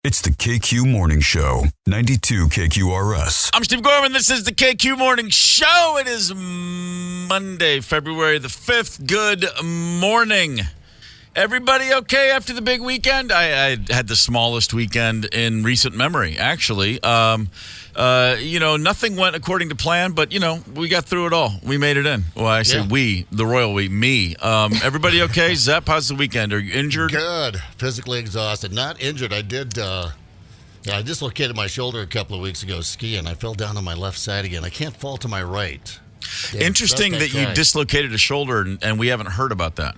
It's the KQ Morning Show, 92 KQRS. I'm Steve Gorman. This is the KQ Morning Show. It is Monday, February the 5th. Good morning. Everybody okay after the big weekend? I had the smallest weekend in recent memory, actually. Nothing went according to plan, but, we got through it all. We made it in. Well, I say we, the royal we, me. Everybody okay? Zep, how's the weekend? Are you injured? Good. Physically exhausted. Not injured. I dislocated my shoulder a couple of weeks ago skiing. I fell down on my left side again. I can't fall to my right. Interesting that you dislocated a shoulder, and we haven't heard about that.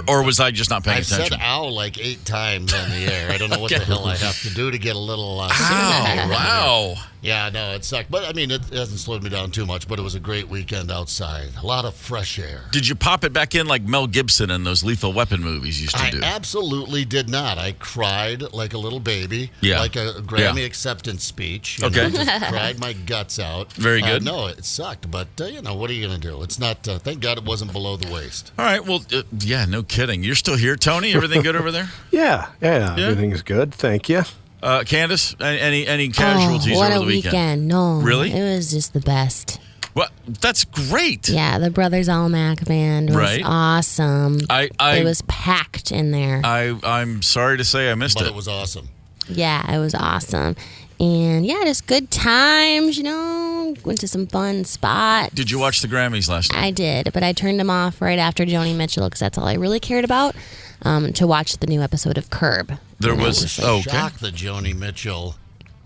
Or was I just not paying attention? I've said ow like 8 times on the air. I don't know what the hell I have to do to get a little... Wow. Yeah, no, it sucked. But, it hasn't slowed me down too much, but it was a great weekend outside. A lot of fresh air. Did you pop it back in like Mel Gibson in those Lethal Weapon movies used to do? I absolutely did not. I cried like a little baby, like a Grammy acceptance speech. Just cried my guts out. Very good. No, it sucked, but, what are you going to do? It's not, thank God it wasn't below the waist. All right, well, no kidding. You're still here, Tony? Everything good over there? Yeah, everything's good. Thank you. Candace, any casualties over the weekend? What a weekend. No. Really? It was just the best. Well, that's great. Yeah, the Brothers Almanac Band was awesome. It was packed in there. I'm sorry to say I missed it. But it was awesome. Yeah, it was awesome. And, just good times, Went to some fun spots. Did you watch the Grammys last night? I did, but I turned them off right after Joni Mitchell because that's all I really cared about, to watch the new episode of Curb. I was shocked that Joni Mitchell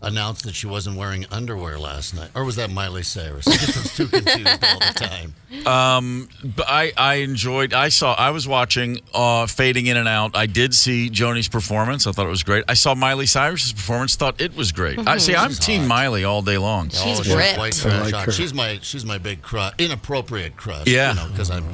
announced that she wasn't wearing underwear last night. Or was that Miley Cyrus? I get those two confused all the time. But I enjoyed, I was watching Fading In and Out. I did see Joni's performance. I thought it was great. I saw Miley Cyrus's performance, thought it was great. Mm-hmm. I'm Team Miley all day long. She's ripped. White trash hot. She's my big crush, inappropriate crush. Yeah. Because I'm...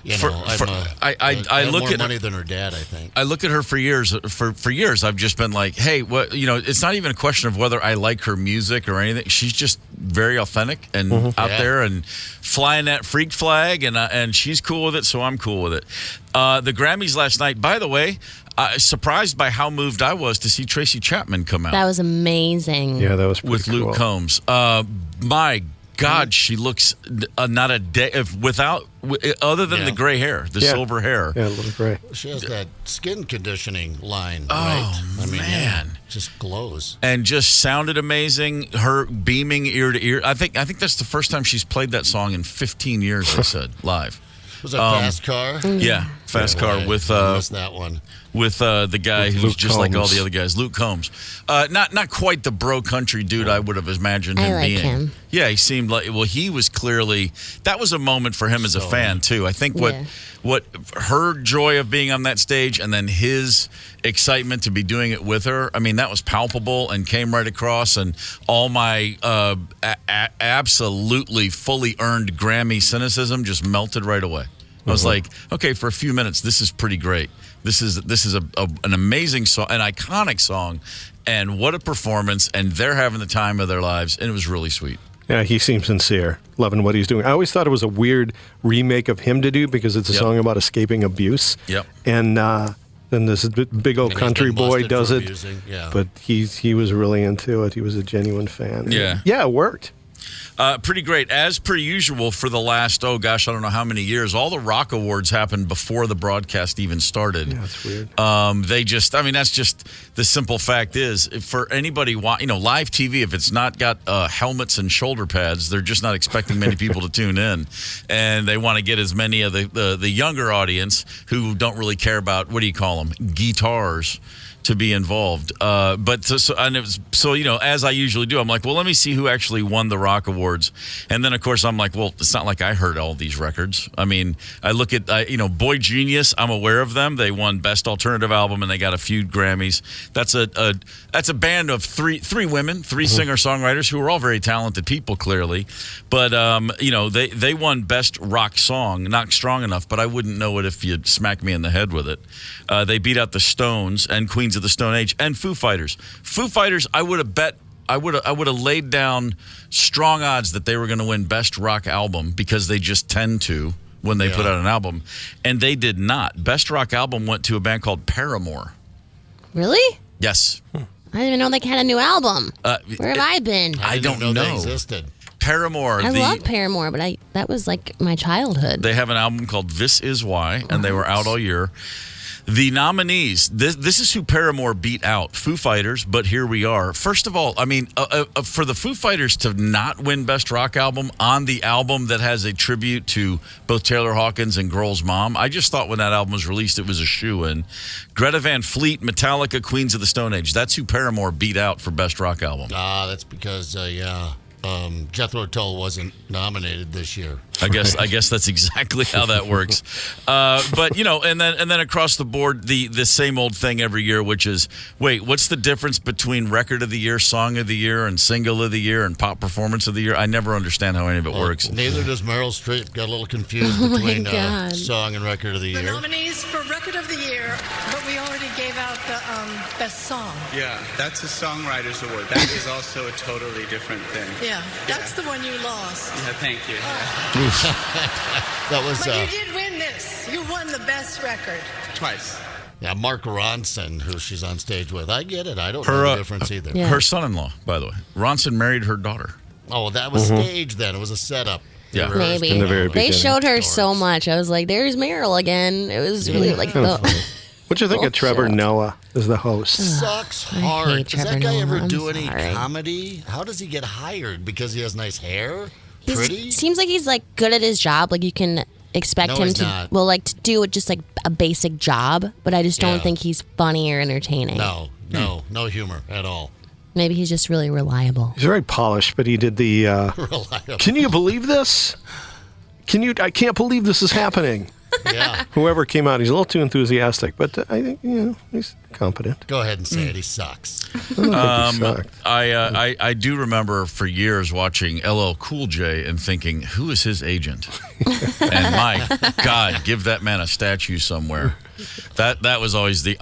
I look more at money than her dad, I think. I look at her for years. For years, I've just been like, hey, what? It's not even a question of whether I like her music or anything. She's just very authentic and out there and flying that freak flag, and she's cool with it, so I'm cool with it. The Grammys last night, by the way, surprised by how moved I was to see Tracy Chapman come out. That was amazing. Yeah, that was pretty with Luke Combs. My God, she looks not a day other than the gray hair, the silver hair. Yeah, a little gray. She has that skin conditioning line, right? Man, just glows and just sounded amazing. Her beaming ear to ear. I think that's the first time she's played that song in 15 years. They said live. Was it Fast Car? Yeah, Fast Car with that one. With the guy who's Luke just Combs. like all the other guys, Luke Combs. Not quite the bro country dude I would have imagined him being. Him. Yeah, he seemed like, he was clearly, that was a moment for him as a fan too. I think what her joy of being on that stage and then his excitement to be doing it with her, that was palpable and came right across, and all my absolutely fully earned Grammy cynicism just melted right away. I was like, okay, for a few minutes, this is pretty great. This is an amazing song, an iconic song, and what a performance, and they're having the time of their lives, and it was really sweet. Yeah, he seems sincere, loving what he's doing. I always thought it was a weird remake of him to do because it's a song about escaping abuse. Yep. And then this big old country boy does it. But he was really into it. He was a genuine fan. Yeah. Yeah, it worked. Pretty great. As per usual for the last, I don't know how many years, all the rock awards happened before the broadcast even started. Yeah, that's weird. That's just the simple fact is, for anybody, live TV, if it's not got helmets and shoulder pads, they're just not expecting many people to tune in. And they want to get as many of the younger audience who don't really care about, what do you call them, guitars, to be involved. As I usually do, I'm like, well, let me see who actually won the Rock Awards. And then, of course, I'm like, well, it's not like I heard all these records. I look at, Boy Genius, I'm aware of them. They won Best Alternative Album, and they got a few Grammys. That's a band of three women, three singer-songwriters who are all very talented people, clearly. But, they won Best Rock Song. Not strong enough, but I wouldn't know it if you'd smack me in the head with it. They beat out the Stones and Queens of the Stone Age and Foo Fighters. Foo Fighters, I would have laid down strong odds that they were going to win Best Rock Album because they just tend to when they put out an album, and they did not. Best Rock Album went to a band called Paramore. Really? Yes. I didn't even know they had a new album. Where have I been? I don't know. They existed. Paramore. I love Paramore, but that was like my childhood. They have an album called This Is Why, and they were out all year. The nominees, this is who Paramore beat out, Foo Fighters, but here we are. First of all, I mean, for the Foo Fighters to not win Best Rock Album on the album that has a tribute to both Taylor Hawkins and Grohl's mom, I just thought when that album was released it was a shoo-in. Greta Van Fleet, Metallica, Queens of the Stone Age, that's who Paramore beat out for Best Rock Album. That's because, Jethro Tull wasn't nominated this year. I guess that's exactly how that works. But and then across the board, the same old thing every year, which is, wait, what's the difference between Record of the Year, Song of the Year, and Single of the Year, and Pop Performance of the Year? I never understand how any of it works. Neither does Meryl Streep. Got a little confused between Song and Record of the Year. The nominees for Record of the Year, but we already gave out the Best Song. Yeah, that's a Songwriters Award. That is also a totally different thing. Yeah, that's the one you lost. Yeah, thank you. That was. But you did win this. You won the best record. Twice. Yeah, Mark Ronson, who she's on stage with. I get it. I don't know the difference either. Yeah. Her son-in-law, by the way. Ronson married her daughter. Oh, that was staged then. It was a setup. Yeah. Maybe. In the very They beginning. showed her so much. I was like, there's Meryl again. It was really like What do you think of Trevor Noah as the host? Sucks I hard. hate Does that Trevor guy Noah. ever I'm do any sorry. comedy? How does he get hired? Because he has nice hair? Pretty? Seems like he's like good at his job. Like you can expect No, him he's to not. to do just like a basic job, but I just don't Yeah. think he's funny or entertaining. No humor at all. Maybe he's just really reliable. He's very polished, but he did the. Reliable. Can you believe this? I can't believe this is happening. Yeah. Whoever came out, he's a little too enthusiastic, but I think he's competent. Go ahead and say it. He sucks. I don't think he sucked. I do remember for years watching LL Cool J and thinking, who is his agent? And my God, give that man a statue somewhere. That was always the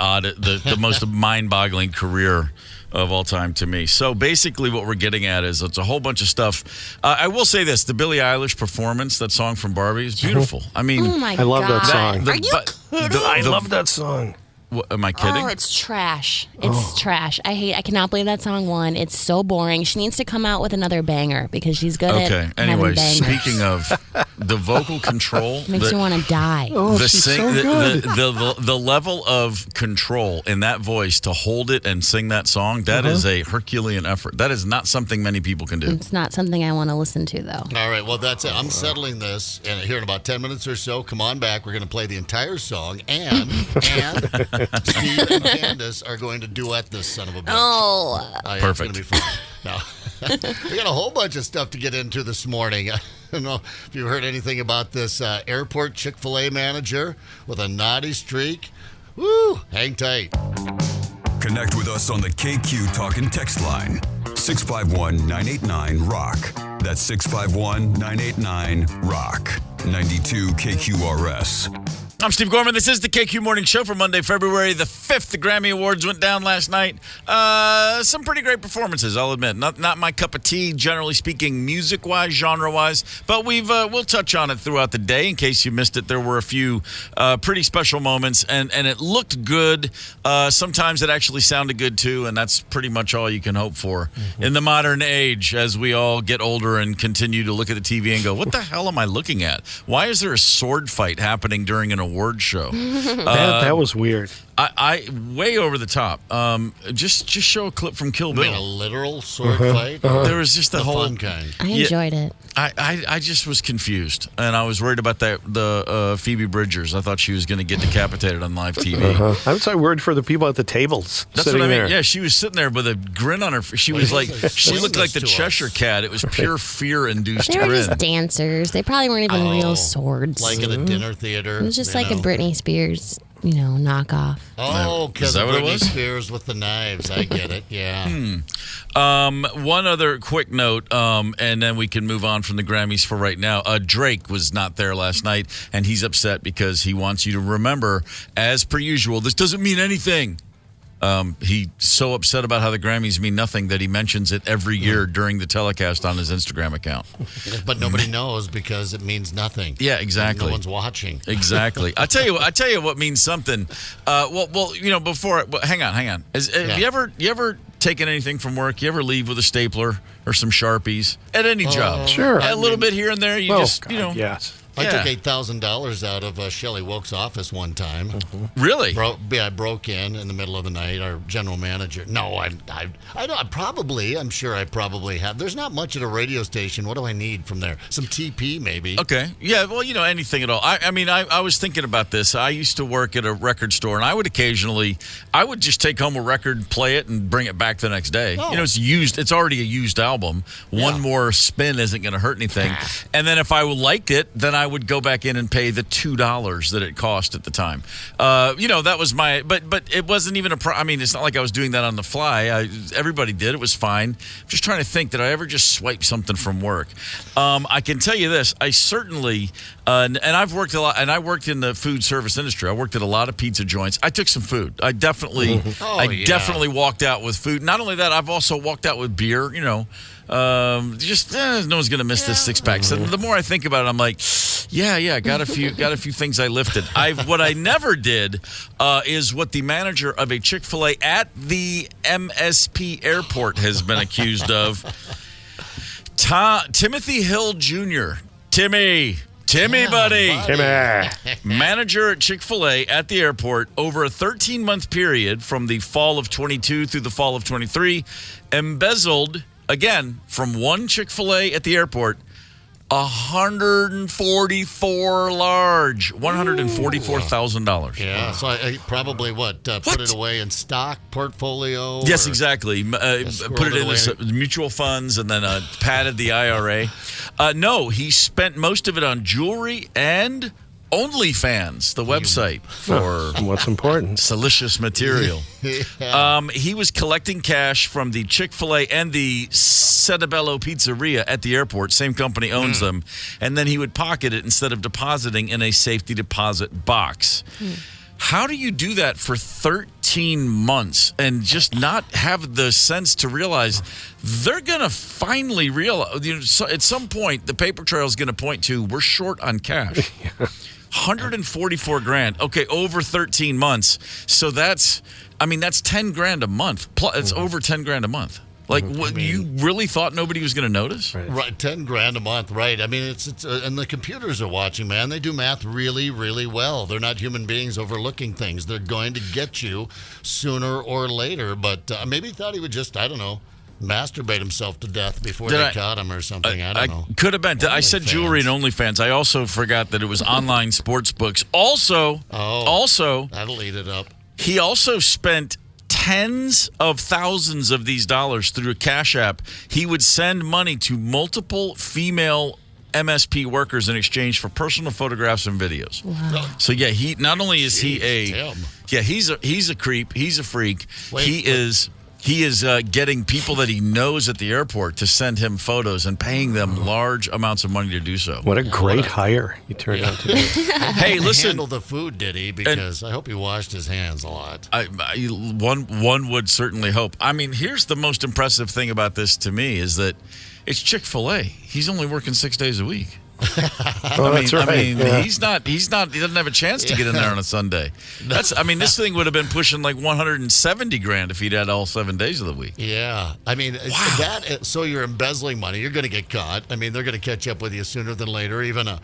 most mind-boggling career of all time to me. So basically what we're getting at is it's a whole bunch of stuff. I will say this, the Billie Eilish performance, that song from Barbie, is beautiful. I mean, Oh my I love God. that song. Are you kidding? I love that song. am I kidding? Oh, it's trash. It's trash. I cannot believe that song won. It's so boring. She needs to come out with another banger because she's good at Okay. having Anyway, bangers. speaking of the vocal control, Makes you want to die. Oh, the she's so good. the level of control in that voice to hold it and sing that song, that is a Herculean effort. That is not something many people can do. It's not something I want to listen to, though. All right, well, that's it. I'm settling this, and here in about 10 minutes or so, come on back. We're going to play the entire song, and Steve and Candace are going to duet this son of a bitch. Oh, Yeah, Perfect. It's going to be fun. Now, we got a whole bunch of stuff to get into this morning. I don't know if you've heard anything about this airport Chick-fil-A manager with a naughty streak. Woo! Hang tight. Connect with us on the KQ Talk and Text line. 651-989-ROCK. That's 651-989-ROCK. 92 KQRS. I'm Steve Gorman. This is the KQ Morning Show for Monday, February the 5th. The Grammy Awards went down last night. Some pretty great performances, I'll admit. Not my cup of tea, generally speaking, music-wise, genre-wise. But we'll touch on it throughout the day. In case you missed it, there were a few pretty special moments, and it looked good. Sometimes it actually sounded good, too, and that's pretty much all you can hope for in the modern age as we all get older and continue to look at the TV and go, what the hell am I looking at? Why is there a sword fight happening during an award show? That was weird. I way over the top. Just show a clip from Kill I mean, a Bill. literal sword fight? There was just The whole fun kind. I enjoyed it. I just was confused, and I was worried about the Phoebe Bridgers. I thought she was going to get decapitated on live TV. I was worried for the people at the tables That's sitting what I mean. there. Yeah, she was sitting there with a grin on her. She was like, she looked like the Cheshire Cat. It was pure fear-induced They were grin. just dancers. They probably weren't even real swords. Like at a dinner theater. It was just you like a know. Britney Spears, knockoff. Oh, because Is that what it Britney was? Spears with the knives. I get it, yeah. One other quick note, and then we can move on from the Grammys for right now. Drake was not there last night, and he's upset because he wants you to remember, as per usual, this doesn't mean anything. He's so upset about how the Grammys mean nothing that he mentions it every year during the telecast on his Instagram account. But nobody knows because it means nothing. Yeah, exactly. No one's watching. Exactly. I tell you what means something. Hang on. Have you ever taken anything from work? You ever leave with a stapler or some Sharpies at any job? Sure. A little bit here and there. Yes. I took $8,000 out of Shelley Wilkes' office one time. Really? I broke in the middle of the night. Our general manager. No, I don't. I'm sure I probably have. There's not much at a radio station. What do I need from there? Some TP, maybe. Okay. Yeah. Well, anything at all. I was thinking about this. I used to work at a record store, and I would just take home a record, play it, and bring it back the next day. Oh. It's used. It's already a used album. One more spin isn't going to hurt anything. And then if I liked it, then I would go back in and pay the $2 that it cost at the time. That was my. But it wasn't even it's not like I was doing that on the fly. Everybody did. It was fine. I'm just trying to think. Did I ever just swipe something from work? I can tell you this. I certainly. And I've worked a lot, and I worked in the food service industry. I worked at a lot of pizza joints. I took some food. I definitely walked out with food. Not only that, I've also walked out with beer. No one's gonna miss this 6-pack. So the more I think about it, I'm like, got a few things I lifted. What I never did is what the manager of a Chick-fil-A at the MSP airport has been accused of. Timothy Hill Jr. Timmy, buddy. Manager at Chick-fil-A at the airport over a 13-month period from the fall of 22 through the fall of 23, embezzled, again, from one Chick-fil-A at the airport, $144,000. Yeah, so I probably put it away in stock portfolio? Yes, exactly. Put it in mutual funds and then padded the IRA. No, he spent most of it on jewelry and OnlyFans, the website for what's important, salacious material. He was collecting cash from the Chick-fil-A and the Settebello Pizzeria at the airport. Same company owns them. And then he would pocket it instead of depositing in a safety deposit box. How do you do that for 13 months and just not have the sense to realize they're going to finally realize, at some point, the paper trail is going to point to, we're short on cash. $144,000. Okay, over 13 months. So that's $10,000 a month. It's over $10,000 a month. You really thought nobody was going to notice? Right, $10,000 a month. Right. It's and the computers are watching, man. They do math really, really well. They're not human beings overlooking things. They're going to get you sooner or later. But maybe he thought he would just, masturbate himself to death before they caught him or something. I don't know. Could have been. I said jewelry and OnlyFans. I also forgot that it was online sports books. Also, that'll eat it up. He also spent tens of thousands of these dollars through a Cash App. He would send money to multiple female MSP workers in exchange for personal photographs and videos. Wow. So he not only is he's a creep, he's a freak. He is getting people that he knows at the airport to send him photos and paying them large amounts of money to do so. What a great hire he turned out to be. Hey, listen. Handle the food, did he? Because I hope he washed his hands a lot. One would certainly hope. Here's the most impressive thing about this to me is that it's Chick-fil-A. He's only working 6 days a week. That's right. He doesn't have a chance to get in there on a Sunday. This thing would have been pushing like $170,000 if he'd had all 7 days of the week. Yeah. So you're embezzling money. You're going to get caught. They're going to catch up with you sooner than later. Even a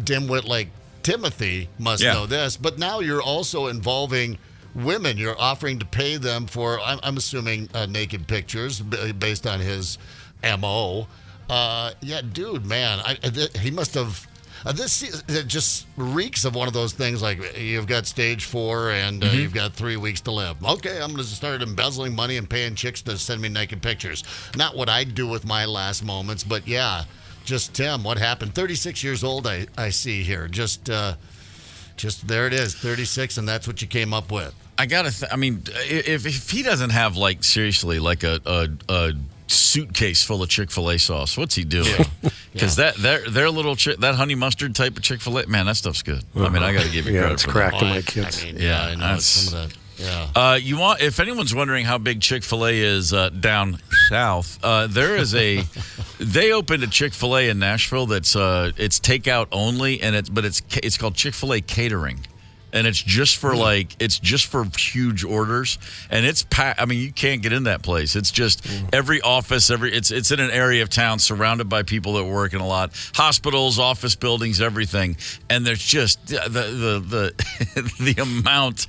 dimwit like Timothy must know this. But now you're also involving women. You're offering to pay them for, I'm assuming, naked pictures based on his MO. Dude, man, he must have. This it just reeks of one of those things like you've got stage 4 and you've got 3 weeks to live. Okay, I'm going to start embezzling money and paying chicks to send me naked pictures. Not what I'd do with my last moments, but just Tim, what happened? 36 years old, I see here. Just there it is, 36, and that's what you came up with. I gotta. If he doesn't have seriously a suitcase full of Chick-fil-A sauce, what's he doing? Because their little that honey mustard type of Chick-fil-A, man, that stuff's good. I got to give you credit it's for cracked that. to my kids. I know some of that. Yeah. If anyone's wondering how big Chick-fil-A is down south, they opened a Chick-fil-A in Nashville that's it's takeout only, and it's called Chick-fil-A Catering. And it's just for huge orders, and it's packed. I mean, you can't get in that place. It's just every office, it's in an area of town surrounded by people that work in a lot, hospitals, office buildings, everything. And there's just the amount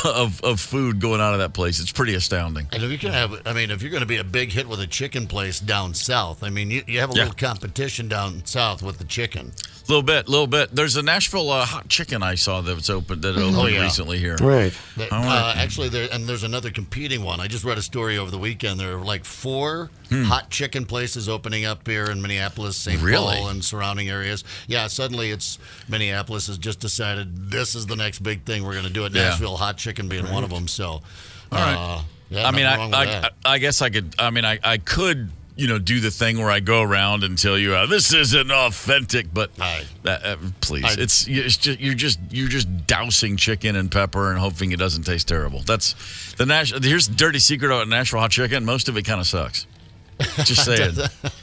of food going out of that place. It's pretty astounding. And if you're going to be a big hit with a chicken place down south, I mean, you have a little competition down south with the chicken. Little bit. There's a Nashville hot chicken I saw that opened recently here. Right. Actually, there's another competing one. I just read a story over the weekend. There are like 4 hot chicken places opening up here in Minneapolis, St. Paul, and surrounding areas. Yeah, suddenly Minneapolis has just decided this is the next big thing we're going to do at Nashville. Hot chicken being one of them. So, all right. Yeah, I mean, I guess I could. I mean, I could. Do the thing where I go around and tell you this isn't authentic, but please, you're just dousing chicken and pepper and hoping it doesn't taste terrible. That's here's the dirty secret about Nashville hot chicken. Most of it kind of sucks. Just saying.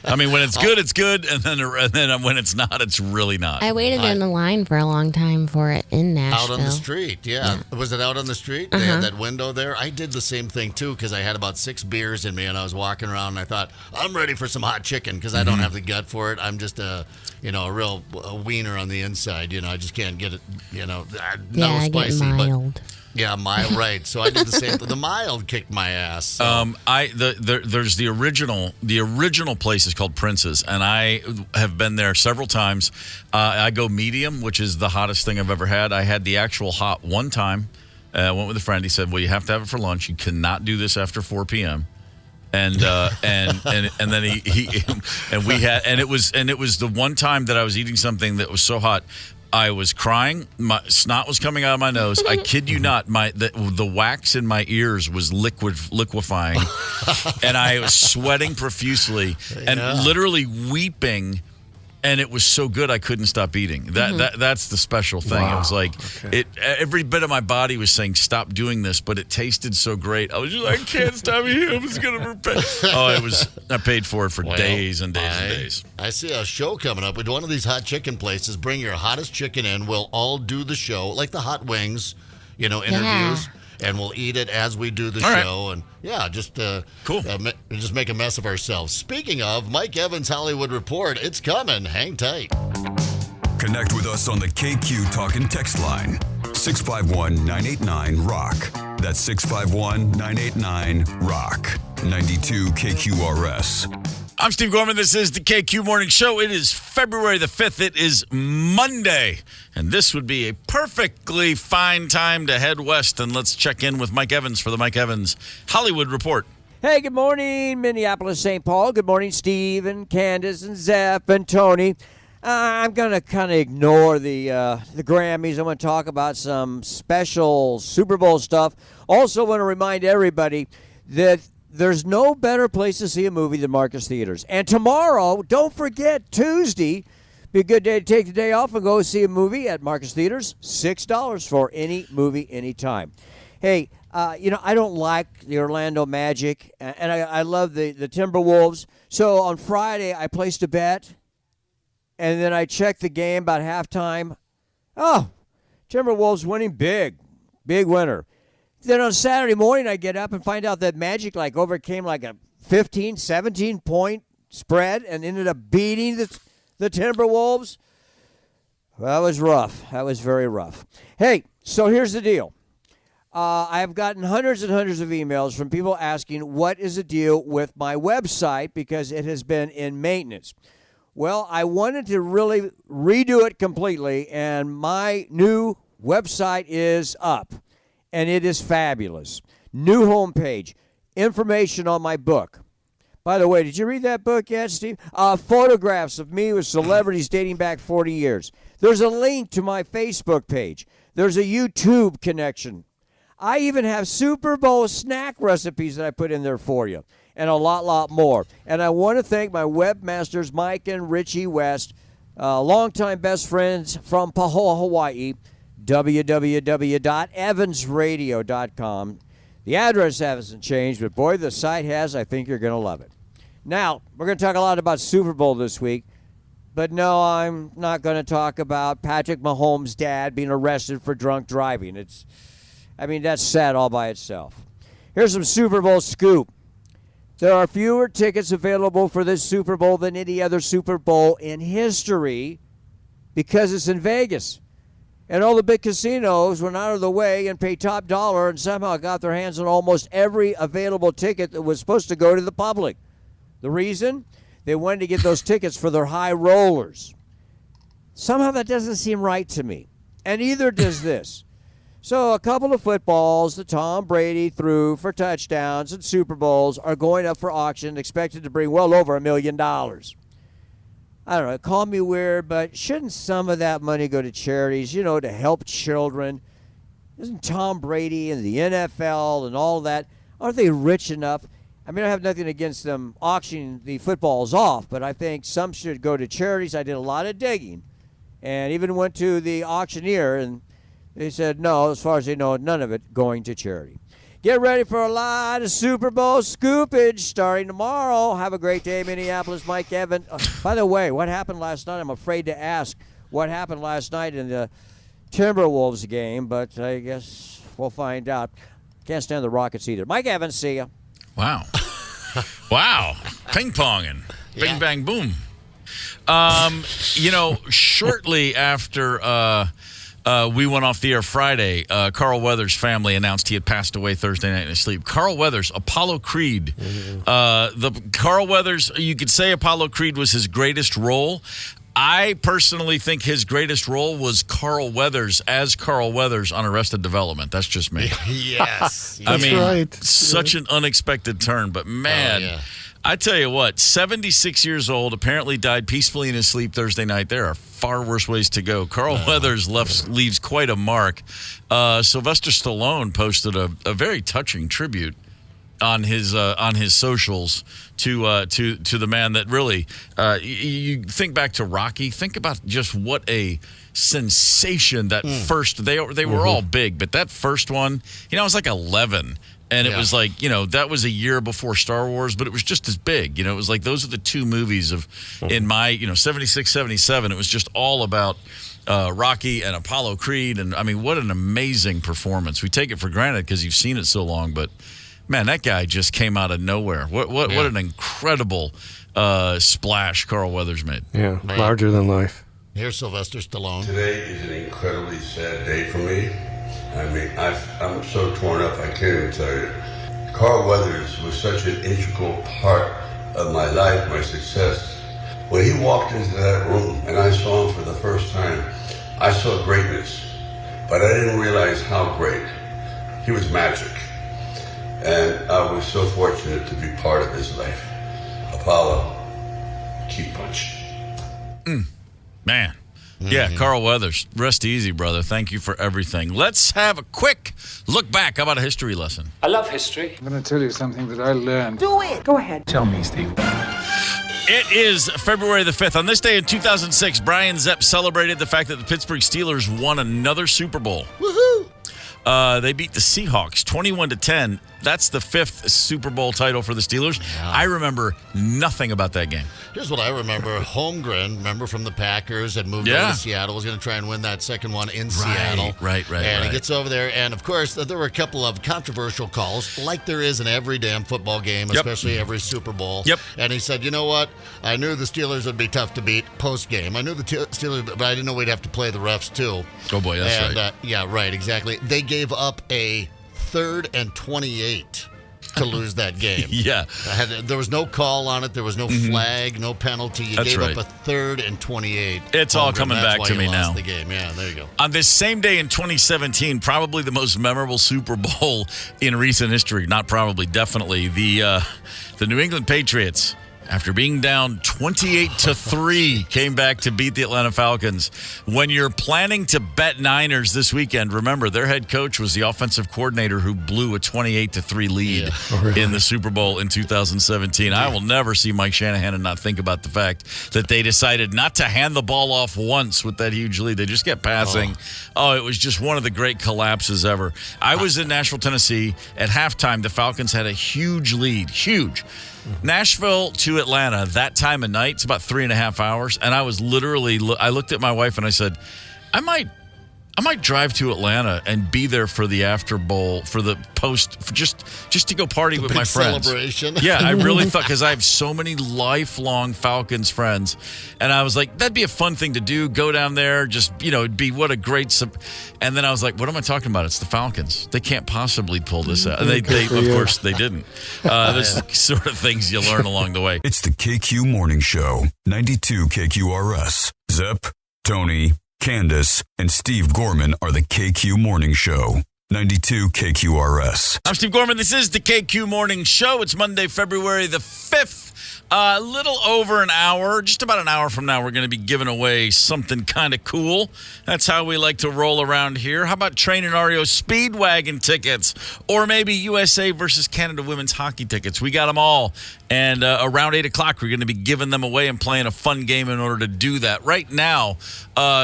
I mean, when it's good, it's good, and then when it's not, it's really not. I waited in the line for a long time for it in Nashville. Out on the street, yeah. Was it out on the street? They had that window there. I did the same thing too because I had about 6 beers in me, and I was walking around, and I thought I'm ready for some hot chicken because I don't have the gut for it. I'm just a real wiener on the inside. I just can't get it. No I spicy, get mild. Yeah, mild, right. So I did the same. The mild kicked my ass. So. There's the original place is called Prince's, and I have been there several times. I go medium, which is the hottest thing I've ever had. I had the actual hot one time. I went with a friend. He said, "Well, you have to have it for lunch. You cannot do this after 4 p.m." And then it was the one time that I was eating something that was so hot. I was crying. My snot was coming out of my nose. I kid you not. The wax in my ears was liquefying, and I was sweating profusely and literally weeping. And it was so good I couldn't stop eating. That's the special thing. Wow. It was like every bit of my body was saying stop doing this, but it tasted so great. I was just like, I can't stop eating. I'm just gonna repent. I paid for it for days and days and days. I see a show coming up with one of these hot chicken places. Bring your hottest chicken in. We'll all do the show like the hot wings, interviews. Yeah. And we'll eat it as we do the show. Right. And just cool. Just make a mess of ourselves. Speaking of, Mike Evans' Hollywood Report, it's coming. Hang tight. Connect with us on the KQ Talk and Text line. 651-989-ROCK. That's 651-989-ROCK. 92 KQRS. I'm Steve Gorman. This is the KQ Morning Show. It is February the 5th. It is Monday. And this would be a perfectly fine time to head west. And let's check in with Mike Evans for the Mike Evans Hollywood Report. Hey, good morning, Minneapolis, St. Paul. Good morning, Steve and Candace and Zepp and Tony. I'm going to kind of ignore the Grammys. I'm going to talk about some special Super Bowl stuff. Also want to remind everybody that there's no better place to see a movie than Marcus Theaters. And tomorrow, don't forget, Tuesday, be a good day to take the day off and go see a movie at Marcus Theaters. $6 for any movie, anytime. Hey, I don't like the Orlando Magic, and I love the Timberwolves. So on Friday, I placed a bet, and then I checked the game about halftime. Oh, Timberwolves winning big winner. Then on Saturday morning, I get up and find out that Magic overcame a 15, 17-point spread and ended up beating the Timberwolves. That was rough. That was very rough. Hey, so here's the deal. I've gotten hundreds and hundreds of emails from people asking what is the deal with my website because it has been in maintenance. Well, I wanted to really redo it completely, and my new website is up. And it is fabulous. New homepage. Information on my book. By the way, did you read that book yet, Steve? Photographs of me with celebrities dating back 40 years. There's a link to my Facebook page. There's a YouTube connection. I even have Super Bowl snack recipes that I put in there for you. And a lot more. And I want to thank my webmasters, Mike and Richie West, longtime best friends from Pahoa, Hawaii. www.evansradio.com. The address hasn't changed, but boy, the site has. I think you're going to love it. Now, we're going to talk a lot about Super Bowl this week, but no, I'm not going to talk about Patrick Mahomes' dad being arrested for drunk driving. That's sad all by itself. Here's some Super Bowl scoop. There are fewer tickets available for this Super Bowl than any other Super Bowl in history because it's in Vegas. And all the big casinos went out of the way and paid top dollar and somehow got their hands on almost every available ticket that was supposed to go to the public. The reason? They wanted to get those tickets for their high rollers. Somehow that doesn't seem right to me. And either does this. So a couple of footballs that Tom Brady threw for touchdowns and Super Bowls are going up for auction, expected to bring well over $1 million. I don't know, call me weird, but shouldn't some of that money go to charities, to help children? Isn't Tom Brady and the NFL and all that, aren't they rich enough? I have nothing against them auctioning the footballs off, but I think some should go to charities. I did a lot of digging and even went to the auctioneer, and they said, no, as far as they know, none of it going to charity. Get ready for a lot of Super Bowl scoopage starting tomorrow. Have a great day, Minneapolis. Mike Evans. By the way, what happened last night? I'm afraid to ask what happened last night in the Timberwolves game, but I guess we'll find out. Can't stand the Rockets either. Mike Evans, see ya. Wow. Wow. Ping-ponging. Bing, Yeah. bang, boom. Shortly after we went off the air Friday, Carl Weathers' family announced he had passed away Thursday night in his sleep. Carl Weathers, Apollo Creed. Carl Weathers, you could say Apollo Creed was his greatest role. I personally think his greatest role was Carl Weathers as Carl Weathers on Arrested Development. That's just me. Yes. That's right. Such an unexpected turn, but man, I tell you what, 76 years old, apparently died peacefully in his sleep Thursday night. There are far worse ways to go. Carl Weathers leaves quite a mark. Sylvester Stallone posted a very touching tribute on his socials to the man that really you think back to Rocky. Think about just what a sensation that first they were all big, but that first one, I was like 11. And it was like, that was a year before Star Wars, but it was just as big. It was like those are the two movies in my, 76, 77. It was just all about Rocky and Apollo Creed. And, what an amazing performance. We take it for granted because you've seen it so long. But, man, that guy just came out of nowhere. What an incredible splash Carl Weathers made. Yeah, larger than life. Here's Sylvester Stallone. Today is an incredibly sad day for me. I'm so torn up, I can't even tell you. Carl Weathers was such an integral part of my life, my success. When he walked into that room and I saw him for the first time, I saw greatness, but I didn't realize how great. He was magic, and I was so fortunate to be part of his life. Apollo, keep punching. Man. Yeah, Carl Weathers. Rest easy, brother. Thank you for everything. Let's have a quick look back. How about a history lesson? I love history. I'm going to tell you something that I learned. Do it. Go ahead. Tell me, Steve. It is February the 5th. On this day in 2006, Brian Zepp celebrated the fact that the Pittsburgh Steelers won another Super Bowl. Woohoo! They beat the Seahawks 21-10. That's the 5th Super Bowl title for the Steelers. Yeah. I remember nothing about that game. Here's what I remember. Holmgren, remember from the Packers, had moved over to Seattle, was going to try and win that second one in Seattle. Right. And he gets over there, and of course, there were a couple of controversial calls, like there is in every damn football game, especially every Super Bowl. Yep. And he said, you know what? I knew the Steelers would be tough to beat post-game. I knew the Steelers, but I didn't know we'd have to play the refs, too. Oh, boy, that's right. Yeah, right, exactly. They gave up a 3rd and 28 to lose that game. Yeah. There was no call on it. There was no flag, no penalty. You gave up a 3rd and 28. It's all coming back to me now. The game. Yeah, there you go. On this same day in 2017, probably the most memorable Super Bowl in recent history. Not probably, definitely. The New England Patriots after being down 28-3, came back to beat the Atlanta Falcons. When you're planning to bet Niners this weekend, remember their head coach was the offensive coordinator who blew a 28-3 lead in the Super Bowl in 2017. I will never see Mike Shanahan and not think about the fact that they decided not to hand the ball off once with that huge lead. They just kept passing. Oh, it was just one of the great collapses ever. I was in Nashville, Tennessee. At halftime, the Falcons had a huge lead. Huge. Nashville to Atlanta, that time of night, it's about 3.5 hours. And I was literally, I looked at my wife and I said, I might drive to Atlanta and be there for the after bowl, for the post, for just to go party with my friends. Celebration. Yeah, I really thought, because I have so many lifelong Falcons friends, and I was like, that'd be a fun thing to do. Go down there, just it'd be what a great. And then I was like, what am I talking about? It's the Falcons. They can't possibly pull this out. And they of course, they didn't. This is sort of things you learn along the way. It's the KQ Morning Show, 92 KQRS. Zep, Tony, Candace, and Steve Gorman are the KQ Morning Show. 92 KQRS. I'm Steve Gorman. This is the KQ Morning Show. It's Monday, February the 5th. A little over an hour, just about an hour from now, we're going to be giving away something kind of cool. That's how we like to roll around here. How about Train and Oreo Speedwagon tickets? Or maybe USA versus Canada women's hockey tickets. We got them all. And around 8 o'clock, we're going to be giving them away and playing a fun game in order to do that. Right now,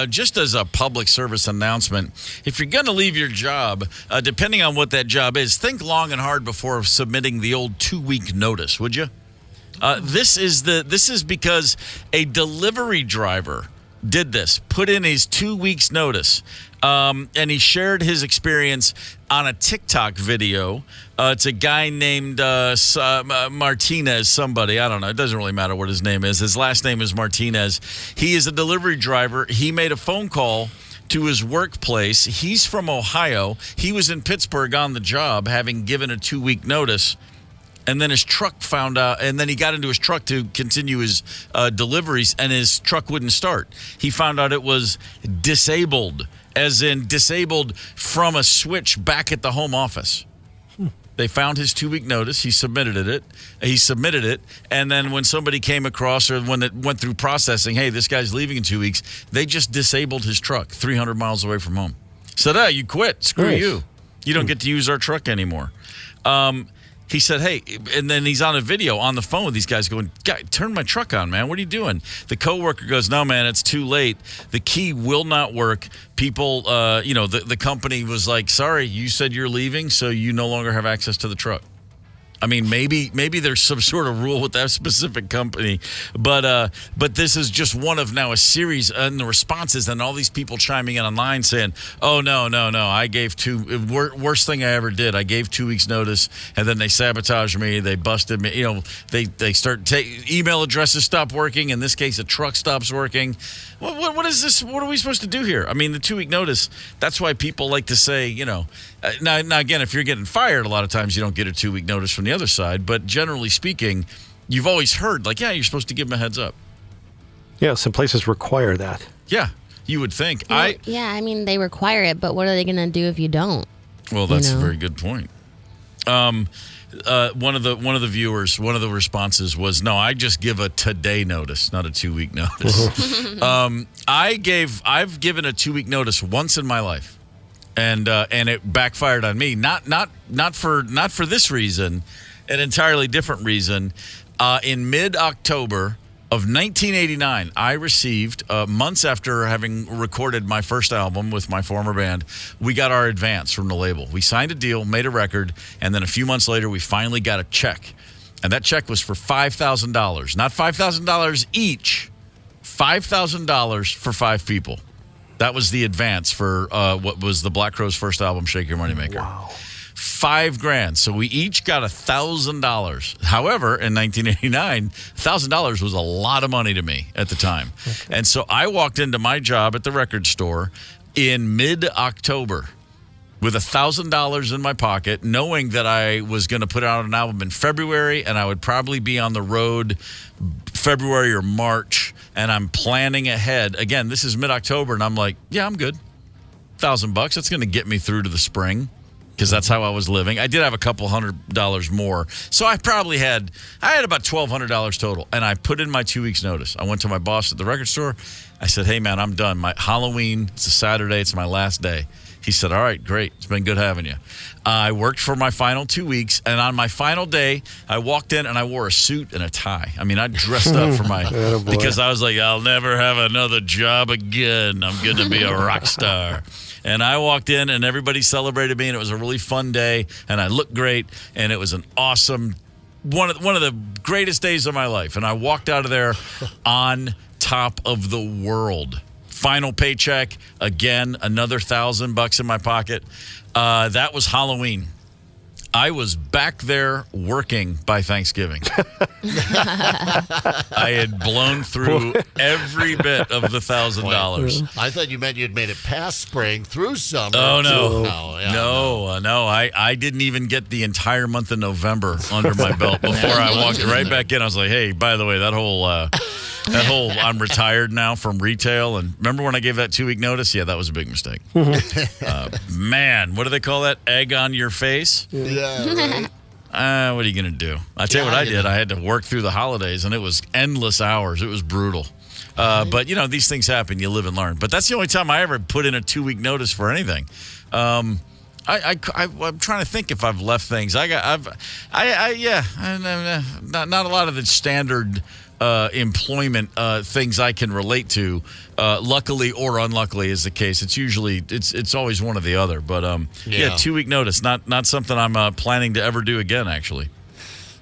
just as a public service announcement, if you're going to leave your job, depending on what that job is, think long and hard before submitting the old 2-week notice, would you? This is because a delivery driver did this, put in his 2 weeks notice, and he shared his experience on a TikTok video. It's a guy named Martinez, somebody. I don't know. It doesn't really matter what his name is. His last name is Martinez. He is a delivery driver. He made a phone call to his workplace. He's from Ohio. He was in Pittsburgh on the job, having given a 2-week notice. And then his truck found out, and then he got into his truck to continue his deliveries, and his truck wouldn't start. He found out it was disabled, as in disabled from a switch back at the home office. They found his 2-week notice. He submitted it. And then when somebody came across, or when it went through processing, hey, this guy's leaving in 2 weeks, they just disabled his truck 300 miles away from home. Said, you quit. Screw you. You don't get to use our truck anymore. He said, hey, and then he's on a video on the phone with these guys going, turn my truck on, man. What are you doing? The coworker goes, no, man, it's too late. The key will not work. People, the company was like, sorry, you said you're leaving, so you no longer have access to the truck. I mean, maybe there's some sort of rule with that specific company, but this is just one of now a series and the responses, and all these people chiming in online saying, "Oh no, I gave worst thing I ever did. I gave 2 weeks notice, and then they sabotaged me. They busted me. They start email addresses stop working. In this case, a truck stops working. What is this? What are we supposed to do here? I mean, the 2-week notice. That's why people like to say, Now again, if you're getting fired, a lot of times you don't get a 2-week notice from the other side. But generally speaking, you've always heard, you're supposed to give them a heads up. Yeah, some places require that. Yeah, you would think. Well, they require it, but what are they going to do if you don't? Well, that's a very good point. One of the viewers, one of the responses was, no, I just give a today notice, not a 2-week notice. I've given a 2-week notice once in my life. And it backfired on me. Not for this reason, an entirely different reason. In mid-October of 1989, I received, months after having recorded my first album with my former band, we got our advance from the label. We signed a deal, made a record, and then a few months later, we finally got a check. And that check was for $5,000. Not $5,000 each, $5,000 for 5 people. That was the advance for what was the Black Crowes' first album, Shake Your Money Maker. Wow. $5,000. So we each got $1,000. However, in 1989, $1,000 was a lot of money to me at the time. Okay. And so I walked into my job at the record store in mid-October with $1,000 in my pocket, knowing that I was going to put out an album in February, and I would probably be on the road February or March, and I'm planning ahead. Again, this is mid-October, and I'm like, yeah, I'm good. $1,000, that's going to get me through to the spring. because that's how I was living. I did have a couple $100 more. So I had about $1,200 total. And I put in my 2 weeks notice. I went to my boss at the record store. I said, hey, man, I'm done. My Halloween, it's a Saturday. It's my last day. He said, all right, great. It's been good having you. I worked for my final 2 weeks, and on my final day, I walked in and I wore a suit and a tie. I mean, I dressed up for because I was like, I'll never have another job again. I'm going to be a rock star. And I walked in, and everybody celebrated me, and it was a really fun day, and I looked great, and it was an awesome one of the greatest days of my life. And I walked out of there on top of the world. Final paycheck, again, another $1,000 in my pocket. That was Halloween. I was back there working by Thanksgiving. I had blown through every bit of the $1,000. I thought you meant you'd made it past spring through summer. Oh, no. No. I didn't even get the entire month of November under my belt before I walked right back in. I was like, hey, by the way, that whole I'm retired now from retail. And remember when I gave that 2 week notice? Yeah, that was a big mistake. Man, what do they call that? Egg on your face? Yeah, right. What are you going to do? I tell you what I did. I had to work through the holidays, and it was endless hours. It was brutal. But, these things happen. You live and learn. But that's the only time I ever put in a 2 week notice for anything. I'm trying to think if I've left things. Not a lot of the standard employment things I can relate to. Luckily or unluckily is the case. It's usually it's always one or the other. But 2 week notice, not something I'm planning to ever do again. Actually.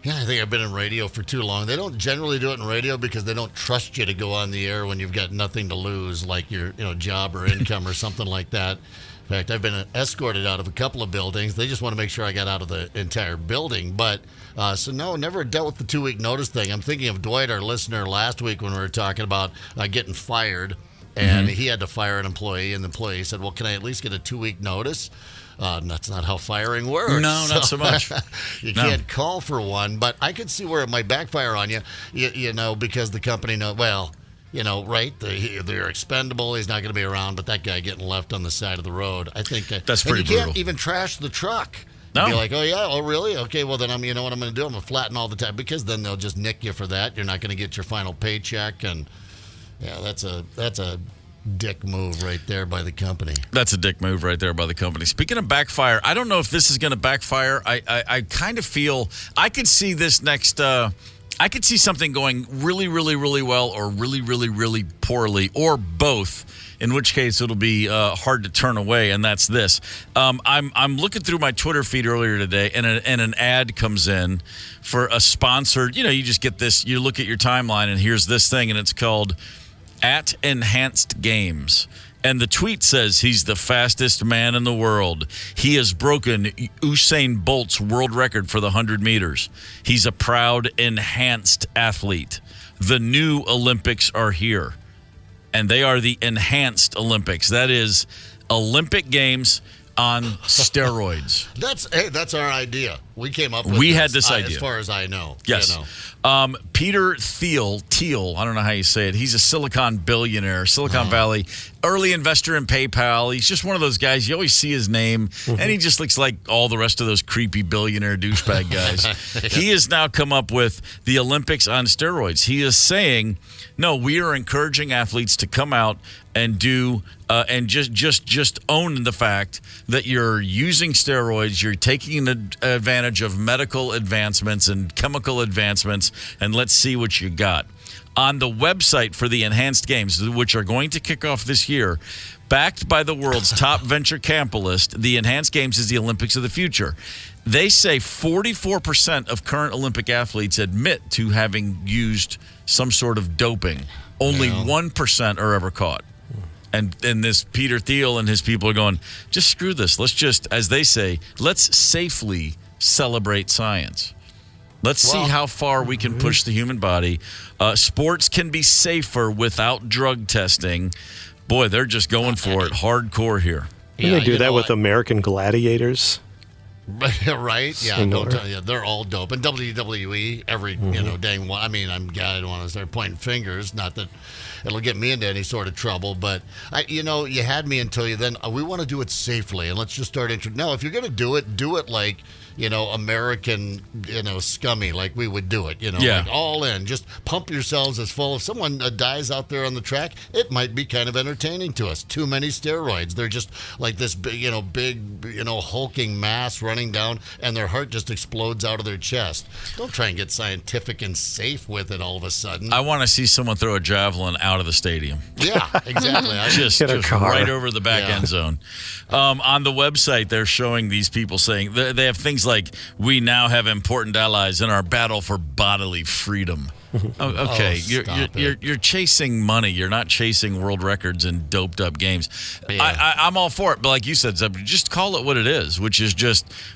Yeah, I think I've been in radio for too long. They don't generally do it in radio because they don't trust you to go on the air when you've got nothing to lose, like your job or income or something like that. In fact, I've been escorted out of a couple of buildings. They just want to make sure I got out of the entire building. But never dealt with the 2 week notice thing. I'm thinking of Dwight, our listener, last week when we were talking about getting fired. And he had to fire an employee, and the employee said, well, can I at least get a 2 week notice? That's not how firing works. No, not so much. You can't call for one, but I could see where it might backfire on you, because the company right? They're expendable. He's not going to be around, but that guy getting left on the side of the road, I think. That's pretty brutal. You can't even trash the truck. No. Be like, oh, yeah, oh, really? Okay, well, then you know what I'm going to do? I'm going to flatten all the time, because then they'll just nick you for that. You're not going to get your final paycheck, and that's a dick move right there by the company. That's a dick move right there by the company. Speaking of backfire, I don't know if this is going to backfire. I kind of feel I could see this next. I could see something going really, really, really well, or really, really, really poorly, or both. In which case, it'll be hard to turn away, and that's this. I'm looking through my Twitter feed earlier today, and an ad comes in for a sponsored. You just get this. You look at your timeline, and here's this thing, and it's called @Enhanced Games. And the tweet says he's the fastest man in the world. He has broken Usain Bolt's world record for the 100 meters. He's a proud enhanced athlete. The new Olympics are here. And they are the enhanced Olympics. That is Olympic Games on steroids. That's our idea. We came up with had this idea. As far as I know. Yes. Peter Thiel, I don't know how you say it. He's a Silicon Valley, early investor in PayPal. He's just one of those guys. You always see his name, and he just looks like all the rest of those creepy billionaire douchebag guys. He has now come up with the Olympics on steroids. He is saying, no, we are encouraging athletes to come out and do and just own the fact that you're using steroids, you're taking advantage of medical advancements and chemical advancements, and let's see what you got. On the website for the Enhanced Games, which are going to kick off this year, backed by the world's top venture capitalist, the Enhanced Games is the Olympics of the future. They say 44% of current Olympic athletes admit to having used some sort of doping. Only 1% are ever caught. And this Peter Thiel and his people are going, just screw this. Let's just, as they say, let's safely celebrate science. Let's see how far we can push the human body. Sports can be safer without drug testing. Boy, they're just going for it hardcore here. Didn't they do that with American Gladiators? Right? Yeah, don't tell you. They're all dope. And WWE, every, dang one. I mean, I don't want to start pointing fingers. Not that it'll get me into any sort of trouble, but, you had me until you then. We want to do it safely, and let's just start. No, if you're going to do it like, American, scummy, like we would do it, like all in. Just pump yourselves as full. If someone dies out there on the track, it might be kind of entertaining to us. Too many steroids. They're just like this big, hulking mass running down, and their heart just explodes out of their chest. Don't try and get scientific and safe with it all of a sudden. I want to see someone throw a javelin out of the stadium. Yeah, exactly. just right over the back end zone. On the website, they're showing these people saying they have things like, we now have important allies in our battle for bodily freedom. Okay, you're chasing money. You're not chasing world records in doped up games. Yeah. I'm all for it, but like you said, Zeb, just call it what it is, which is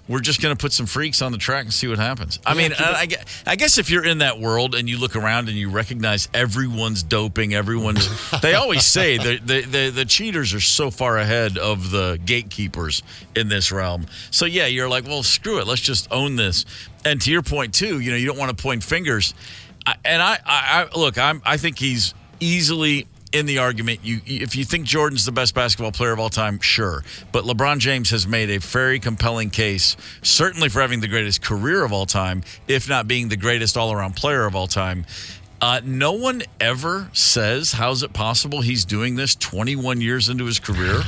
we're just going to put some freaks on the track and see what happens. I mean, I guess if you're in that world and you look around and you recognize everyone's doping, they always say the cheaters are so far ahead of the gatekeepers in this realm. So yeah, you're like, well, screw it, let's just own this. And to your point too, you don't want to point fingers. I think he's easily in the argument. If you think Jordan's the best basketball player of all time, sure. But LeBron James has made a very compelling case, certainly for having the greatest career of all time, if not being the greatest all-around player of all time. No one ever says, how's it possible he's doing this 21 years into his career?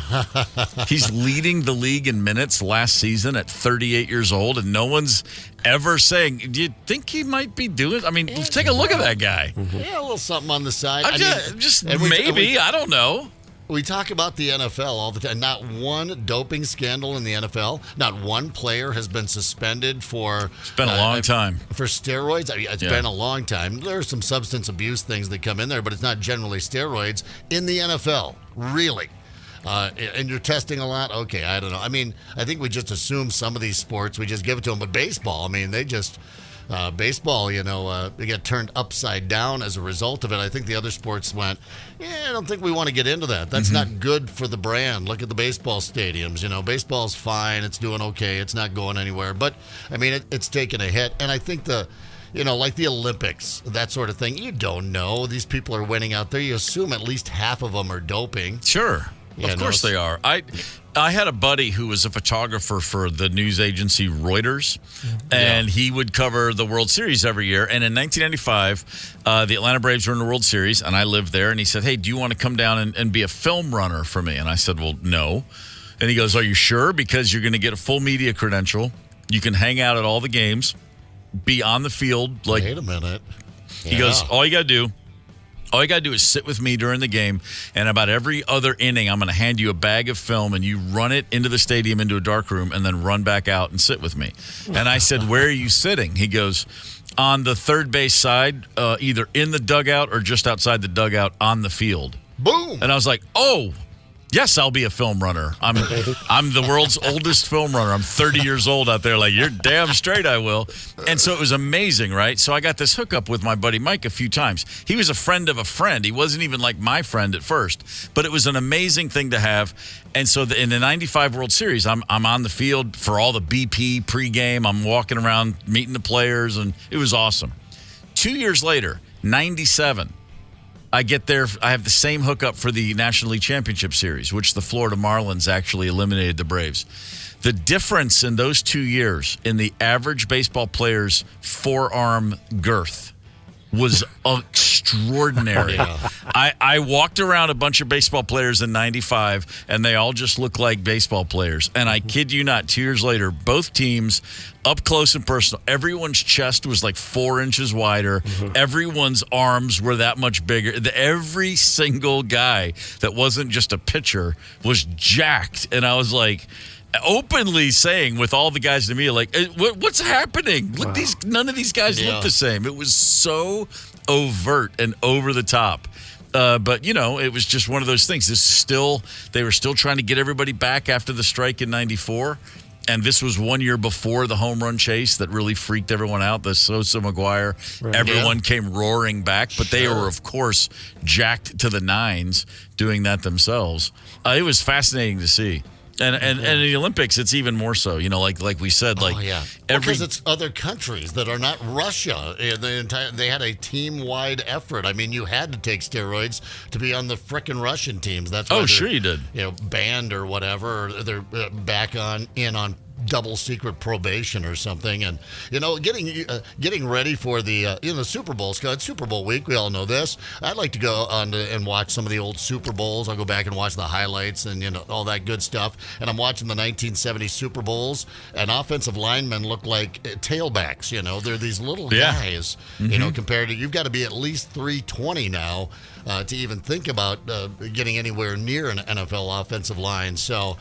He's leading the league in minutes last season at 38 years old, and no one's ever saying, do you think he might be doing it? I mean, take a look at that guy. Yeah, a little something on the side. I don't know. We talk about the NFL all the time. Not one doping scandal in the NFL. Not one player has been suspended for... It's been a long time. For steroids. I mean, it's been a long time. There are some substance abuse things that come in there, but it's not generally steroids in the NFL. Really. And you're testing a lot? Okay, I don't know. I mean, I think we just assume some of these sports, we just give it to them. But baseball, I mean, they just... baseball, they get turned upside down as a result of it. I think the other sports went, I don't think we want to get into that. That's not good for the brand. Look at the baseball stadiums. Baseball's fine. It's doing okay. It's not going anywhere. But, I mean, it's taken a hit. And I think like the Olympics, that sort of thing, you don't know. These people are winning out there. You assume at least half of them are doping. Sure. Of course they are. I had a buddy who was a photographer for the news agency Reuters, and he would cover the World Series every year. And in 1995, the Atlanta Braves were in the World Series, and I lived there. And he said, hey, do you want to come down and be a film runner for me? And I said, well, no. And he goes, are you sure? Because you're going to get a full media credential. You can hang out at all the games, be on the field. Like, wait a minute. He goes, all you got to do is sit with me during the game, and about every other inning, I'm going to hand you a bag of film, and you run it into the stadium, into a dark room, and then run back out and sit with me. And I said, where are you sitting? He goes, on the third base side, either in the dugout or just outside the dugout on the field. Boom! And I was like, oh, yes, I'll be a film runner. I'm the world's oldest film runner. I'm 30 years old out there. Like, you're damn straight I will. And so it was amazing, right? So I got this hookup with my buddy Mike a few times. He was a friend of a friend. He wasn't even like my friend at first. But it was an amazing thing to have. And so in the 95 World Series, I'm on the field for all the BP pregame. I'm walking around meeting the players, and it was awesome. 2 years later, 97. I get there. I have the same hookup for the National League Championship Series, which the Florida Marlins actually eliminated the Braves. The difference in those 2 years in the average baseball player's forearm girth was extraordinary. I walked around a bunch of baseball players in 95, and they all just looked like baseball players. And I kid you not, 2 years later, both teams, up close and personal, everyone's chest was like 4 inches wider. Everyone's arms were that much bigger. Every single guy that wasn't just a pitcher was jacked. And I was like, openly saying with all the guys to me, like, what's happening? Look, none of these guys look the same. It was so overt and over the top. But, it was just one of those things. They were still trying to get everybody back after the strike in 94. And this was 1 year before the home run chase that really freaked everyone out. The Sosa McGuire, everyone came roaring back. But they were, of course, jacked to the nines doing that themselves. It was fascinating to see. And in the Olympics, it's even more so. Like we said, because it's other countries that are not Russia. They had a team-wide effort. I mean, you had to take steroids to be on the frickin' Russian teams. That's why sure you did. Banned or whatever. Or they're back on double secret probation or something, and getting ready for the Super Bowl. Scott, Super Bowl week, we all know this. I'd like to go on and watch some of the old Super Bowls. I'll go back and watch the highlights and all that good stuff. And I'm watching the 1970 Super Bowls, and offensive linemen look like tailbacks. They're these little guys. Compared to, you've got to be at least 320 now to even think about getting anywhere near an NFL offensive line. So.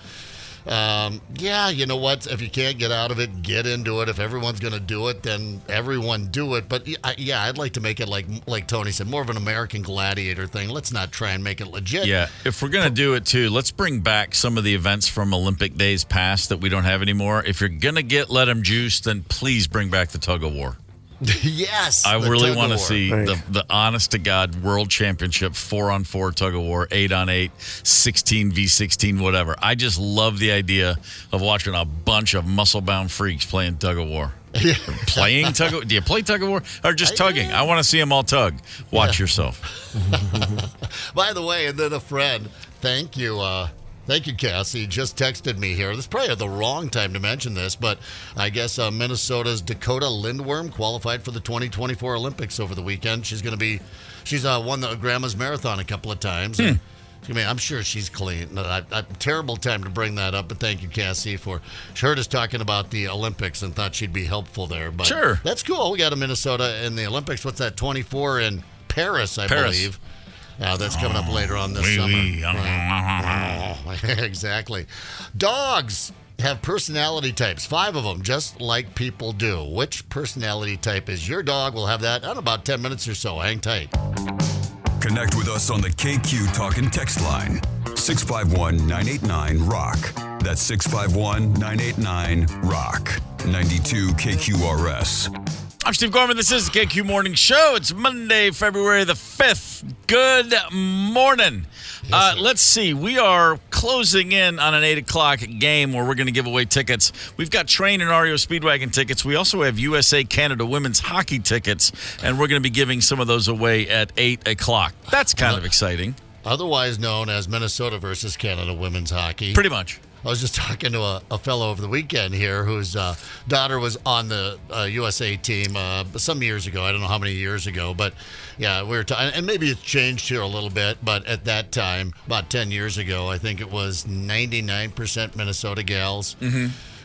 You know what? If you can't get out of it, get into it. If everyone's going to do it, then everyone do it. But I'd like to make it like Tony said, more of an American Gladiator thing. Let's not try and make it legit. Yeah, if we're going to do it too, let's bring back some of the events from Olympic days past that we don't have anymore. If you're going to let them juice, then please bring back the tug of war. Yes. I really want to see the honest to God world championship 4-on-4 tug of war, 8-on-8, 16v16, whatever. I just love the idea of watching a bunch of muscle-bound freaks playing tug of war. Yeah. Playing tug of, do you play tug of war or just tugging? I want to see them all tug. Watch yourself. By the way, and then a friend, thank you, Cassie, just texted me here. This is probably the wrong time to mention this, but I guess Minnesota's Dakota Lindworm qualified for the 2024 Olympics over the weekend. She's won the Grandma's Marathon a couple of times. And I'm sure she's clean. Terrible time to bring that up, but thank you, Cassie, she heard us talking about the Olympics and thought she'd be helpful there. But sure. That's cool. We got a Minnesota in the Olympics. What's that, 24 in Paris, I believe. That's coming up later on this summer. Exactly. Dogs have personality types, 5 of them, just like people do. Which personality type is your dog? We'll have that in about 10 minutes or so. Hang tight. Connect with us on the KQ Talk and Text line, 651-989-ROCK. That's 651-989-ROCK. 92 KQRS. I'm Steve Gorman. This is the KQ Morning Show. It's Monday, February the 5th. Good morning. Let's see. We are closing in on an 8 o'clock game where we're going to give away tickets. We've got Train and REO Speedwagon tickets. We also have USA-Canada women's hockey tickets, and we're going to be giving some of those away at 8 o'clock. That's kind of exciting. Otherwise known as Minnesota versus Canada women's hockey. Pretty much. I was just talking to a fellow over the weekend here whose daughter was on the USA team some years ago. I don't know how many years ago, but yeah, we were talking, and maybe it's changed here a little bit, but at that time, about 10 years ago, I think it was 99% Minnesota gals.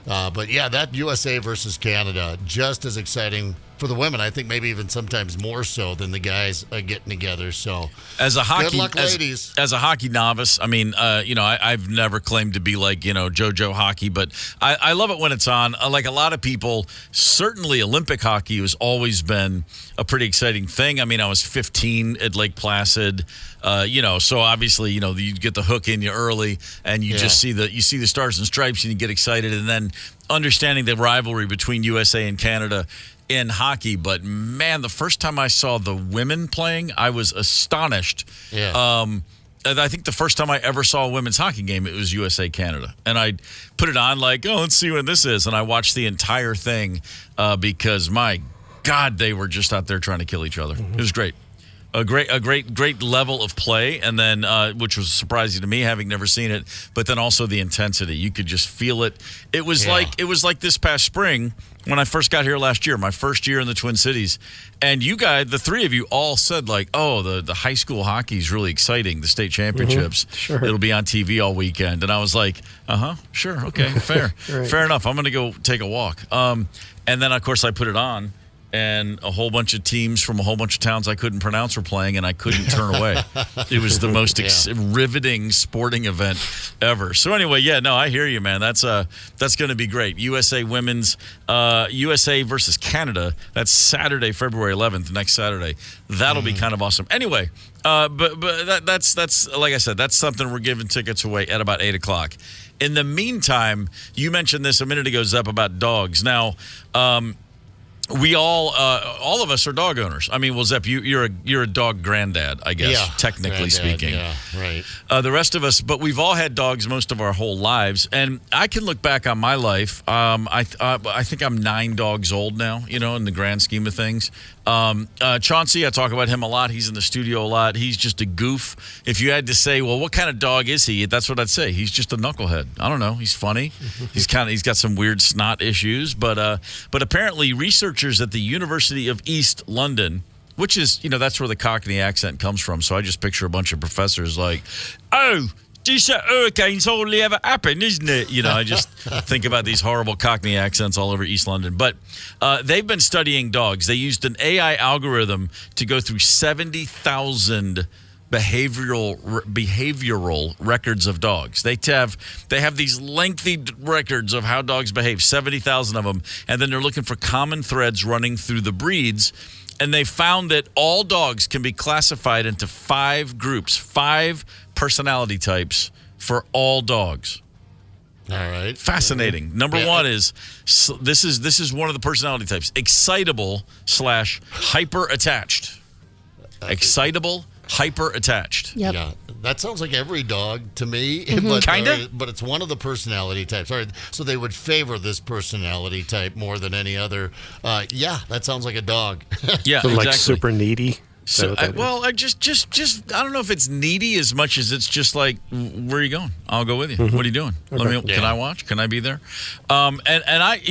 But yeah, that USA versus Canada, just as exciting for the women. I think maybe even sometimes more so than the guys getting together. So, good luck, ladies. As a hockey novice, I mean, I've never claimed to be like, JoJo hockey, but I love it when it's on. Like a lot of people, certainly Olympic hockey has always been a pretty exciting thing. I mean, I was 15 at Lake Placid, so obviously, you get the hook in you early, and you just see the stars and stripes, and you get excited, and then understanding the rivalry between USA and Canada in hockey. But man, the first time I saw the women playing, I was astonished. I think the first time I ever saw a women's hockey game, it was USA Canada, and I put it on like, let's see what this is, and I watched the entire thing because my God, they were just out there trying to kill each other. It was great. A great level of play, and then which was surprising to me, having never seen it. But then also the intensity, you could just feel it. It was like this past spring when I first got here last year, my first year in the Twin Cities, and you guys, the 3 of you, all said like, the high school hockey is really exciting, the state championships. Sure. It'll be on TV all weekend, and I was like, sure, okay, fair, fair enough. I'm going to go take a walk, and then of course I put it on. And a whole bunch of teams from a whole bunch of towns I couldn't pronounce were playing, and I couldn't turn away. It was the most riveting sporting event ever. So anyway, I hear you, man. That's going to be great. USA versus Canada. That's Saturday, February 11th, next Saturday. That'll be kind of awesome. Anyway, but that's like I said, that's something we're giving tickets away at about 8 o'clock. In the meantime, you mentioned this a minute ago, Zep, about dogs. Now, we all of us are dog owners. I mean, well, Zepp, you're a dog granddad, I guess, technically speaking. Yeah, right. The rest of us, but we've all had dogs most of our whole lives, and I can look back on my life. I think I'm 9 dogs old now, in the grand scheme of things. Chauncey, I talk about him a lot. He's in the studio a lot. He's just a goof. If you had to say, well, what kind of dog is he? That's what I'd say. He's just a knucklehead. I don't know. He's funny. He's got some weird snot issues, but apparently researchers at the University of East London, which is, that's where the Cockney accent comes from. So I just picture a bunch of professors like, oh, this hurricane's only ever happened, isn't it? I just think about these horrible Cockney accents all over East London. But they've been studying dogs. They used an AI algorithm to go through 70,000 behavioral records of dogs. They have these lengthy records of how dogs behave, 70,000 of them, and then they're looking for common threads running through the breeds. And they found that all dogs can be classified into 5 groups, 5 personality types for all dogs. All right. Fascinating. Number one is this is one of the personality types: excitable / hyper attached. Excitable, hyper attached. Yep. Yeah, that sounds like every dog to me. Kinda. But it's one of the personality types. All right, so they would favor this personality type more than any other. Yeah, that sounds like a dog. Yeah, so exactly. Like super needy. So, I don't know if it's needy as much as it's just like, where are you going? I'll go with you. What are you doing? Okay. Can I watch? Can I be there? And I,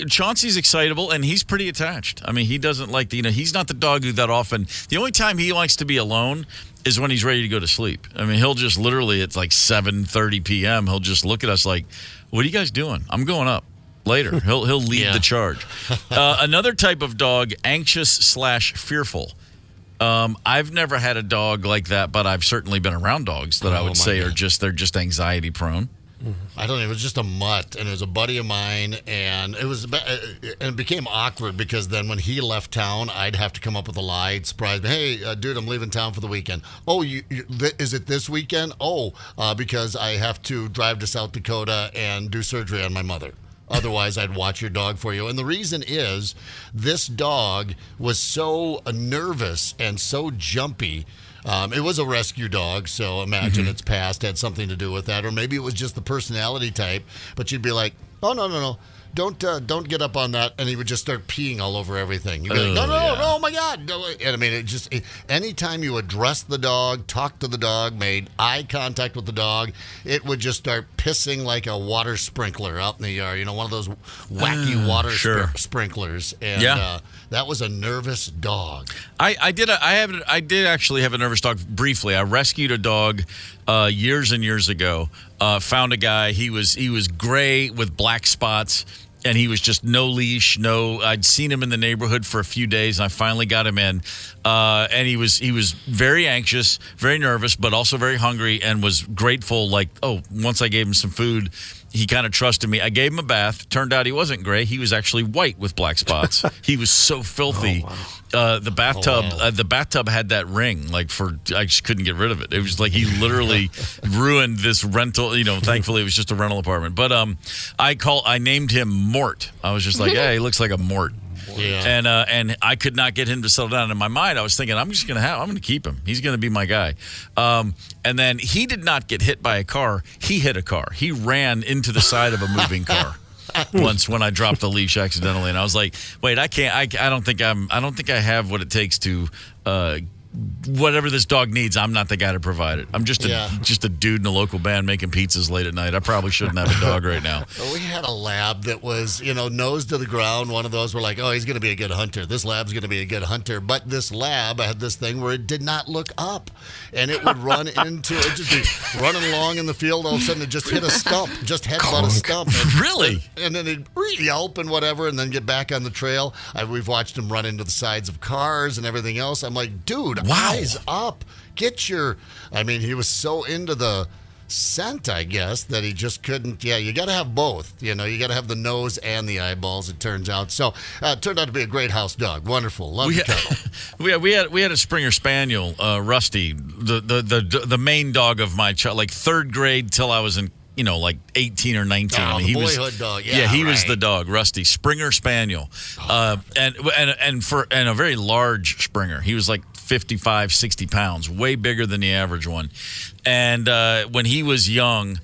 Chauncey's excitable and he's pretty attached. I mean, he doesn't like he's not the dog who that often. The only time he likes to be alone is when he's ready to go to sleep. I mean, he'll just literally, it's like 7:30 p.m. He'll just look at us like, what are you guys doing? I'm going up. Later, he'll lead the charge. Another type of dog, anxious / fearful. I've never had a dog like that, but I've certainly been around dogs that I would say they're just anxiety prone. I don't know. It was just a mutt, and it was a buddy of mine, and it became awkward because then when he left town, I'd have to come up with a lie, surprise me. Hey, dude, I'm leaving town for the weekend. Oh, is it this weekend? Oh, because I have to drive to South Dakota and do surgery on my mother. Otherwise, I'd watch your dog for you. And the reason is this dog was so nervous and so jumpy. It was a rescue dog, so imagine its past had something to do with that. Or maybe it was just the personality type. But you'd be like, oh, no. Don't get up on that. And he would just start peeing all over everything. You'd be like, no, oh my God. And I mean, anytime you addressed the dog, talked to the dog, made eye contact with the dog, it would just start pissing like a water sprinkler out in the yard. One of those wacky water sprinklers. And that was a nervous dog. I did actually have a nervous dog briefly. I rescued a dog years and years ago. Found a guy. He was gray with black spots. And he was just no leash, I'd seen him in the neighborhood for a few days, and I finally got him in. And he was very anxious, very nervous, but also very hungry, and was grateful. Like, once I gave him some food, he kind of trusted me. I gave him a bath. Turned out he wasn't gray. He was actually white with black spots. He was so filthy. The bathtub had that ring. I just couldn't get rid of it. It was like he literally ruined this rental. Thankfully it was just a rental apartment. But I named him Mort. I was just like, yeah, he looks like a Mort. Yeah. And I could not get him to settle down. In my mind, I was thinking, I'm going to keep him. He's going to be my guy. And then he did not get hit by a car. He hit a car. He ran into the side of a moving car. Once when I dropped the leash accidentally, and I was like, "Wait, I can't. I don't think I have what it takes to whatever this dog needs. I'm not the guy to provide it. I'm just a dude in a local band making pizzas late at night. I probably shouldn't have a dog right now." We had a lab that was, nose to the ground. One of those were like, oh, he's going to be a good hunter. This lab's going to be a good hunter. But this lab had this thing where it did not look up, and it would run into it, just be running along in the field. All of a sudden, it just hit a stump, just headbutt a stump. Really? And then it'd yelp and whatever, and then get back on the trail. We've watched him run into the sides of cars and everything else. I'm like, dude. Wow. Eyes up. He was so into the scent, I guess, that he just couldn't. Yeah, you got to have both. You got to have the nose and the eyeballs, it turns out. So it turned out to be a great house dog. Wonderful. Love the kettle. We had a Springer Spaniel, Rusty, the main dog of my child, like third grade till I was in like 18 or 19. Oh, he boyhood was dog. he was the dog, Rusty Springer Spaniel, and a very large Springer. He was like 55, 60 pounds, way bigger than the average one. And when he was young,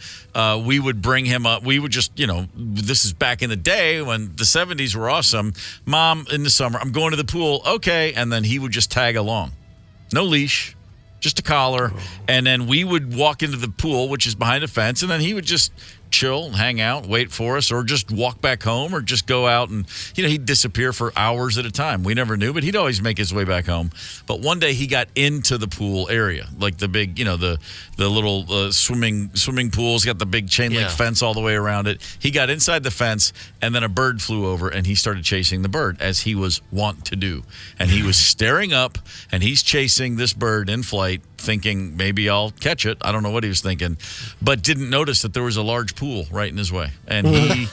we would bring him up. We would just, this is back in the day when the 70s were awesome. Mom, in the summer, I'm going to the pool. Okay. And then he would just tag along. No leash, just a collar. And then we would walk into the pool, which is behind a fence, and then he would just chill, hang out, wait for us, or just walk back home, or just go out and, he'd disappear for hours at a time. We never knew, but he'd always make his way back home. But one day he got into the pool area, like the big, the little swimming pools, got the big chain link fence all the way around it. He got inside the fence, and then a bird flew over, and he started chasing the bird, as he was wont to do. And he was staring up, and he's chasing this bird in flight, thinking maybe I'll catch it. I don't know what he was thinking, but didn't notice that there was a large pool right in his way. And he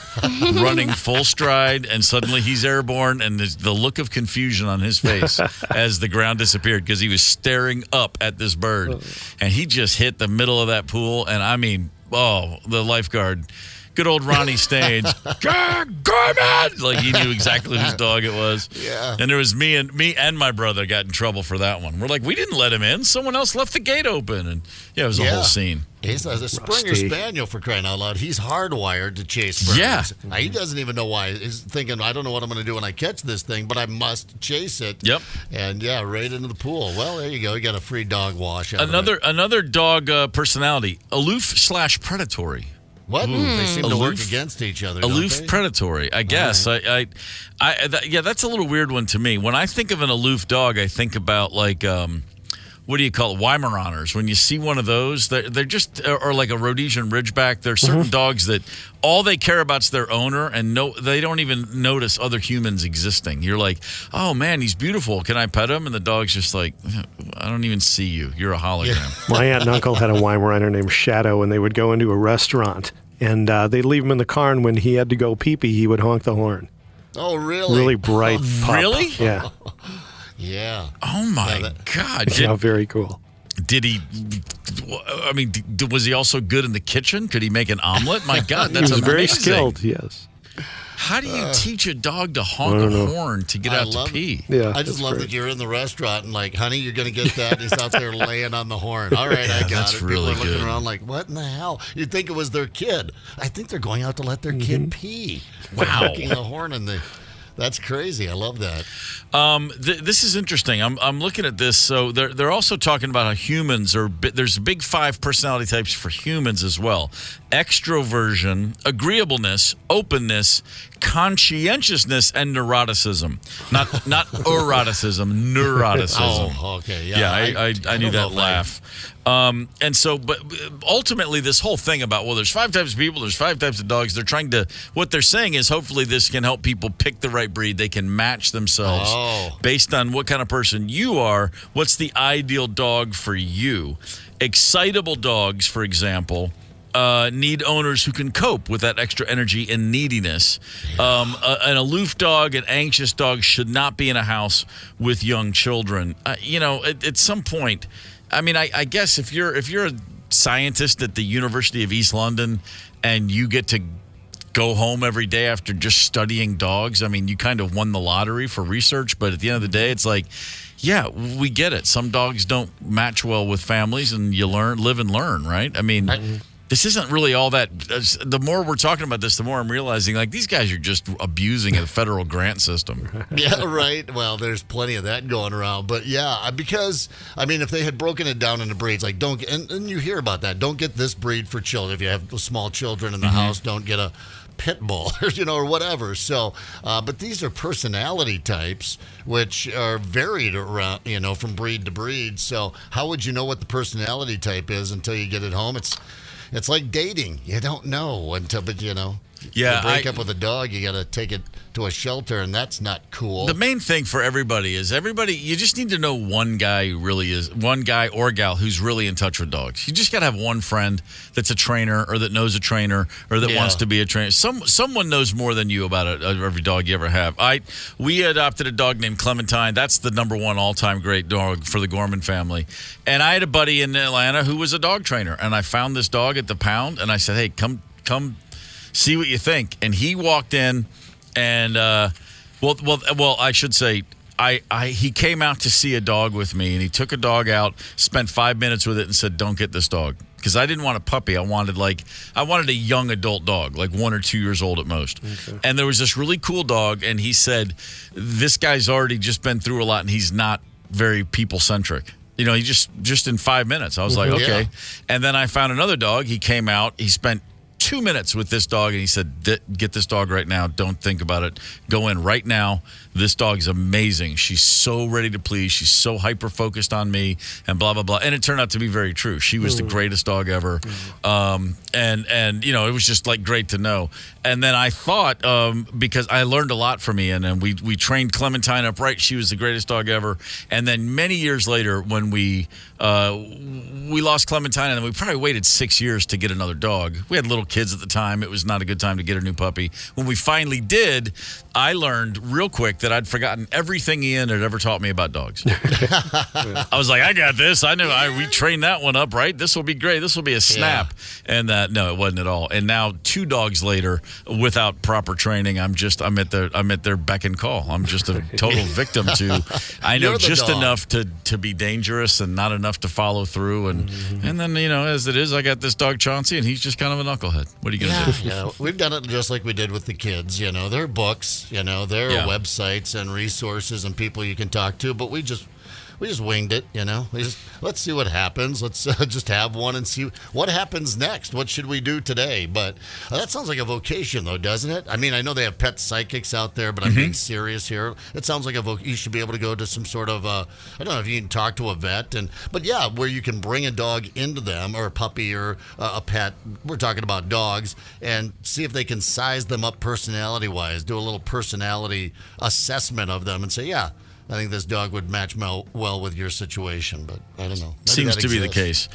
running full stride, and suddenly he's airborne, and the look of confusion on his face as the ground disappeared, because he was staring up at this bird. And he just hit the middle of that pool, and I mean, the lifeguard, good old Ronnie Staines, Gorman! Like, he knew exactly whose dog it was. Yeah. And there was me and my brother got in trouble for that one. We're like, we didn't let him in. Someone else left the gate open. And it was a whole scene. He's a Springer Spaniel, for crying out loud. He's hardwired to chase birds. Yeah. He doesn't even know why. He's thinking, I don't know what I'm going to do when I catch this thing, but I must chase it. Yep. And, right into the pool. Well, there you go. You got a free dog wash out of it. Another dog personality, aloof/predatory. What? They seem to work against each other. Aloof predatory, I guess. Right. That's a little weird one to me. When I think of an aloof dog, I think about like, what do you call it? Weimaraners. When you see one of those, they're just, or like a Rhodesian Ridgeback. There are certain dogs that all they care about is their owner, and they don't even notice other humans existing. You're like, oh man, he's beautiful. Can I pet him? And the dog's just like, I don't even see you. You're a hologram. My aunt and uncle had a Weimaraner named Shadow, and they would go into a restaurant, and they'd leave him in the car, and when he had to go pee-pee, he would honk the horn. Oh, really? Really bright pup. Really? Yeah. Yeah. Oh, my God. Very cool. Did he, was he also good in the kitchen? Could he make an omelet? My God, that's amazing. He was very skilled, yes. How do you teach a dog to honk a horn to get out to pee? Yeah, I just love that you're in the restaurant and like, honey, you're going to get that. And he's out there laying on the horn. All right, I got that's it. Really People are looking good. around like, what in the hell? You'd think it was their kid. I think they're going out to let their kid pee. Wow. Honking the horn and that's crazy. I love that. This is interesting. I'm looking at this. So they're also talking about how humans there's big 5 personality types for humans as well: extroversion, agreeableness, openness, conscientiousness, and neuroticism. Not eroticism, neuroticism. Oh, okay. Yeah, I knew that laugh. And so, but ultimately, this whole thing about, there's 5 types of people, there's 5 types of dogs. What they're saying is, hopefully, this can help people pick the right breed. They can match themselves based on what kind of person you are. What's the ideal dog for you? Excitable dogs, for example, need owners who can cope with that extra energy and neediness. An aloof dog, an anxious dog should not be in a house with young children. At some point, I guess if you're a scientist at the University of East London and you get to go home every day after just studying dogs, you kind of won the lottery for research. But at the end of the day, it's like, yeah, we get it. Some dogs don't match well with families, and you live and learn, right? This isn't really all that. The more we're talking about this, the more I'm realizing, like, these guys are just abusing a federal grant system. Yeah, right. Well, there's plenty of that going around. But yeah, because, if they had broken it down into breeds, like, and you hear about that, don't get this breed for children. If you have small children in the house, don't get a pit bull, or whatever. So, but these are personality types, which are varied around, from breed to breed. So how would you know what the personality type is until you get it home? It's like dating. You don't know until, but Yeah, you break up with a dog, you got to take it to a shelter, and that's not cool. The main thing for everybody is you just need to know one guy or gal who's really in touch with dogs. You just got to have one friend that's a trainer or that knows a trainer or that wants to be a trainer. Someone knows more than you about every dog you ever have. We adopted a dog named Clementine. That's the number one all-time great dog for the Gorman family. And I had a buddy in Atlanta who was a dog trainer, and I found this dog at the pound, and I said, hey, come see what you think. And he walked in. And I should say, he came out to see a dog with me, and he took a dog out, spent 5 minutes with it, and said, "Don't get this dog," because I didn't want a puppy. I wanted a young adult dog, like 1 or 2 years old at most. Okay. And there was this really cool dog, and he said, "This guy's already just been through a lot, and he's not very people centric." You know, he just in 5 minutes. I was like, okay. Yeah. And then I found another dog. He came out. He spent 2 minutes with this dog, and he said, get this dog right now. Don't think about it. Go in right now. This dog's amazing. She's so ready to please. She's so hyper-focused on me and blah, blah, blah. And it turned out to be very true. She was the greatest dog ever. And you know, it was just like great to know. And then I thought, because I learned a lot from Ian, and we trained Clementine up right. She was the greatest dog ever. And then many years later, when we lost Clementine, and then we probably waited 6 years to get another dog. We had little kids at the time. It was not a good time to get a new puppy. When we finally did, I learned real quick that I'd forgotten everything Ian had ever taught me about dogs. I was like, I got this. I know we trained that one up, right? This will be great. This will be a snap. Yeah. And no, it wasn't at all. And now 2 dogs later, without proper training, I'm at their beck and call. I'm just a total victim to. I know just enough to be dangerous and not enough to follow through. And then, you know, as it is, I got this dog Chauncey, and he's just kind of a knucklehead. What are you gonna do? Yeah, we've done it just like we did with the kids. You know, there are books. You know, there are websites and resources and people you can talk to, but we just winged it, you know. Let's see what happens. Let's just have one and see what happens next. What should we do today? But that sounds like a vocation, though, doesn't it? I mean, I know they have pet psychics out there, but I'm being serious here. It sounds like you should be able to go to some sort of, I don't know if you can talk to a vet, but yeah, where you can bring a dog into them, or a puppy, or a pet. We're talking about dogs, and see if they can size them up personality-wise, do a little personality assessment of them, and say, yeah, I think this dog would match well with your situation, but I don't know. Seems to be the case.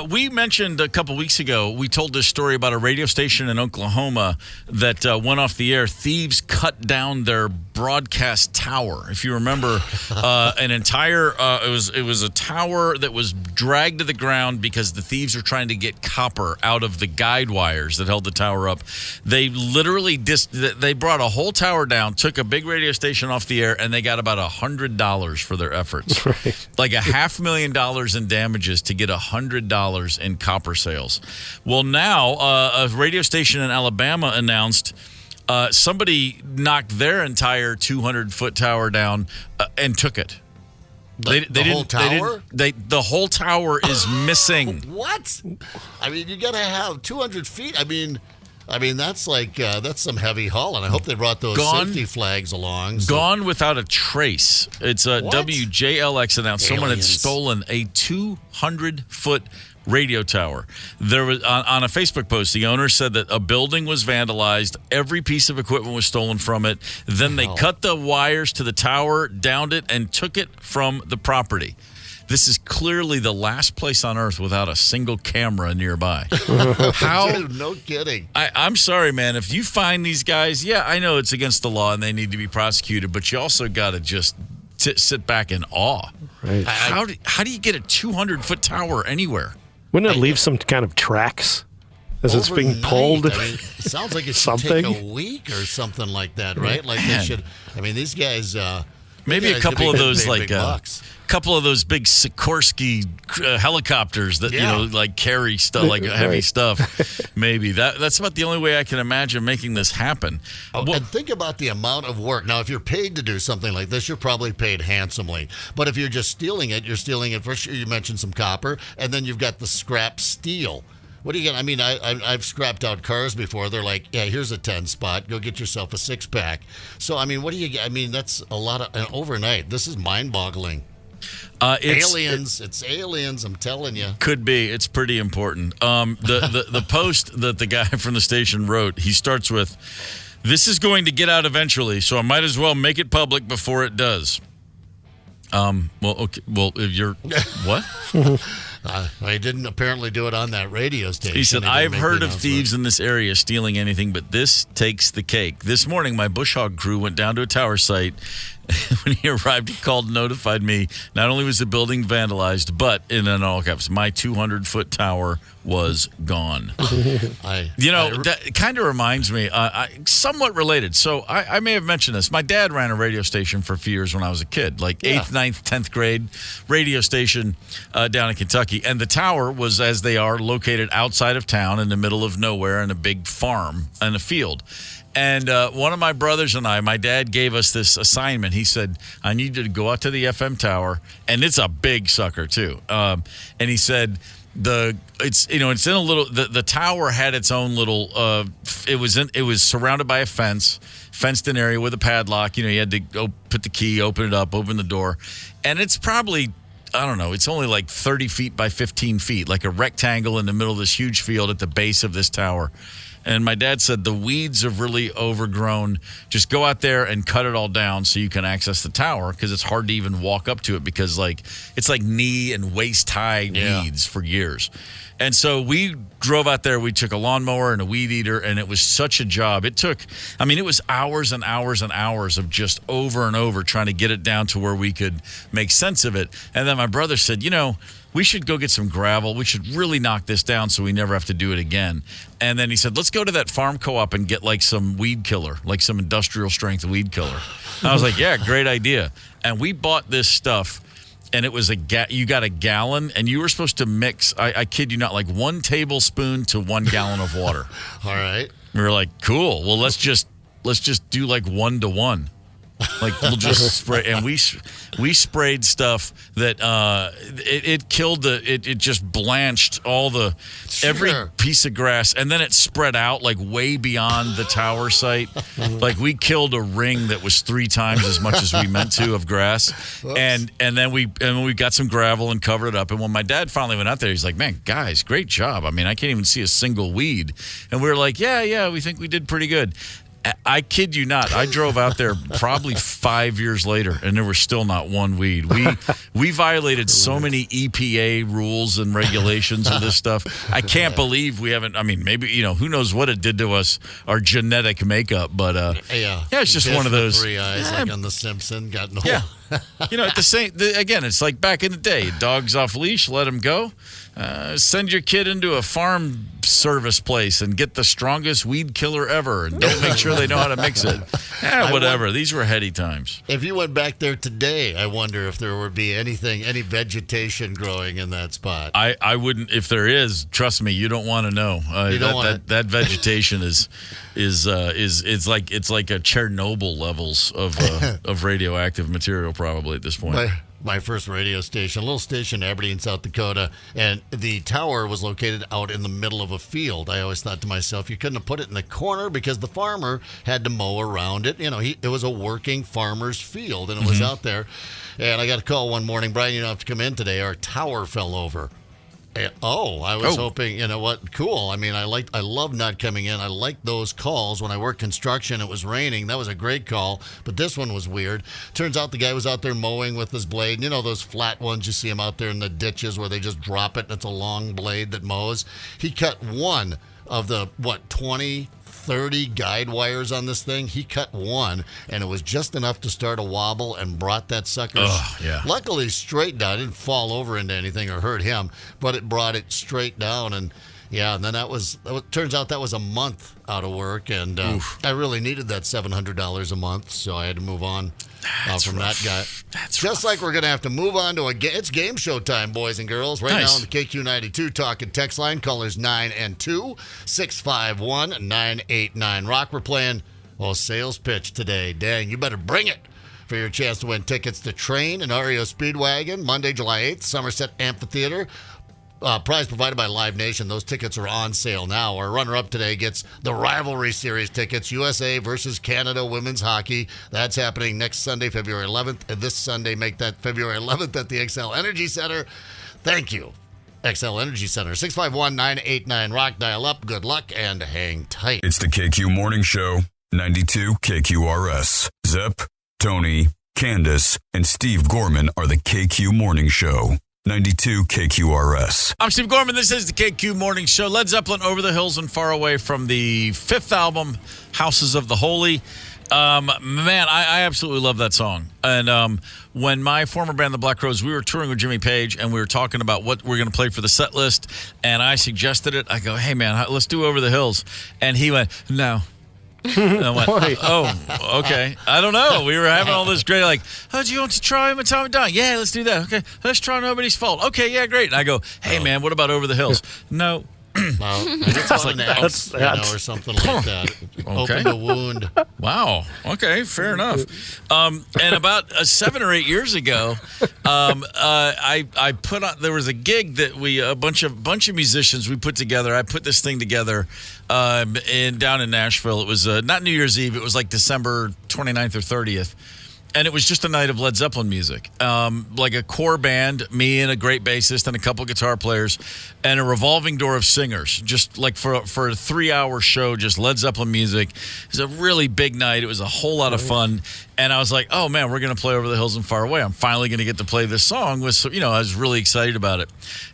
We mentioned a couple weeks ago, we told this story about a radio station in Oklahoma that went off the air. Thieves cut down their broadcast tower. If you remember, an entire it was a tower that was dragged to the ground because the thieves were trying to get copper out of the guide wires that held the tower up. They literally they brought a whole tower down, took a big radio station off the air, and they got about $100 for their efforts. Right. Like $500,000 in damages to get $100 in copper sales. Well, now a radio station in Alabama announced somebody knocked their entire 200-foot tower down and took it. The whole tower? The whole tower is missing. What? I mean, you got to have 200 feet. I mean, that's like that's some heavy hauling. I hope they brought those safety flags along. Gone without a trace. It's WJLX announced someone had stolen a 200-foot radio tower. There was on a Facebook post, the owner said that a building was vandalized, every piece of equipment was stolen from it. Then they cut the wires to the tower, downed it, and took it from the property. This is clearly the last place on earth without a single camera nearby. How? Dude, no kidding. I'm sorry, man. If you find these guys, I know it's against the law and they need to be prosecuted, but you also got to just sit back in awe. Right. How do you get a 200-foot tower anywhere? Wouldn't it leave some kind of tracks as it's being pulled? I mean, it sounds like it should take a week or something like that, right? Like they should. I mean, these guys. Maybe a couple of those couple of those big Sikorsky helicopters that carry stuff like heavy stuff. Maybe that's about the only way I can imagine making this happen. And think about the amount of work. Now, if you're paid to do something like this, you're probably paid handsomely. But if you're just stealing it, you're stealing it for sure. You mentioned some copper, and then you've got the scrap steel. What do you get? I mean, I've scrapped out cars before. They're like, yeah, here's a 10 spot. Go get yourself a 6-pack. So, I mean, what do you get? I mean, that's a lot of overnight. This is mind-boggling. Aliens. It's aliens, I'm telling you. Could be. It's pretty important. The post that the guy from the station wrote, he starts with, "This is going to get out eventually, so I might as well make it public before it does." Well, okay. Well, if you're what? I didn't apparently do it on that radio station. He said, "I've heard of thieves in this area stealing anything, but this takes the cake. This morning, my bush hog crew went down to a tower site. When he arrived, he called and notified me. Not only was the building vandalized, but in all caps, my 200-foot tower was gone." That kind of reminds me, somewhat related. So I may have mentioned this. My dad ran a radio station for a few years when I was a kid, like 8th, 9th, 10th grade radio station down in Kentucky. And the tower was, as they are, located outside of town in the middle of nowhere in a big farm and a field. And one of my brothers and I, my dad gave us this assignment. He said, "I need you to go out to the FM tower," and it's a big sucker too. And he said, it's in a little. The tower had its own little. It was surrounded by a fenced-in area with a padlock. You had to go put the key, open it up, open the door, and it's probably, I don't know, it's only like 30 feet by 15 feet, like a rectangle in the middle of this huge field at the base of this tower. And my dad said the weeds have really overgrown. Just go out there and cut it all down so you can access the tower, because it's hard to even walk up to it because it's like knee and waist high weeds for years. And so we drove out there. We took a lawnmower and a weed eater, and it was such a job. It was hours and hours and hours of just over and over trying to get it down to where we could make sense of it. And then my brother said, we should go get some gravel. We should really knock this down so we never have to do it again. And then he said, let's go to that farm co-op and get like some weed killer, like some industrial strength weed killer. And I was like, yeah, great idea. And we bought this stuff, and it was you got a gallon, and you were supposed to mix, I kid you not, like 1 tablespoon to 1 gallon of water. All right. We were like, cool. Well, let's just do like 1 to 1. Like, we'll just spray, and we sprayed stuff that it killed it just blanched every piece of grass, and then it spread out like way beyond the tower site. Like, we killed a ring that was 3 times as much as we meant to of grass. and then we got some gravel and covered it up. And when my dad finally went out there, he's like, "Man, guys, great job. I mean, I can't even see a single weed." And we were like, yeah, we think we did pretty good. I kid you not. I drove out there probably 5 years later, and there was still not one weed. We violated so many EPA rules and regulations with this stuff. I can't believe we haven't. I mean, maybe, who knows what it did to us, our genetic makeup. But it's just one of those. 3 eyes, like on The Simpsons. Got no. Yeah. Again, it's like back in the day. Dog's off leash, let him go. Send your kid into a farm service place and get the strongest weed killer ever, and don't make sure they know how to mix it. Whatever. These were heady times. If you went back there today, I wonder if there would be any vegetation growing in that spot. I wouldn't. If there is, trust me, you don't want to know. That vegetation is it's like a Chernobyl levels of radioactive material probably at this point. My first radio station, a little station in Aberdeen, South Dakota, and the tower was located out in the middle of a field. I always thought to myself, you couldn't have put it in the corner because the farmer had to mow around it. It was a working farmer's field, and it was out there. And I got a call one morning, "Brian, you don't have to come in today. Our tower fell over." I was hoping, what? Cool. I mean, I love not coming in. I like those calls. When I worked construction, it was raining. That was a great call. But this one was weird. Turns out the guy was out there mowing with his blade. Those flat ones you see him out there in the ditches where they just drop it and it's a long blade that mows. He cut one of the, 30 guide wires on this thing. He cut one, and it was just enough to start a wobble and brought that sucker luckily straight down. It didn't fall over into anything or hurt him, but it brought it straight down. And then turns out that was a month out of work, and I really needed that $700 a month, so I had to move on from that guy. That's just rough. Like we're going to have to move on to it's game show time, boys and girls. Right now on the KQ92 Talk and Text line, callers 9 and 2, 651-989. Rock, we're playing sales pitch today. Dang, you better bring it for your chance to win tickets to Train and REO Speedwagon, Monday, July 8th, Somerset Amphitheater. prize provided by Live Nation. Those tickets are on sale now. Our runner-up today gets the Rivalry Series tickets, USA versus Canada women's hockey. That's happening next Sunday, February 11th. And this Sunday, make that February 11th at the XL Energy Center. Thank you, XL Energy Center. 651-989-ROCK. Dial up. Good luck and hang tight. It's the KQ Morning Show, 92 KQRS. Zep, Tony, Candace, and Steve Gorman are the KQ Morning Show. 92 KQRS. I'm Steve Gorman. This is the KQ Morning Show. Led Zeppelin, Over the Hills and Far Away, from the fifth album, Houses of the Holy. Man, I absolutely love that song. And when my former band, the Black Crowes, we were touring with Jimmy Page, and we were talking about what we're going to play for the set list, and I suggested it. I go, hey, man, let's do Over the Hills. And he went, no. And I went, oh, okay. I don't know. We were having all this great, like, oh, do you want to try him and Tommy Don? Yeah, let's do that. Okay, let's try Nobody's Fault. Okay, yeah, great. And I go, hey, man, what about Over the Hills? No. Well, it's on an X, or something like that. Open the wound. Wow. Okay, fair enough. And about 7 or 8 years ago, I put on. There was a gig that a bunch of musicians we put together. I put this thing together down in Nashville. It was not New Year's Eve. It was like December 29th or 30th. And it was just a night of Led Zeppelin music, like a core band, me and a great bassist and a couple guitar players, and a revolving door of singers, just like for a 3-hour show, just Led Zeppelin music. It was a really big night. It was a whole lot of fun. And I was like, oh, man, we're going to play Over the Hills and Far Away. I'm finally going to get to play this song. I was really excited about it.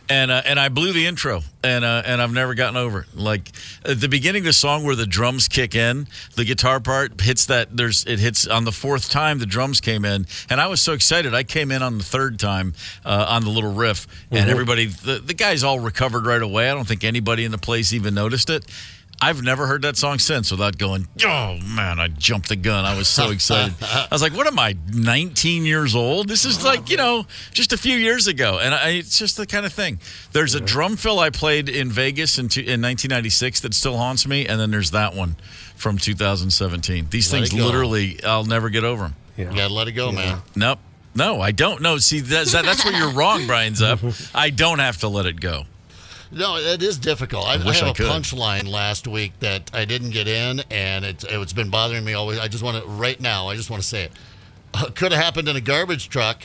And I blew the intro, and I've never gotten over it. Like, at the beginning of the song where the drums kick in, the guitar part hits it hits on the fourth time the drums came in. And I was so excited. I came in on the third time on the little riff, and everybody, the guys all recovered right away. I don't think anybody in the place even noticed it. I've never heard that song since without going, oh, man, I jumped the gun. I was so excited. I was like, what am I, 19 years old? This is like, just a few years ago. And it's just the kind of thing. There's a drum fill I played in Vegas in 1996 that still haunts me, and then there's that one from 2017. These things literally, I'll never get over them. Yeah. You got to let it go, man. Nope. No, I don't. No, see, that's where you're wrong, Brian Zepp. I don't have to let it go. No, it is difficult. I have a punchline last week that I didn't get in, and it's been bothering me always. I just want to say it. Could have happened in a garbage truck.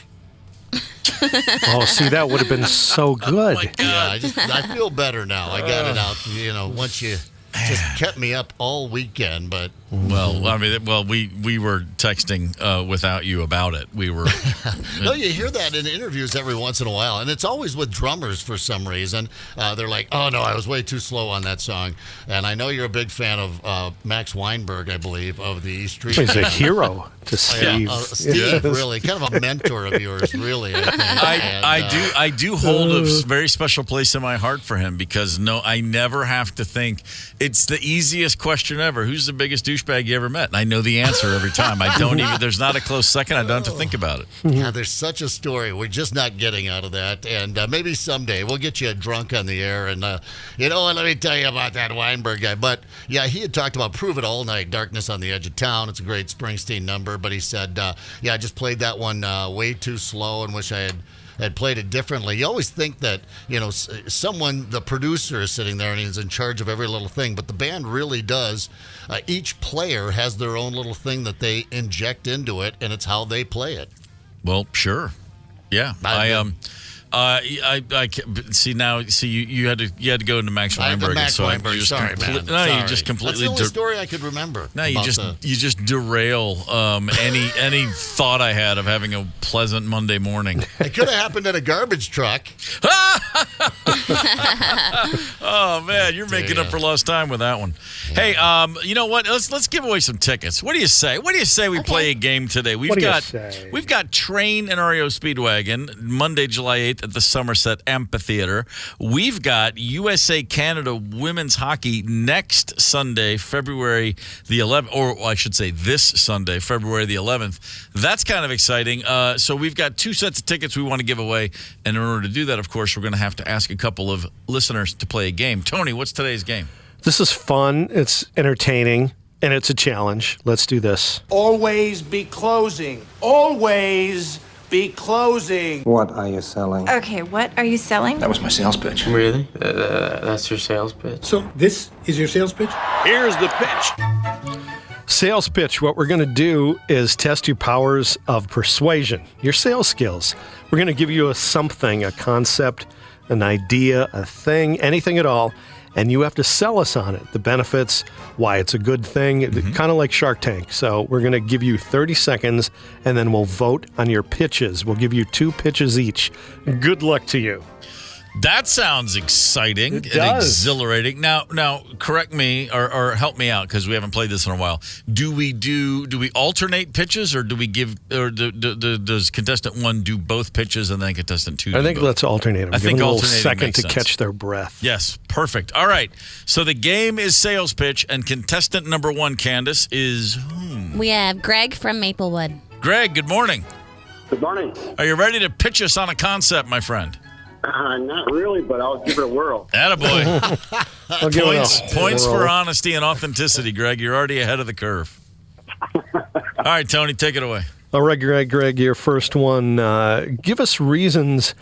Oh, see, that would have been so good. Oh, my God. Yeah, I feel better now. I got it out. Once you just kept me up all weekend, but well, I mean, we were texting without you about it. We were. No, you hear that in interviews every once in a while, and it's always with drummers for some reason. They're like, "Oh no, I was way too slow on that song." And I know you're a big fan of Max Weinberg, I believe, of the East Street. He's a hero to Steve. Steve, really, kind of a mentor of yours, really. I think. I do hold a very special place in my heart for him because I never have to think. It's the easiest question ever. Who's the biggest douchebag you ever met? And I know the answer every time. I don't even. There's not a close second. I don't have to think about it. Yeah, there's such a story. We're just not getting out of that. And maybe someday we'll get you drunk on the air. And let me tell you about that Weinberg guy. But yeah, he had talked about "Prove It All Night," "Darkness on the Edge of Town." It's a great Springsteen number. But he said, I just played that one way too slow and wish I had played it differently. You always think that, someone, the producer, is sitting there and he's in charge of every little thing, but the band really does. Each player has their own little thing that they inject into it, and it's how they play it. Well, sure. Yeah. I see now. See, you had to go into Max Weinberg. Weinberg. Sorry, man. No, you just completely. That's the only story I could remember. No, you just derail any thought I had of having a pleasant Monday morning. It could have happened in a garbage truck. Oh man, you're making up for lost time with that one. Yeah. Hey, you know what? Let's give away some tickets. What do you say? We play a game today? We've got Train and REO Speedwagon Monday, July 8th. At the Somerset Amphitheater. We've got USA-Canada women's hockey next Sunday, February the 11th, or I should say this Sunday, February the 11th. That's kind of exciting. So we've got 2 sets of tickets we want to give away, and in order to do that, of course, we're going to have to ask a couple of listeners to play a game. Tony, what's today's game? This is fun. It's entertaining, and it's a challenge. Let's do this. Always be closing. Always Speak closing. What are you selling? Okay, what are you selling? That was my sales pitch. Really? That's your sales pitch? So this is your sales pitch? Here's the pitch. Sales pitch. What we're going to do is test your powers of persuasion, your sales skills. We're going to give you something, a concept, an idea, a thing, anything at all, and you have to sell us on it. The benefits, why it's a good thing, kind of like Shark Tank. So we're going to give you 30 seconds, and then we'll vote on your pitches. We'll give you 2 pitches each. Good luck to you. That sounds exciting and exhilarating. Now, correct me or help me out because we haven't played this in a while. Do we alternate pitches, or do we give, or does contestant 1 do both pitches and then contestant 2? I think let's alternate them. I think give them a little alternating second makes to sense. catch their breath. Yes, perfect. All right. So the game is sales pitch, and contestant number 1, Candace, is whom? We have Greg from Maplewood. Greg, good morning. Good morning. Are you ready to pitch us on a concept, my friend? Not really, but I'll give it a whirl. Attaboy. Points for honesty and authenticity, Greg. You're already ahead of the curve. All right, Tony, take it away. All right, Greg, your first one. Give us reasons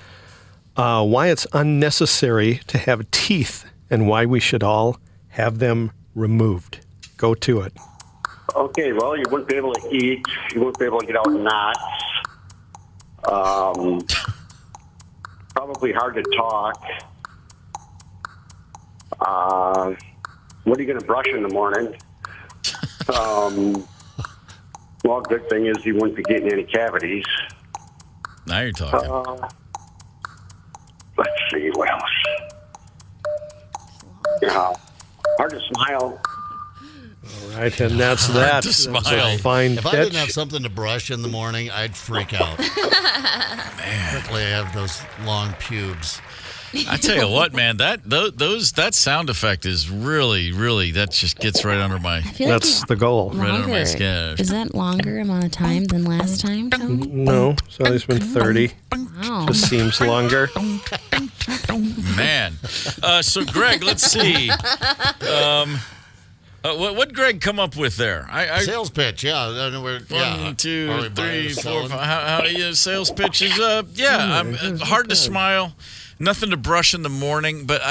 why it's unnecessary to have teeth and why we should all have them removed. Go to it. Okay, well, you wouldn't be able to eat. You wouldn't be able to get out knots. Probably hard to talk. What are you going to brush in the morning? Well, good thing is you wouldn't be getting any cavities. Now you're talking. Let's see, what else? Hard to smile. All right, and that's that. To smile. That's a fine pitch. If I didn't have something to brush in the morning, I'd freak out. Man. Luckily, I have those long pubes. I tell you what, man, that sound effect is really that just gets right under my. That's the goal. Right under my skin. Is that longer amount of time than last time, Tony? No, so it's been 30. Wow. Just seems longer. Man, so Greg, let's see. What'd Greg come up with there? Sales pitch, yeah. I know where, 1, 2, 3, 4, 5. How sales pitch is hard to smile. Nothing to brush in the morning, but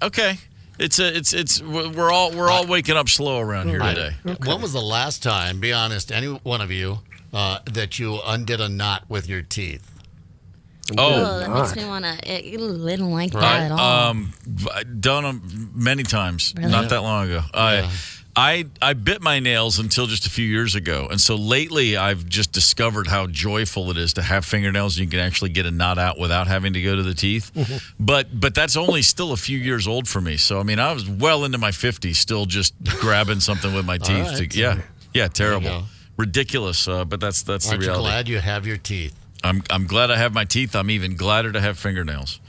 okay. We're all waking up slow around here today. When was the last time, be honest, any one of you, that you undid a knot with your teeth? Oh, that makes me want to. I don't like that at all. Done them many times. Really? Not that long ago. I bit my nails until just a few years ago, and so lately I've just discovered how joyful it is to have fingernails and you can actually get a knot out without having to go to the teeth. But that's only still a few years old for me. So I mean, I was well into my 50s, still just grabbing something with my teeth. Right. Terrible, ridiculous. But that's the reality. Aren't you glad you have your teeth? I'm glad I have my teeth. I'm even gladder to have fingernails.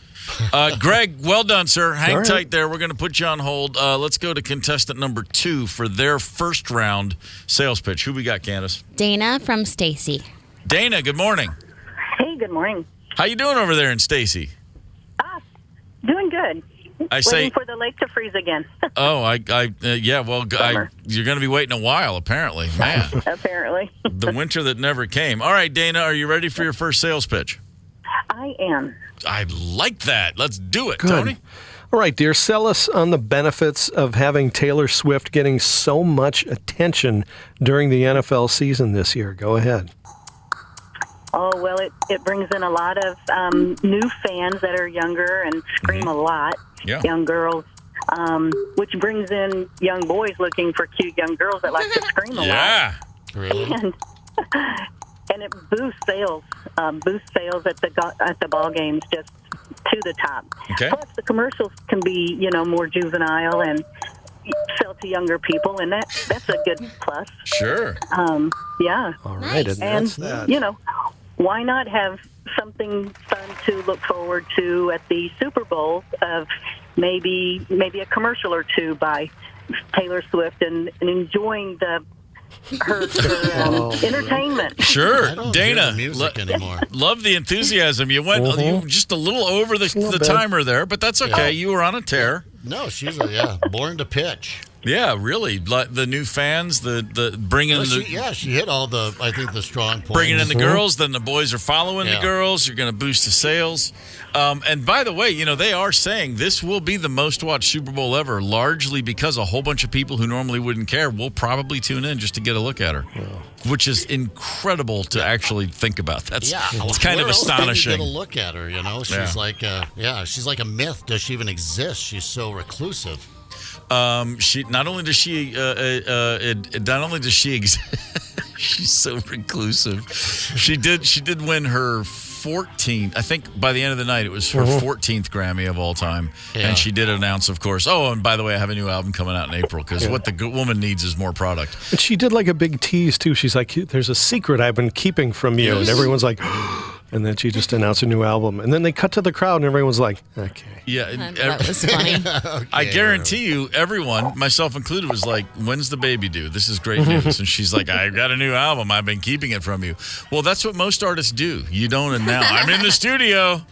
Greg, well done, sir. Hang tight there. We're going to put you on hold. Let's go to contestant number 2 for their first round sales pitch. Who we got, Candace? Dana from Stacy. Dana, good morning. Hey, good morning. How you doing over there in Stacy? Doing good. Waiting for the lake to freeze again. You're going to be waiting a while, apparently. Man. Apparently. The winter that never came. All right, Dana, are you ready for your first sales pitch? I am. I like that. Let's do it, Good. Tony. All right, dear, sell us on the benefits of having Taylor Swift getting so much attention during the NFL season this year. Go ahead. Oh, well, it brings in a lot of new fans that are younger and scream a lot, young girls, which brings in young boys looking for cute young girls that like to scream a lot. Yeah. Really? And it boosts sales at the ball games just to the top. Okay. Plus, the commercials can be, more juvenile and sell to younger people, and that's a good plus. Sure. Yeah. All right, Nice. and that's that. Why not have something fun to look forward to at the Super Bowl of maybe a commercial or two by Taylor Swift and enjoying her entertainment. Sure. I don't Dana, hear the music anymore. love the enthusiasm. You went you just a little over the timer there, but that's okay. You were on a tear. No, she's born to pitch. Yeah, really. Like the new fans, the bringing she hit all the, I think, the strong points. Bringing in the girls, then the boys are following the girls. You're going to boost the sales. And by the way, they are saying this will be the most watched Super Bowl ever, largely because a whole bunch of people who normally wouldn't care will probably tune in just to get a look at her, which is incredible to actually think about. That's it's kind of astonishing. Get a look at her, She's she's like a myth. Does she even exist? She's so reclusive. She not only does she exist, she's so reclusive. She did win her 14th. I think by the end of the night it was her 14th Grammy of all time, and she did announce, of course. Oh, and by the way, I have a new album coming out in April because what the woman needs is more product. But she did like a big tease too. She's like, "There's a secret I've been keeping from you," and everyone's like. And then she just announced a new album. And then they cut to the crowd, and everyone's like, okay. Yeah. That was funny. Okay, I guarantee you, everyone, myself included, was like, when's the baby due? This is great news. And she's like, I've got a new album. I've been keeping it from you. Well, that's what most artists do. You don't, and now I'm in the studio.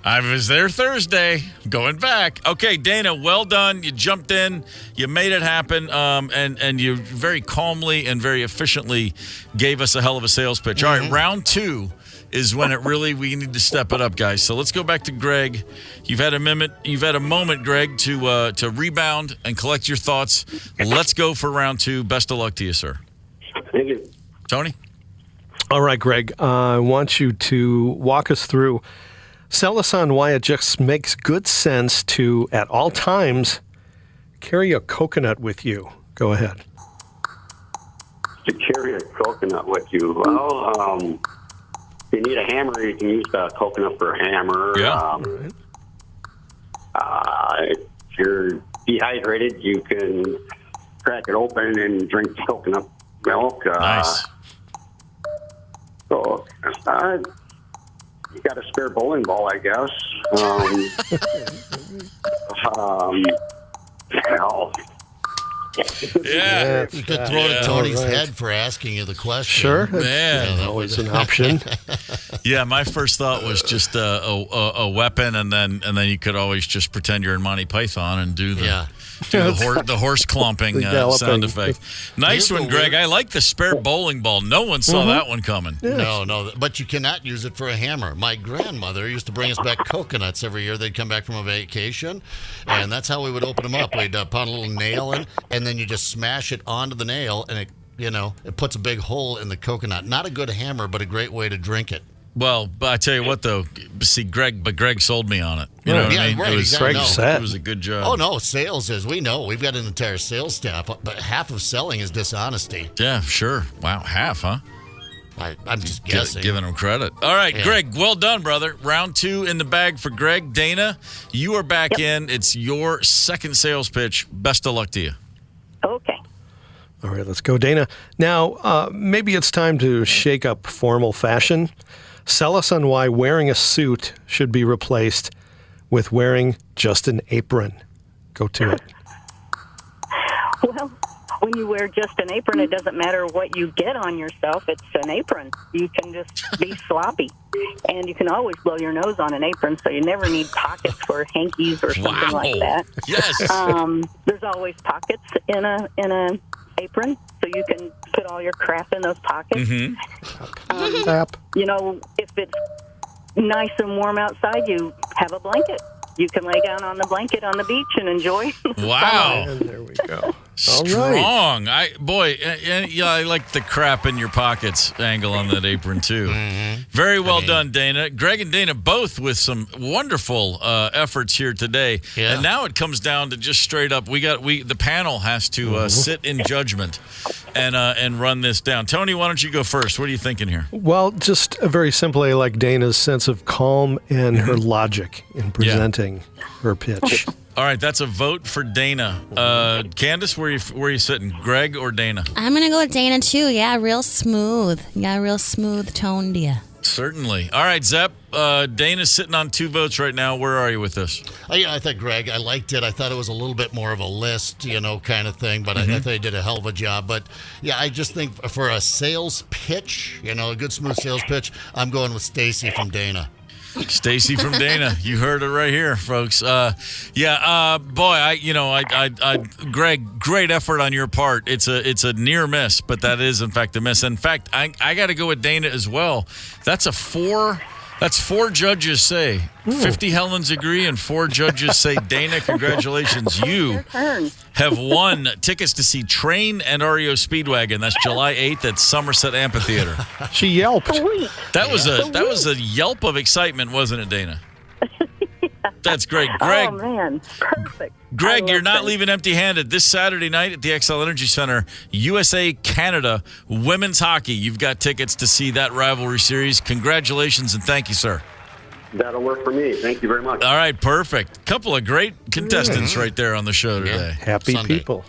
I was there Thursday, going back. Okay, Dana, well done. You jumped in. You made it happen. And you very calmly and very efficiently gave us a hell of a sales pitch. All right, round 2. Is when we need to step it up, guys. So let's go back to Greg. You've had a moment, Greg, to rebound and collect your thoughts. Let's go for round 2. Best of luck to you, sir. Thank you. Tony? All right, Greg. I want you to walk us through. Sell us on why it just makes good sense to, at all times, carry a coconut with you. Go ahead. To carry a coconut with you, well, if you need a hammer, you can use the coconut for a hammer. Yeah. If you're dehydrated, you can crack it open and drink coconut milk. Nice. So, you got a spare bowling ball, I guess. Hell. Yeah. You could throw it at Tony's head for asking you the question. Sure. Man. That was an option. Yeah, my first thought was just a weapon, and then you could always just pretend you're in Monty Python and do the horse clomping sound effect. Nice one, Greg. I like the spare bowling ball. No one saw that one coming. No, but you cannot use it for a hammer. My grandmother used to bring us back coconuts every year. They'd come back from a vacation, and that's how we would open them up. We'd pound a little nail in, and then you just smash it onto the nail, and it puts a big hole in the coconut. Not a good hammer, but a great way to drink it. Well, but I tell you what, though, Greg sold me on it. You know what I mean? Right, it was, exactly. It was a good job. Oh, no, sales is, we know, we've got an entire sales staff, but half of selling is dishonesty. Yeah, sure. Wow, half, huh? I'm just guessing. Giving him credit. All right, Greg, well done, brother. Round 2 in the bag for Greg. Dana, you are back in. It's your second sales pitch. Best of luck to you. Okay. All right, let's go, Dana. Now, maybe it's time to shake up formal fashion. Sell us on why wearing a suit should be replaced with wearing just an apron. Go to it. Well, when you wear just an apron, it doesn't matter what you get on yourself. It's an apron. You can just be sloppy. And you can always blow your nose on an apron, so you never need pockets for hankies or something like that. Yes. There's always pockets in a apron, so you can put all your crap in those pockets. If it's nice and warm outside, you have a blanket. You can lay down on the blanket on the beach and enjoy. Wow. And there we go. Strong. I like the crap in your pockets angle on that apron, too. Very well done, Dana. Greg and Dana both with some wonderful efforts here today. Yeah. And now it comes down to just straight up, the panel has to sit in judgment and run this down. Tony, why don't you go first? What are you thinking here? Well, just very simply, I like Dana's sense of calm and her logic in presenting her pitch. All right, that's a vote for Dana. Candace, where are you sitting? Greg or Dana? I'm going to go with Dana, too. Yeah, real smooth. You got a real smooth tone to you. Certainly. All right, Zepp, Dana's sitting on 2 votes right now. Where are you with this? I thought, Greg, I liked it. I thought it was a little bit more of a list, kind of thing, but I thought he did a hell of a job. But, I just think for a sales pitch, a good smooth sales pitch, I'm going with Stacy from Dana. Stacy from Dana. You heard it right here, folks. Greg, great effort on your part. It's a near miss, but that is in fact a miss. In fact, I got to go with Dana as well. That's four judges say. 50 Helens agree, and 4 judges say Dana. Congratulations, you have won tickets to see Train and REO Speedwagon. That's July 8th at Somerset Amphitheater. She yelped. That was a yelp of excitement, wasn't it, Dana? That's great, Greg. Oh man, perfect. Greg, you're not leaving empty-handed. This Saturday night at the XL Energy Center, USA-Canada women's hockey. You've got tickets to see that rivalry series. Congratulations, and thank you, sir. That'll work for me. Thank you very much. All right, perfect. Couple of great contestants right there on the show today. Happy Sunday. people.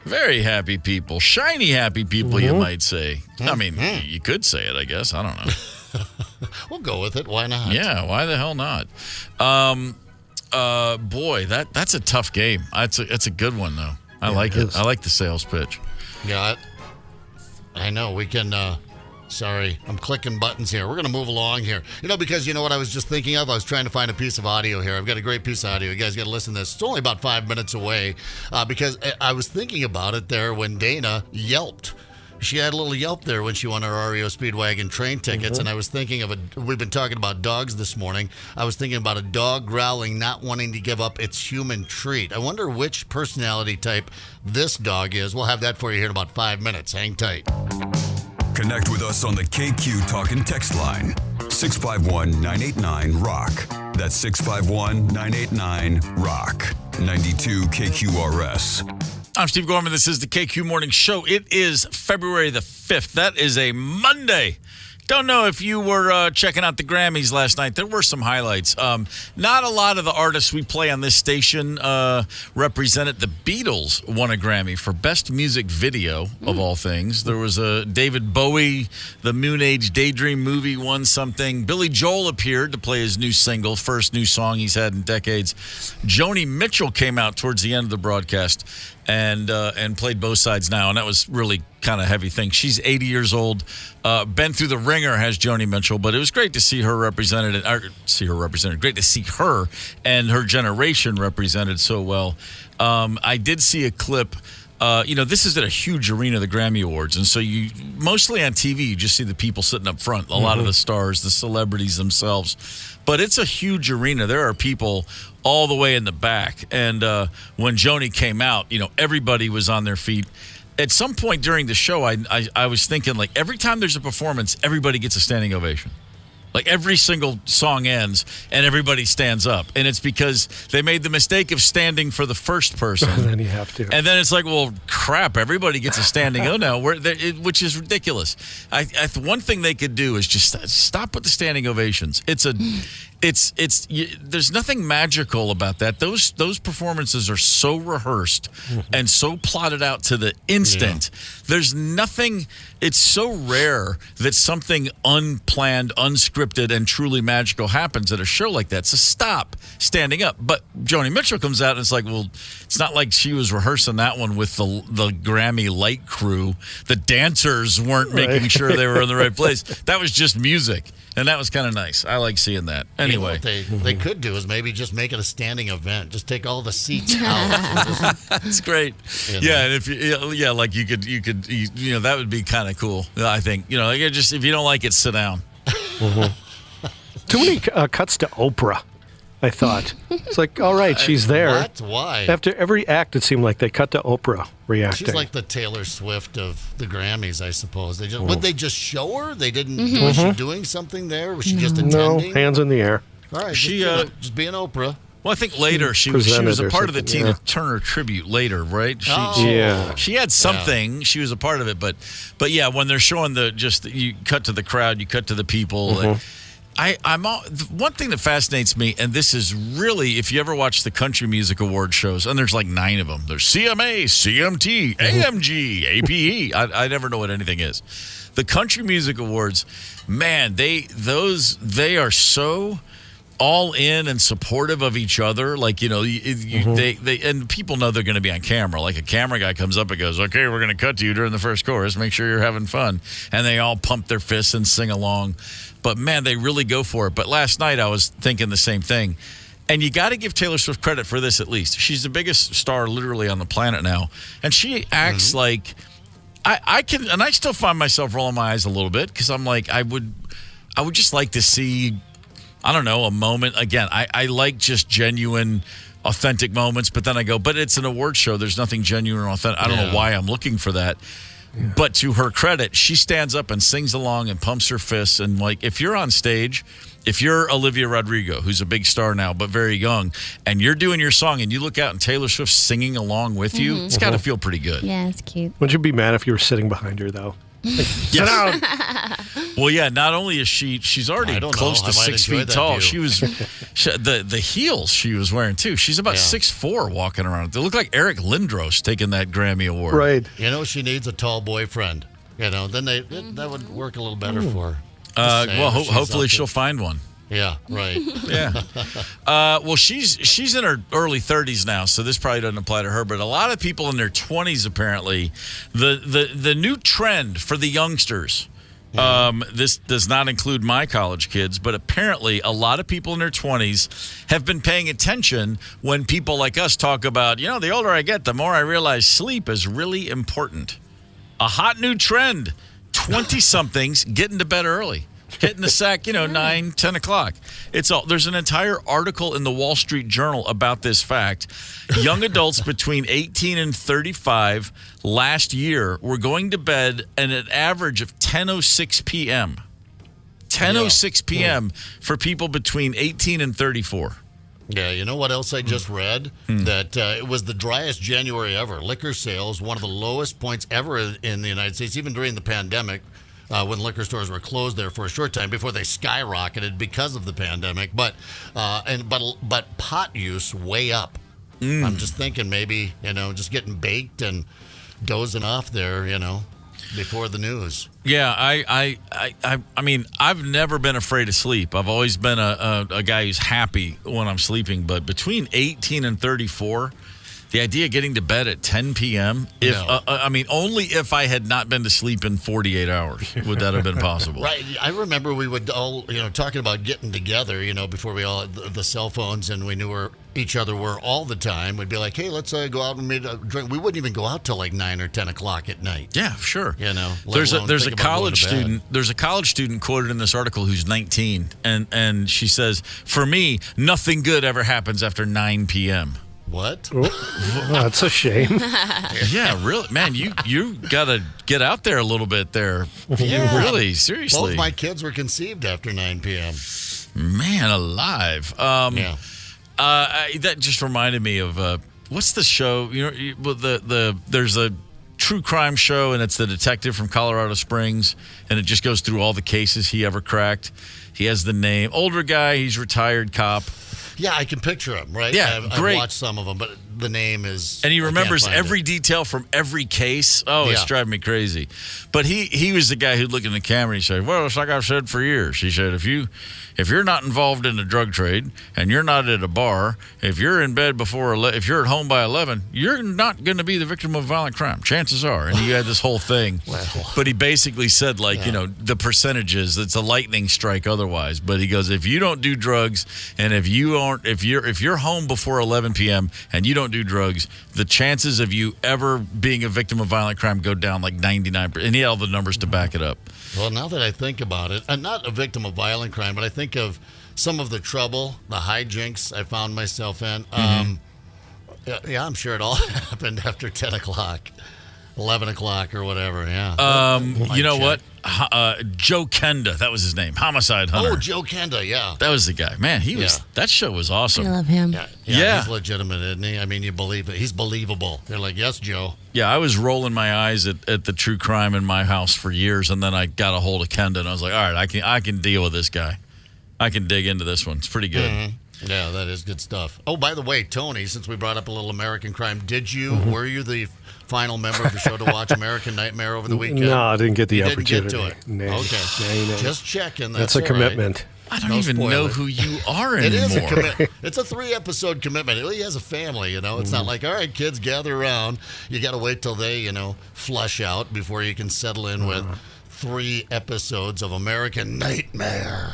Very happy people. Shiny happy people, you might say. I mean, you could say it, I guess. I don't know. We'll go with it. Why not? Yeah, why the hell not? Boy, that's a tough game. It's a good one, though. I like it. I like the sales pitch. Yeah, I know. We can. Sorry, I'm clicking buttons here. We're going to move along here. Because you know what I was just thinking of? I was trying to find a piece of audio here. I've got a great piece of audio. You guys got to listen to this. It's only about 5 minutes away because I was thinking about it there when Dana yelped. She had a little yelp there when she won her REO Speedwagon train tickets, and I was thinking of we've been talking about dogs this morning. I was thinking about a dog growling, not wanting to give up its human treat. I wonder which personality type this dog is. We'll have that for you here in about 5 minutes. Hang tight. Connect with us on the KQ Talk and Text line. 651-989-ROCK. That's 651-989-ROCK. 92 KQRS. I'm Steve Gorman. This is the KQ Morning Show. It is February the 5th. That is a Monday. Don't know if you were checking out the Grammys last night. There were some highlights. Not a lot of the artists we play on this station represented. The Beatles won a Grammy for Best Music Video, of all things. There was a David Bowie, the Moon Age Daydream movie won something. Billy Joel appeared to play his new single, first new song he's had in decades. Joni Mitchell came out towards the end of the broadcast and played Both Sides Now, and that was really kind of heavy thing. She's 80 years old. Been through the ringer, has Joni Mitchell, but it was great to see her represented. Great to see her and her generation represented so well. I did see a clip. This is at a huge arena, the Grammy Awards, and so you mostly on TV you just see the people sitting up front. A lot of the stars, the celebrities themselves, but it's a huge arena. There are people all the way in the back, and when Joni came out, everybody was on their feet. At some point during the show, I was thinking, like, every time there's a performance, everybody gets a standing ovation. Like, every single song ends and everybody stands up. And it's because they made the mistake of standing for the first person. And then you have to. And then it's like, well, crap, everybody gets a standing O now, which is ridiculous. One thing they could do is just stop with the standing ovations. There's nothing magical about that. Those performances are so rehearsed and so plotted out to the instant. Yeah. There's nothing. It's so rare that something unplanned, unscripted, and truly magical happens at a show like that. So stop standing up. But Joni Mitchell comes out and it's like, well, it's not like she was rehearsing that one with the Grammy light crew. The dancers weren't making sure they were in the right place. That was just music. And that was kind of nice. I like seeing that. Anyway. What they could do is maybe just make it a standing event. Just take all the seats out. That's great. Yeah, and if like you could that would be kind of cool. I think just if you don't like it, sit down. Too many cuts to Oprah. I thought it's like, all right, she's there. What? Why? After every act, it seemed like they cut to Oprah reacting. She's like the Taylor Swift of the Grammys, I suppose. Would they just show her? They didn't. Was she doing something there? Was she just attending? No, hands in the air. All right, just being Oprah. Well, I think later she was a part of the Tina Turner tribute later, right? She had something. Yeah. She was a part of it, but yeah, when they're showing you cut to the crowd, you cut to the people. One thing that fascinates me, and this is really, if you ever watch the Country Music Award shows, and there's like 9 of them. There's CMA, CMT, AMG, APE. I never know what anything is. The Country Music Awards, man, they are so all in and supportive of each other. Like, they and people know they're going to be on camera. Like a camera guy comes up and goes, okay, we're going to cut to you during the first chorus. Make sure you're having fun. And they all pump their fists and sing along. But, man, they really go for it. But last night I was thinking the same thing. And you got to give Taylor Swift credit for this at least. She's the biggest star literally on the planet now. And she acts like I can, and I still find myself rolling my eyes a little bit because I'm like, I would just like to see, I don't know, a moment. Again, I like just genuine, authentic moments. But then I go, but it's an award show. There's nothing genuine or authentic. I don't know why I'm looking for that. Yeah. But to her credit, she stands up and sings along and pumps her fists. And, like, if you're on stage, if you're Olivia Rodrigo, who's a big star now but very young, and you're doing your song and you look out and Taylor Swift's singing along with you, it's got to feel pretty good. Yeah, it's cute. Wouldn't you be mad if you were sitting behind her, though? Like, sit down. Well, yeah, not only is she's already close to 6 feet tall. She was the heels she was wearing, too. She's about 6'4" walking around. They look like Eric Lindros taking that Grammy Award. Right. She needs a tall boyfriend. Then that would work a little better for her. Well, hopefully she'll find one. Yeah, right. Yeah. Well, she's in her early 30s now, so this probably doesn't apply to her. But a lot of people in their 20s, apparently, the new trend for the youngsters. This does not include my college kids, but apparently a lot of people in their 20s have been paying attention when people like us talk about, the older I get, the more I realize sleep is really important. A hot new trend. 20-somethings getting to bed early. Hitting the sack, 9, 10 o'clock. There's an entire article in the Wall Street Journal about this fact. Young adults between 18 and 35 last year were going to bed at an average of 10:06 p.m. 10:06 p.m. for people between 18 and 34. Yeah, you know what else I just read? That it was the driest January ever. Liquor sales, one of the lowest points ever in the United States, even during the pandemic. When liquor stores were closed there for a short time before they skyrocketed because of the pandemic, but pot use way up. I'm just thinking maybe just getting baked and dozing off there, before the news. Yeah, I mean, I've never been afraid of sleep. I've always been a guy who's happy when I'm sleeping. But between 18 and 34. The idea of getting to bed at 10 p.m., only if I had not been to sleep in 48 hours would that have been possible. Right. I remember we would all, talking about getting together, before we all, the cell phones, and we knew where each other were all the time. We'd be like, hey, let's go out and meet a drink. We wouldn't even go out till like 9 or 10 o'clock at night. Yeah, sure. There's a college student. There's a college student quoted in this article who's 19, and she says, for me, nothing good ever happens after 9 p.m. What? Oh, that's a shame. Yeah, really, man. You gotta get out there a little bit there. Yeah. Really, seriously. Both my kids were conceived after 9 p.m. Man alive. That just reminded me of what's the show? There's a true crime show, and it's the detective from Colorado Springs, and it just goes through all the cases he ever cracked. He has the name. Older guy. He's retired cop. Yeah, I can picture him, right? Yeah, I've watched some of them, but the name is... And he remembers every detail from every case. Oh, it's driving me crazy. But he was the guy who'd look in the camera and he'd say, well, it's like I've said for years. He said, if you're not involved in the drug trade and you're not at a bar, if you're in bed if you're at home by 11, you're not going to be the victim of violent crime. Chances are. And he had this whole thing. But he basically said, the percentages, it's a lightning strike otherwise. But he goes, if you don't do drugs and if you're home before 11 p.m. and you don't do drugs, the chances of you ever being a victim of violent crime go down like 99%. And he had all the numbers to back it up. Well, now that I think about it, I'm not a victim of violent crime, but I think of some of the trouble, the hijinks I found myself in. Yeah, I'm sure it all happened after 10 o'clock, 11 o'clock or whatever, yeah. You know what? Joe Kenda, that was his name. Homicide Hunter. Oh, Joe Kenda, yeah. That was the guy. Man, that show was awesome. I love him. Yeah. He's legitimate, isn't he? I mean, you believe it. He's believable. They're like, yes, Joe. Yeah, I was rolling my eyes at the true crime in my house for years, and then I got a hold of Kenda, and I was like, all right, I can deal with this guy. I can dig into this one. It's pretty good. Mm-hmm. Yeah, that is good stuff. Oh, by the way, Tony, since we brought up a little American crime, were you the final member of the show to watch American Nightmare over the weekend? No, I didn't get the you opportunity. Didn't get to it. No. Okay. No. Just checking. That's a commitment. Right. I don't even know who you are anymore. It is a commitment. It's a 3-episode commitment. He has a family, It's not like, all right, kids, gather around. You got to wait till they, flush out before you can settle in with 3 episodes of American Nightmare.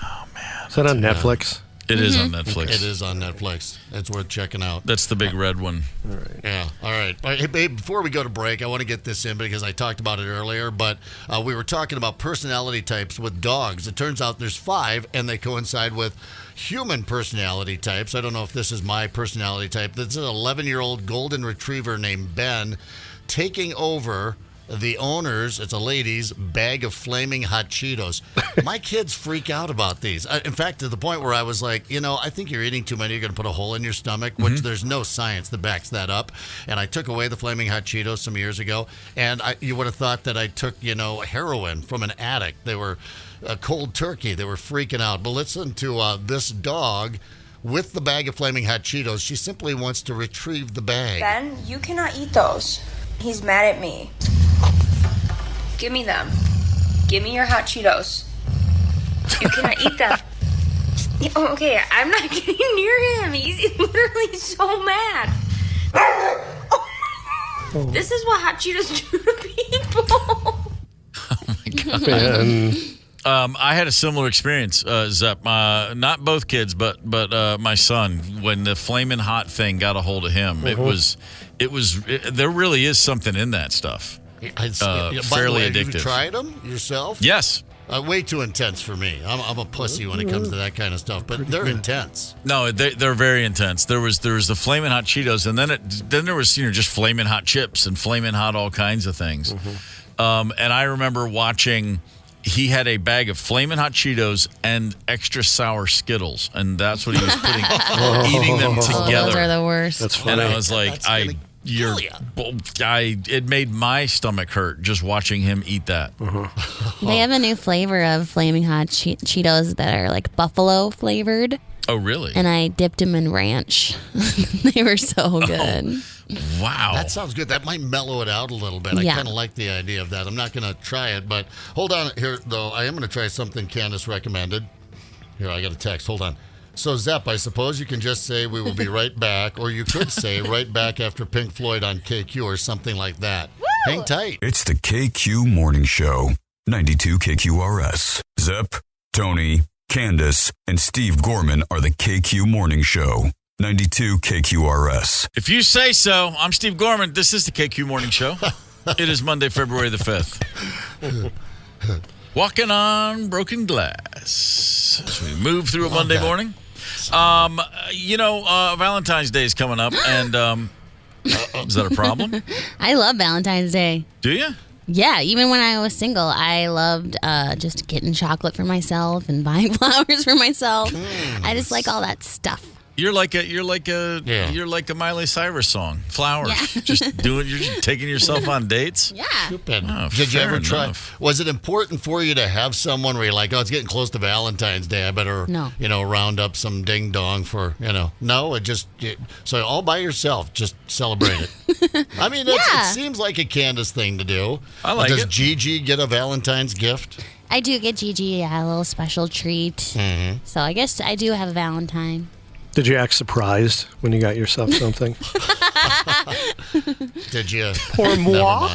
Oh, man. Is that on Netflix? It is on Netflix. It is on Netflix. It's worth checking out. That's the big red one. All right. Yeah. All right. Hey, babe, before we go to break, I want to get this in because I talked about it earlier, but we were talking about personality types with dogs. It turns out there's 5, and they coincide with human personality types. I don't know if this is my personality type. This is an 11-year-old golden retriever named Ben taking over the owner's, it's a lady's, bag of flaming hot Cheetos. My kids freak out about these. In fact, to the point where I was like, I think you're eating too many. You're going to put a hole in your stomach, which there's no science that backs that up. And I took away the flaming hot Cheetos some years ago. And you would have thought that I took, heroin from an addict. They were cold turkey. They were freaking out. But listen to this dog with the bag of flaming hot Cheetos. She simply wants to retrieve the bag. Ben, you cannot eat those. He's mad at me. Give me them. Give me your hot Cheetos. You cannot eat them. Okay, I'm not getting near him. He's literally so mad. This is what hot Cheetos do to people. Oh, my God. I had a similar experience, Zep. Not both kids, but my son. When the flaming hot thing got a hold of him, there really is something in that stuff. Fairly addictive. Have you tried them yourself? Yes. Way too intense for me. I'm a pussy when it comes to that kind of stuff, but they're intense. No, they're very intense. There was the flaming hot Cheetos, and then there was just flaming hot chips and flaming hot all kinds of things. And I remember watching. He had a bag of flaming hot Cheetos and extra sour Skittles, and that's what he was eating them together. Those are the worst. That's funny. And I was like, it made my stomach hurt just watching him eat that. They have a new flavor of flaming hot Cheetos that are like buffalo flavored. Oh, really? And I dipped them in ranch. They were so good. Wow. That sounds good. That might mellow it out a little bit. Yeah. I kind of like the idea of that. I'm not going to try it, but hold on here, though. I am going to try something Candace recommended. Here, I got a text. Hold on. So, Zep, I suppose you can just say we will be right back, or you could say right back after Pink Floyd on KQ or something like that. Woo! Hang tight. It's the KQ Morning Show, 92 KQRS. Zep, Tony, Candace, and Steve Gorman are the KQ Morning Show, 92 KQRS. If you say so, I'm Steve Gorman. This is the KQ Morning Show. It is Monday, February the 5th. Walking on broken glass as we move through a Monday morning. Valentine's Day is coming up, and is that a problem? I love Valentine's Day. Do you? Yeah, even when I was single, I loved just getting chocolate for myself and buying flowers for myself. I just like all that stuff. You're like a Miley Cyrus song, Flowers. Yeah. You're just taking yourself on dates. Yeah. Stupid. Oh, Did you ever enough. try? Was it important for you to have someone where you're like, oh, it's getting close to Valentine's Day. I better, round up some ding dong for, No, so all by yourself, just celebrate it. I mean, it seems like a Candace thing to do. I like Does it. Gigi get a Valentine's gift? I do get Gigi a little special treat. Mm-hmm. So I guess I do have a Valentine. Did you act surprised when you got yourself something? Did you? Pour moi?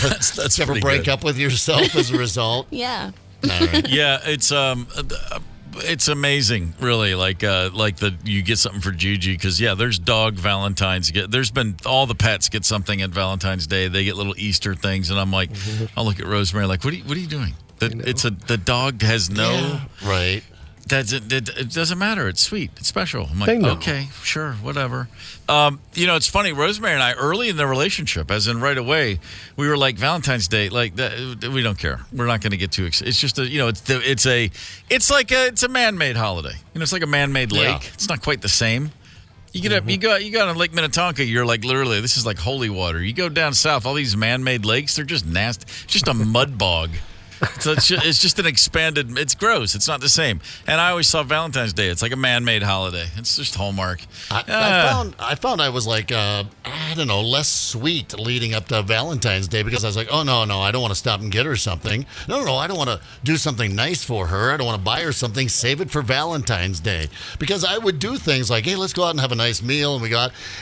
That's ever break up with yourself as a result? Yeah. All right. Yeah, it's amazing, really. You get something for Gigi because there's dog Valentines. There's been all the pets get something at Valentine's Day. They get little Easter things, and I'm like, I'll look at Rosemary like, what are you doing? The dog has no right. It doesn't matter. It's sweet. It's special. I'm like, okay, sure, whatever. It's funny. Rosemary and I, early in the relationship, as in right away, we were like, Valentine's Day, like that. We don't care. We're not going to get too excited. It's just it's a man-made holiday. It's like a man-made lake. Yeah. It's not quite the same. You get up, you go on Lake Minnetonka. You're like literally, this is like holy water. You go down south, all these man-made lakes, they're just nasty. It's just a mud bog. So it's just an expanded. It's gross. It's not the same. And I always saw Valentine's Day. It's like a man-made holiday. It's just Hallmark. I found I was like, I don't know, less sweet leading up to Valentine's Day because I was like, oh, no, I don't want to stop and get her something. No, I don't want to do something nice for her. I don't want to buy her something. Save it for Valentine's Day. Because I would do things like, hey, let's go out and have a nice meal.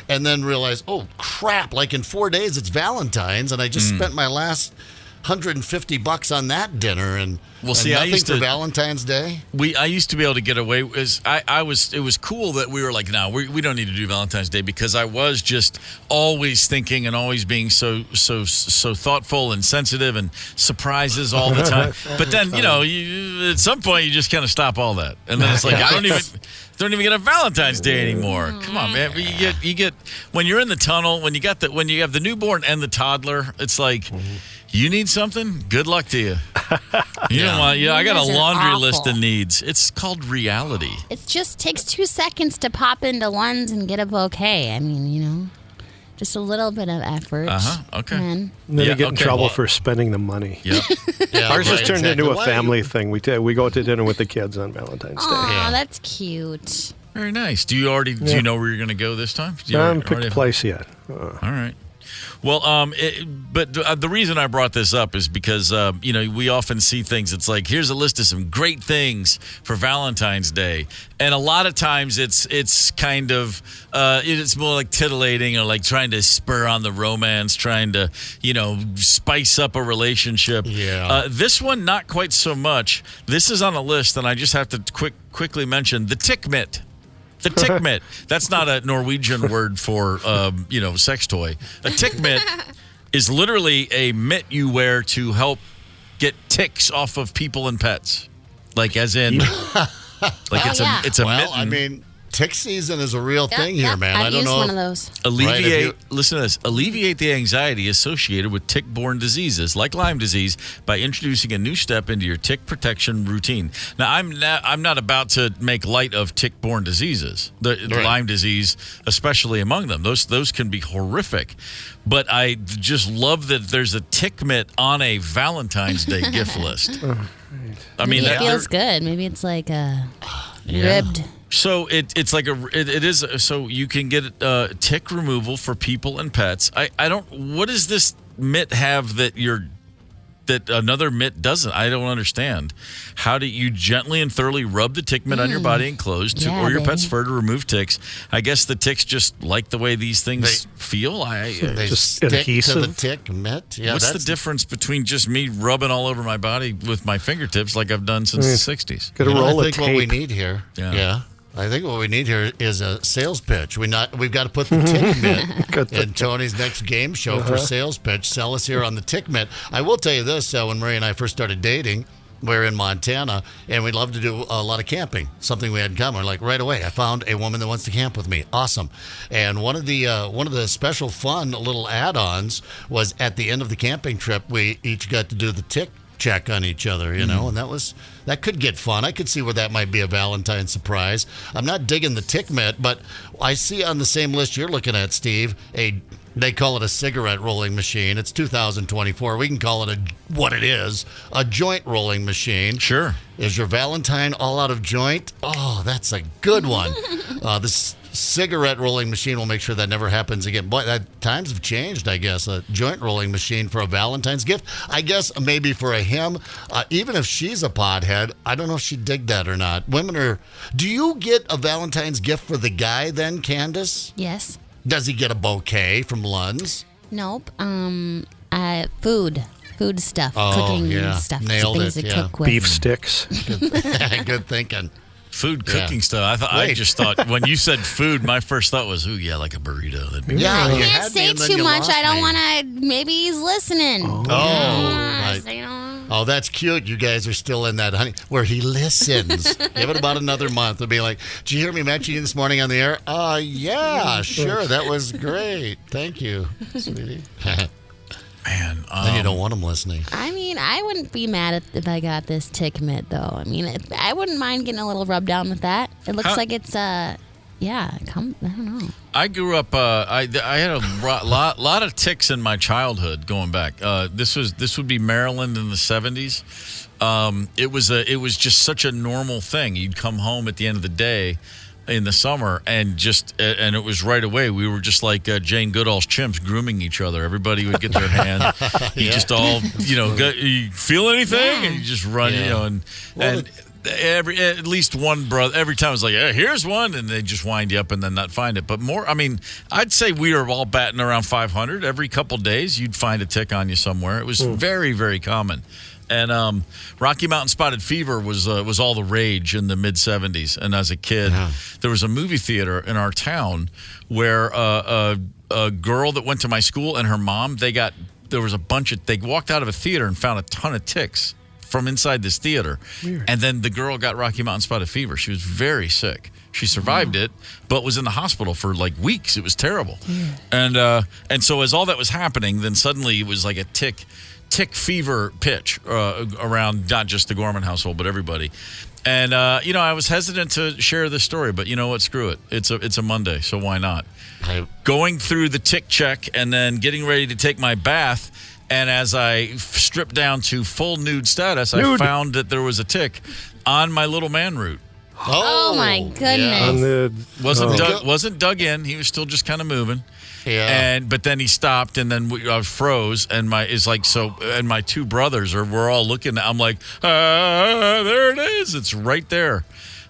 And then realize, oh, crap, like in 4 days it's Valentine's, and I just spent my last $150 on that dinner, and see, nothing I used for to Valentine's Day. I used to be able to get away. It was cool that we were like, no, we don't need to do Valentine's Day because I was just always thinking and always being so thoughtful and sensitive and surprises all the time. But then at some point you just kind of stop all that, and then it's like I don't even get a Valentine's Day anymore. Come on, man. You get when you're in the tunnel, when you have the newborn and the toddler, it's like. You need something? Good luck to you. You don't want. I got a laundry list of needs. It's called reality. It just takes 2 seconds to pop into Lund's and get a bouquet. I mean, just a little bit of effort. Okay. And then you get in trouble for spending the money. Yep. Ours just turned into a family thing. We go to dinner with the kids on Valentine's Day. Oh, that's cute. Very nice. Do you know where you're going to go this time? I haven't picked a place yet. All right. Well, but the reason I brought this up is because, we often see things. It's like, here's a list of some great things for Valentine's Day. And a lot of times it's kind of, it's more like titillating or like trying to spur on the romance, trying to, spice up a relationship. Yeah. This one, not quite so much. This is on a list, and I just have to quickly mention the tick mitt. The tick mitt. That's not a Norwegian word for, sex toy. A tick mitt is literally a mitt you wear to help get ticks off of people and pets. Like as in, like it's a mitten. I mean, tick season is a real thing here, man. I've I don't used know. one of those. Listen to this. Alleviate the anxiety associated with tick-borne diseases like Lyme disease by introducing a new step into your tick protection routine. Now, I'm not about to make light of tick-borne diseases, the Lyme disease, especially among them. Those can be horrific. But I just love that there's a tick mitt on a Valentine's Day gift list. I mean, it feels good. Maybe it's like ribbed. So it's like it is so you can get tick removal for people and pets. What does this mitt have that another mitt doesn't? I don't understand. How do you gently and thoroughly rub the tick mitt on your body and clothes or your pet's fur to remove ticks? I guess the ticks just like the way these things feel. They just stick adhesive. to the tick mitt. Yeah, what's the difference between just me rubbing all over my body with my fingertips like I've done since the 60s? Get a roll I of think what we tape. need here. Yeah. I think what we need here is a sales pitch. We've got to put the tick mitt in Tony's next game show for sales pitch. Sell us here on the tick mitt. I will tell you this: when Marie and I first started dating, we were in Montana, and we loved to do a lot of camping. Something we had in common. Like right away, I found a woman that wants to camp with me. Awesome. And one of the special fun little add-ons was at the end of the camping trip, we each got to do the tick check on each other, and that could get fun. I could see where that might be a Valentine's surprise. I'm not digging the tick mitt, but I see on the same list you're looking at, Steve, they call it a cigarette rolling machine. It's 2024. We can call it what it is, a joint rolling machine. Sure. Is your Valentine all out of joint? Oh, that's a good one. This cigarette rolling machine will make sure that never happens again. Boy, times have changed, I guess. A joint rolling machine for a Valentine's gift. I guess maybe for him, even if she's a pothead, I don't know if she'd dig that or not. Do you get a Valentine's gift for the guy then, Candace? Yes. Does he get a bouquet from Lund's? Nope. Food stuff, cooking stuff. Nailed things it, to yeah. cook with. Beef sticks. Good thinking. Food cooking stuff. I just thought when you said food, my first thought was, like a burrito. That'd be yeah, I you can't had me say and then too you much. lost I don't me. want to. Maybe he's listening. Right. Oh, that's cute. You guys are still in that, honey, where he listens. Give it about another month. He'll be like, did you hear me mention you this morning on the air? Yeah, sure. That was great. Thank you, sweetie. Man, then you don't want him listening. I mean, I wouldn't be mad if I got this tick mitt, though. I mean, I wouldn't mind getting a little rub down with that. It looks like it's yeah, I don't know. I grew up. I had a lot of ticks in my childhood. Going back, this would be Maryland in the 70s. It was just such a normal thing. You'd come home at the end of the day in the summer, and it was right away. We were just like Jane Goodall's chimps, grooming each other. Everybody would get their hand. You just all, you feel anything, and you just run, and at least one brother every time was like, hey, here's one, and they just wind you up and then not find it. But more, I mean, I'd say we were all batting around 500 every couple days. You'd find a tick on you somewhere. It was very, very common. And Rocky Mountain Spotted Fever was all the rage in the mid-'70s. And as a kid, there was a movie theater in our town where a girl that went to my school and her mom, they walked out of a theater and found a ton of ticks from inside this theater. Weird. And then the girl got Rocky Mountain Spotted Fever. She was very sick. She survived it, but was in the hospital for like weeks. It was terrible. Yeah. And so as all that was happening, then suddenly it was like a tick fever pitch around not just the Gorman household, but everybody. And, I was hesitant to share this story, but you know what? Screw it. It's a Monday, so why not? Going through the tick check and then getting ready to take my bath, and as I stripped down to full nude status, I found that there was a tick on my little man root. Oh my goodness. Yeah. Wasn't dug in. He was still just kind of moving. Yeah. But then he stopped, and then I froze, and my two brothers we're all looking. I'm like, there it is. It's right there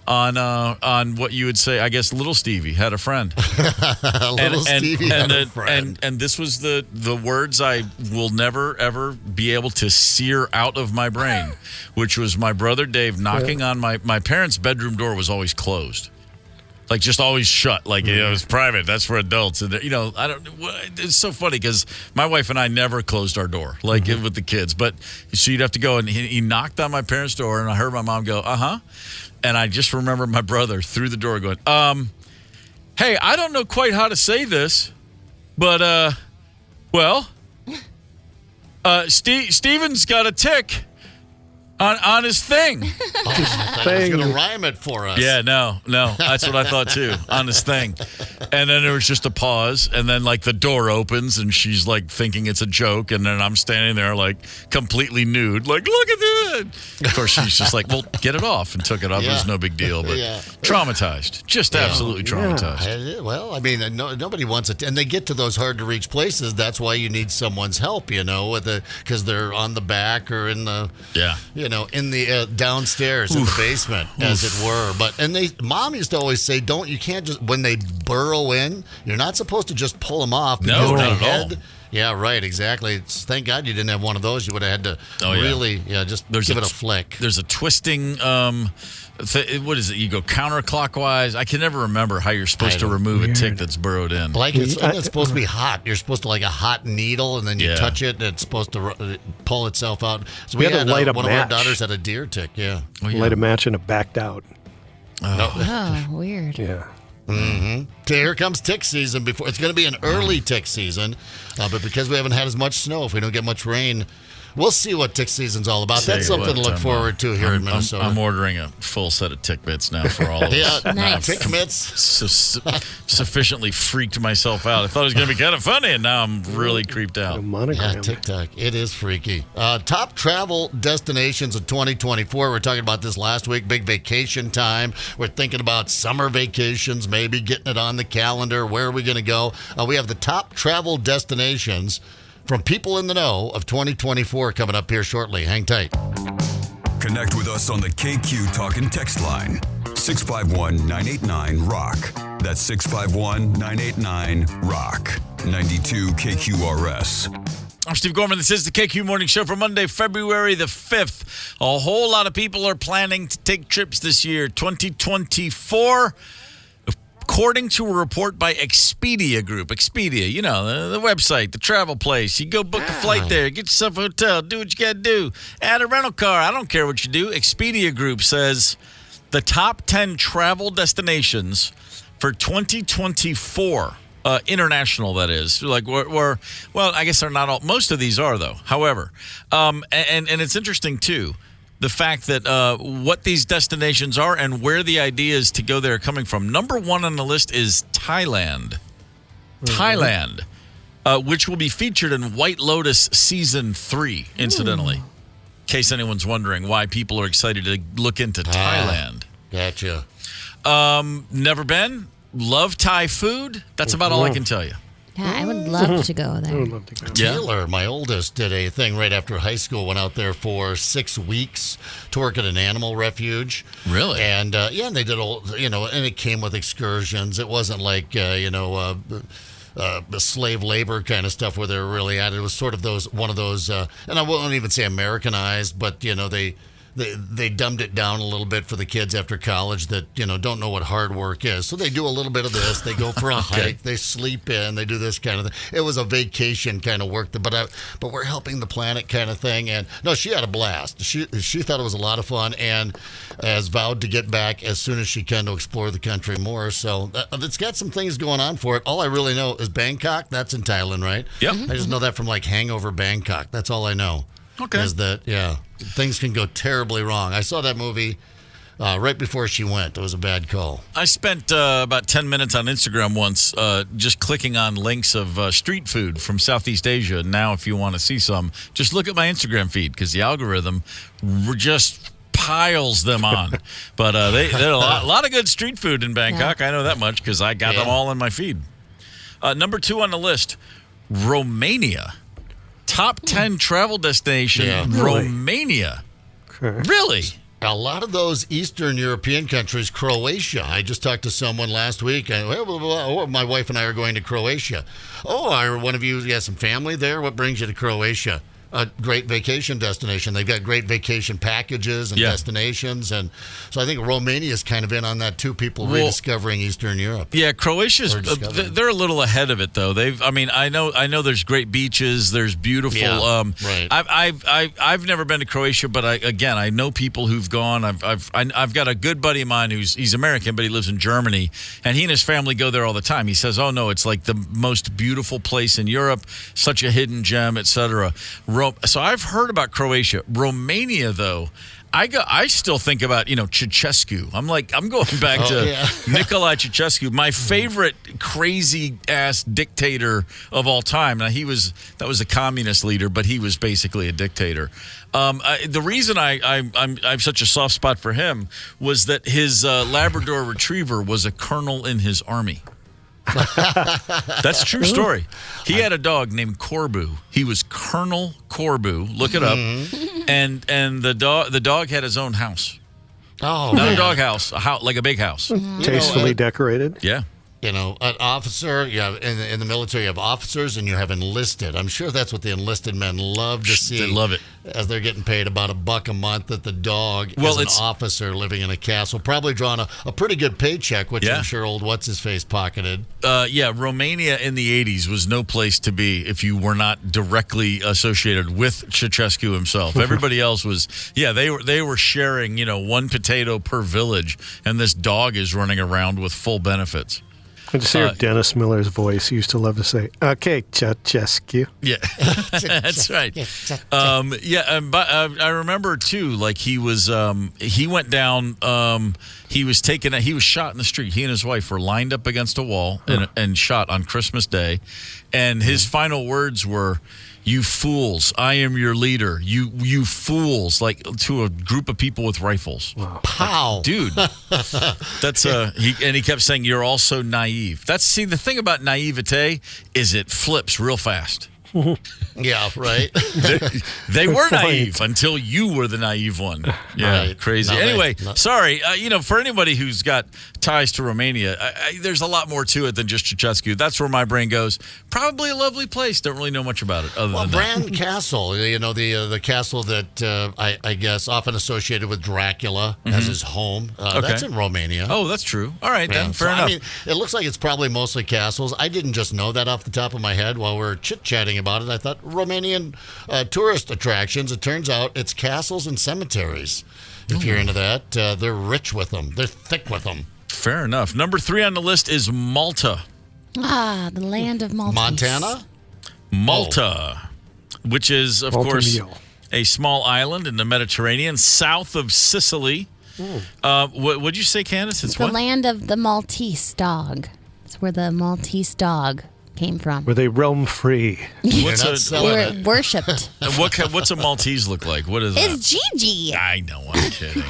on what you would say. I guess little Stevie had a friend. Stevie had a friend. And this was the words I will never ever be able to sear out of my brain, which was my brother Dave knocking on my parents' bedroom door was always closed. Like, just always shut. Like, it was private. That's for adults. And, it's so funny because my wife and I never closed our door, like with the kids. But so you'd have to go, and he knocked on my parents' door, and I heard my mom go, uh-huh. And I just remember my brother through the door going, hey, I don't know quite how to say this, but, Steven's got a tick on his thing. I thought he was going to rhyme it for us. Yeah, no. That's what I thought, too, on his thing. And then there was just a pause, and then, like, the door opens, and she's, like, thinking it's a joke, and then I'm standing there, like, completely nude, like, look at that. Of course, she's just like, well, get it off, and took it off. Yeah. It was no big deal, but traumatized. Just absolutely traumatized. Yeah. Well, I mean, nobody wants it. And they get to those hard-to-reach places. That's why you need someone's help, because they're on the back or in the, in the downstairs in the basement, as it were. Mom used to always say, you can't just, when they burrow in, you're not supposed to just pull them off. No, not at all. Yeah, right, exactly. Thank God you didn't have one of those. You would have had to give it a flick. There's a twisting, what is it? You go counterclockwise. I can never remember how you're supposed to remove a tick that's burrowed in. Like it's supposed to be hot. You're supposed to like a hot needle, and then you touch it, and it's supposed to pull itself out. So we had one of our daughters had a deer tick, Light a match and it backed out. Oh, weird. Yeah. Mm-hmm. So here comes tick season. It's going to be an early tick season, but because we haven't had as much snow, if we don't get much rain, we'll see what tick season's all about. That's something to look forward to here in Minnesota. I'm ordering a full set of tick mitts now for all of us. Nice. Tick mitts. Sufficiently freaked myself out. I thought it was going to be kind of funny, and now I'm really creeped out. Yeah, TikTok. It is freaky. Top travel destinations of 2024. We were talking about this last week. Big vacation time. We're thinking about summer vacations, maybe getting it on the calendar. Where are we going to go? We have the top travel destinations from people in the know of 2024 coming up here shortly. Hang tight. Connect with us on the KQ Talk and Text line. 651-989-ROCK. That's 651-989-ROCK. 92 KQRS. I'm Steve Gorman. This is the KQ Morning Show for Monday, February the 5th. A whole lot of people are planning to take trips this year, 2024. According to a report by Expedia Group, the website, the travel place. You go book a flight there, get yourself a hotel, do what you got to do, add a rental car. I don't care what you do. Expedia Group says the top 10 travel destinations for 2024, international, that is. Like, well, I guess they're not all. Most of these are, though. However, and it's interesting, too. the fact that what these destinations are and where the ideas to go there are coming from. Number 1 on the list is Thailand. Thailand, which will be featured in White Lotus Season 3, incidentally. In case anyone's wondering why people are excited to look into Thailand. Gotcha. Never been. Love Thai food. That's about all I can tell you. Yeah, I would love to go there. I would love to go. Taylor, my oldest, did a thing right after high school, went out there for 6 weeks to work at an animal refuge. Really? And, and they did and it came with excursions. It wasn't like, slave labor kind of stuff where they were really at it. It was sort of one of those, and I won't even say Americanized, but, they dumbed it down a little bit for the kids after college that, don't know what hard work is. So they do a little bit of this. They go for a hike. They sleep in. They do this kind of thing. It was a vacation kind of work, but we're helping the planet kind of thing. And no, she had a blast. She thought it was a lot of fun and has vowed to get back as soon as she can to explore the country more. So it's got some things going on for it. All I really know is Bangkok. That's in Thailand, right? Yep. I just know that from like Hangover Bangkok. That's all I know. Okay. Is that, things can go terribly wrong. I saw that movie right before she went. It was a bad call. I spent about 10 minutes on Instagram once just clicking on links of street food from Southeast Asia. Now, if you want to see some, just look at my Instagram feed because the algorithm just piles them on. But they had a lot of good street food in Bangkok. Yeah. I know that much because I got them all in my feed. Number 2 on the list, Romania. Top 10 travel destination, Romania. Okay. Really? A lot of those Eastern European countries, Croatia. I just talked to someone last week. My wife and I are going to Croatia. Oh, are one of you got some family there? What brings you to Croatia? A great vacation destination. They've got great vacation packages and destinations, and so I think Romania is kind of in on that too. People rediscovering Eastern Europe. Yeah, Croatia's they're a little ahead of it though. I know there's great beaches. There's beautiful. Right. I've never been to Croatia, but I know people who've gone. I've got a good buddy of mine he's American, but he lives in Germany, and he and his family go there all the time. He says, "Oh no, it's like the most beautiful place in Europe, such a hidden gem, etc." So I've heard about Croatia. Romania, though, I still think about, Ceausescu. I'm going back to Nicolae Ceausescu, my favorite crazy-ass dictator of all time. Now, that was a communist leader, but he was basically a dictator. The reason I have such a soft spot for him was that his Labrador Retriever was a colonel in his army. That's a true story. He had a dog named Corbu. He was Colonel Corbu. Look it up. And the dog had his own house. Oh, not a dog house, like a big house. Tastefully decorated. Yeah. An officer, you have in the military, you have officers and you have enlisted. I'm sure that's what the enlisted men love to see. They love it. As they're getting paid about $1 a month that the dog is an officer living in a castle, probably drawing a pretty good paycheck, which I'm sure old what's-his-face pocketed. Romania in the 80s was no place to be if you were not directly associated with Ceausescu himself. Everybody else was, they were sharing, one potato per village, and this dog is running around with full benefits. I just hear Dennis Miller's voice. He used to love to say, "Okay, Ceausescu." Yeah, that's right. I remember too. Like he went down. He was shot in the street. He and his wife were lined up against a wall and shot on Christmas Day. And his final words were, "You fools! I am your leader. You fools!" Like to a group of people with rifles. Wow. Pow, like, dude. That's he kept saying, "You're all so naive." The thing about naivete is it flips real fast. Yeah, right. They were naive until you were the naive one. Yeah, right. Crazy. Anyway, sorry. For anybody who's got ties to Romania, there's a lot more to it than just Ceausescu. That's where my brain goes. Probably a lovely place. Don't really know much about it other than Bran Castle. The castle that I guess often associated with Dracula as his home. That's in Romania. Oh, that's true. All right, then. Fair enough. I mean, it looks like it's probably mostly castles. I didn't just know that off the top of my head while we're chit-chatting about it. I thought Romanian tourist attractions. It turns out it's castles and cemeteries. If you're into that, they're rich with them. They're thick with them. Fair enough. Number 3 on the list is Malta. The land of Malta. Montana? Malta, which is, of course, a small island in the Mediterranean, south of Sicily. What'd you say, Candace? It's the what? land of the Maltese dog. It's where the Maltese dog came from. Where they roam free. We're worshipped. What's a Maltese look like? What is that? It's Gigi. I know, I'm kidding.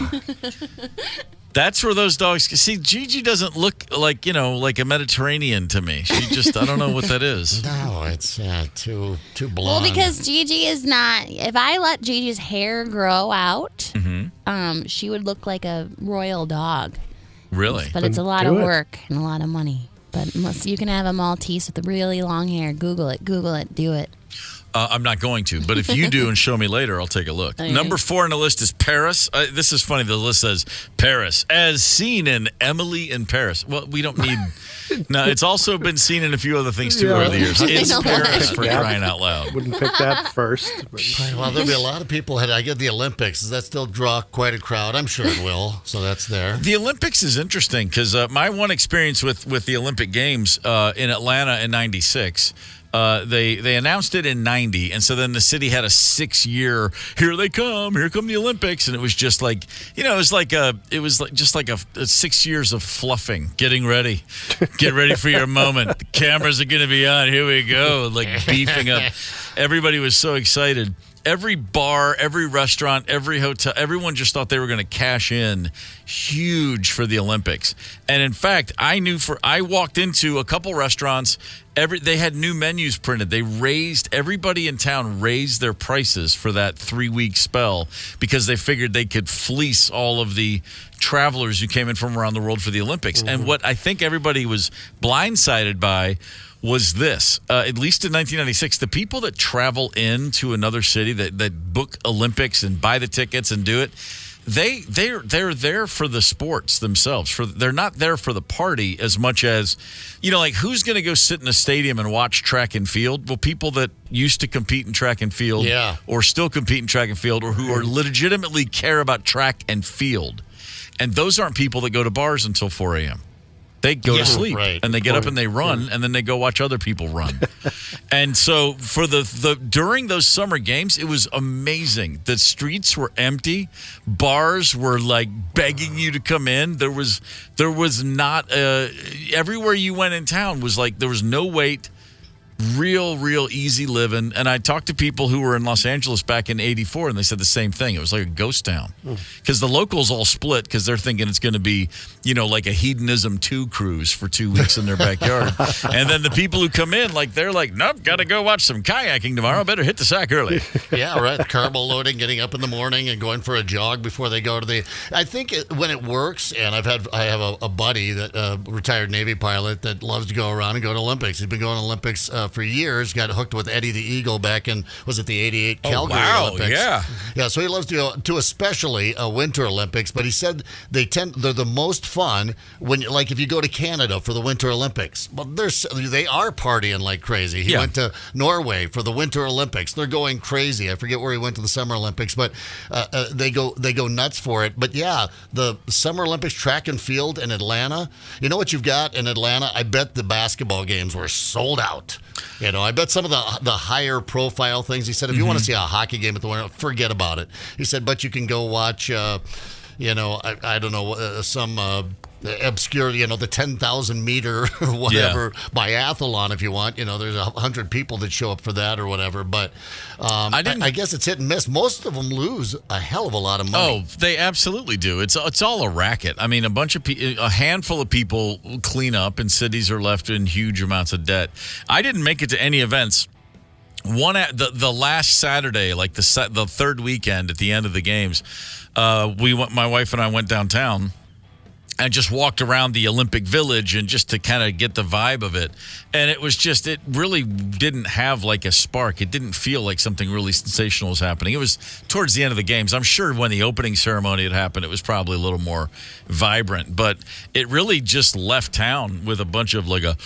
That's where those dogs. See, Gigi doesn't look like a Mediterranean to me. She just, I don't know what that is. No, it's too blonde. Well, because Gigi is not. If I let Gigi's hair grow out, she would look like a royal dog. Really? But it's a lot of work and a lot of money. But unless you can have a Maltese with really long hair, Google it, do it. I'm not going to, but if you do and show me later, I'll take a look. Okay. Number 4 on the list is Paris. This is funny. The list says Paris, as seen in Emily in Paris. Well, we don't need... No, it's also been seen in a few other things, too, over the years. It's Paris, for crying out loud. Wouldn't pick that first. Well, there'll be a lot of people. I get the Olympics. Does that still draw quite a crowd? I'm sure it will. So that's there. The Olympics is interesting because my one experience with the Olympic Games in Atlanta in '96, they announced it in '90, and so then the city had a 6-year. Here come the Olympics, and it was just like it was just like a 6 years of fluffing, getting ready, get ready for your moment. The cameras are going to be on. Here we go, like beefing up. Everybody was so excited. Every bar, every restaurant, every hotel, everyone just thought they were going to cash in huge for the Olympics. And in fact, I walked into a couple restaurants. They had new menus printed. Everybody in town raised their prices for that 3-week spell because they figured they could fleece all of the travelers who came in from around the world for the Olympics. Mm-hmm. And what I think everybody was blindsided by was this, at least in 1996, the people that travel into another city that book Olympics and buy the tickets and do it, they're there for the sports themselves. They're not there for the party as much as, like who's going to go sit in a stadium and watch track and field? Well, people that used to compete in track and field or still compete in track and field or who are legitimately care about track and field. And those aren't people that go to bars until 4 a.m. They go to sleep and they get up and they run and then they go watch other people run. And so for during those summer games, it was amazing. The streets were empty. Bars were like begging you to come in. There was not everywhere you went in town was like there was no wait. Real easy living. And I talked to people who were in Los Angeles back in '84, and they said the same thing. It was like a ghost town because the locals all split because they're thinking it's going to be, like a Hedonism 2 cruise for 2 weeks in their backyard. And then the people who come in, they're like, nope, got to go watch some kayaking tomorrow. Better hit the sack early. Yeah, right. Carbo loading, getting up in the morning and going for a jog before they go to the. I think when it works, and I have a buddy that retired Navy pilot that loves to go around and go to Olympics. He's been going to Olympics for years. Got hooked with Eddie the Eagle back in the '88 Calgary Olympics. Yeah. So he loves to go to especially Winter Olympics. But he said they're the most fun when if you go to Canada for the Winter Olympics. Well, they are partying like crazy. He went to Norway for the Winter Olympics. They're going crazy. I forget where he went to the Summer Olympics, but they go nuts for it. But yeah, the Summer Olympics track and field in Atlanta. You know what you've got in Atlanta? I bet the basketball games were sold out. I bet some of the higher profile things. He said, if you want to see a hockey game at the Winter, forget about it. He said, but you can go watch, I don't know, some obscure, the 10,000 meter or whatever biathlon if you want. There's 100 people that show up for that or whatever. But I guess it's hit and miss. Most of them lose a hell of a lot of money. Oh, they absolutely do. It's all a racket. I mean, a handful of people clean up, and cities are left in huge amounts of debt. I didn't make it to any events. One at the last Saturday, like the third weekend at the end of the games, my wife and I went downtown. I just walked around the Olympic Village and just to kind of get the vibe of it. And it really didn't have like a spark. It didn't feel like something really sensational was happening. It was towards the end of the games. I'm sure when the opening ceremony had happened, it was probably a little more vibrant. But it really just left town with a bunch of like a...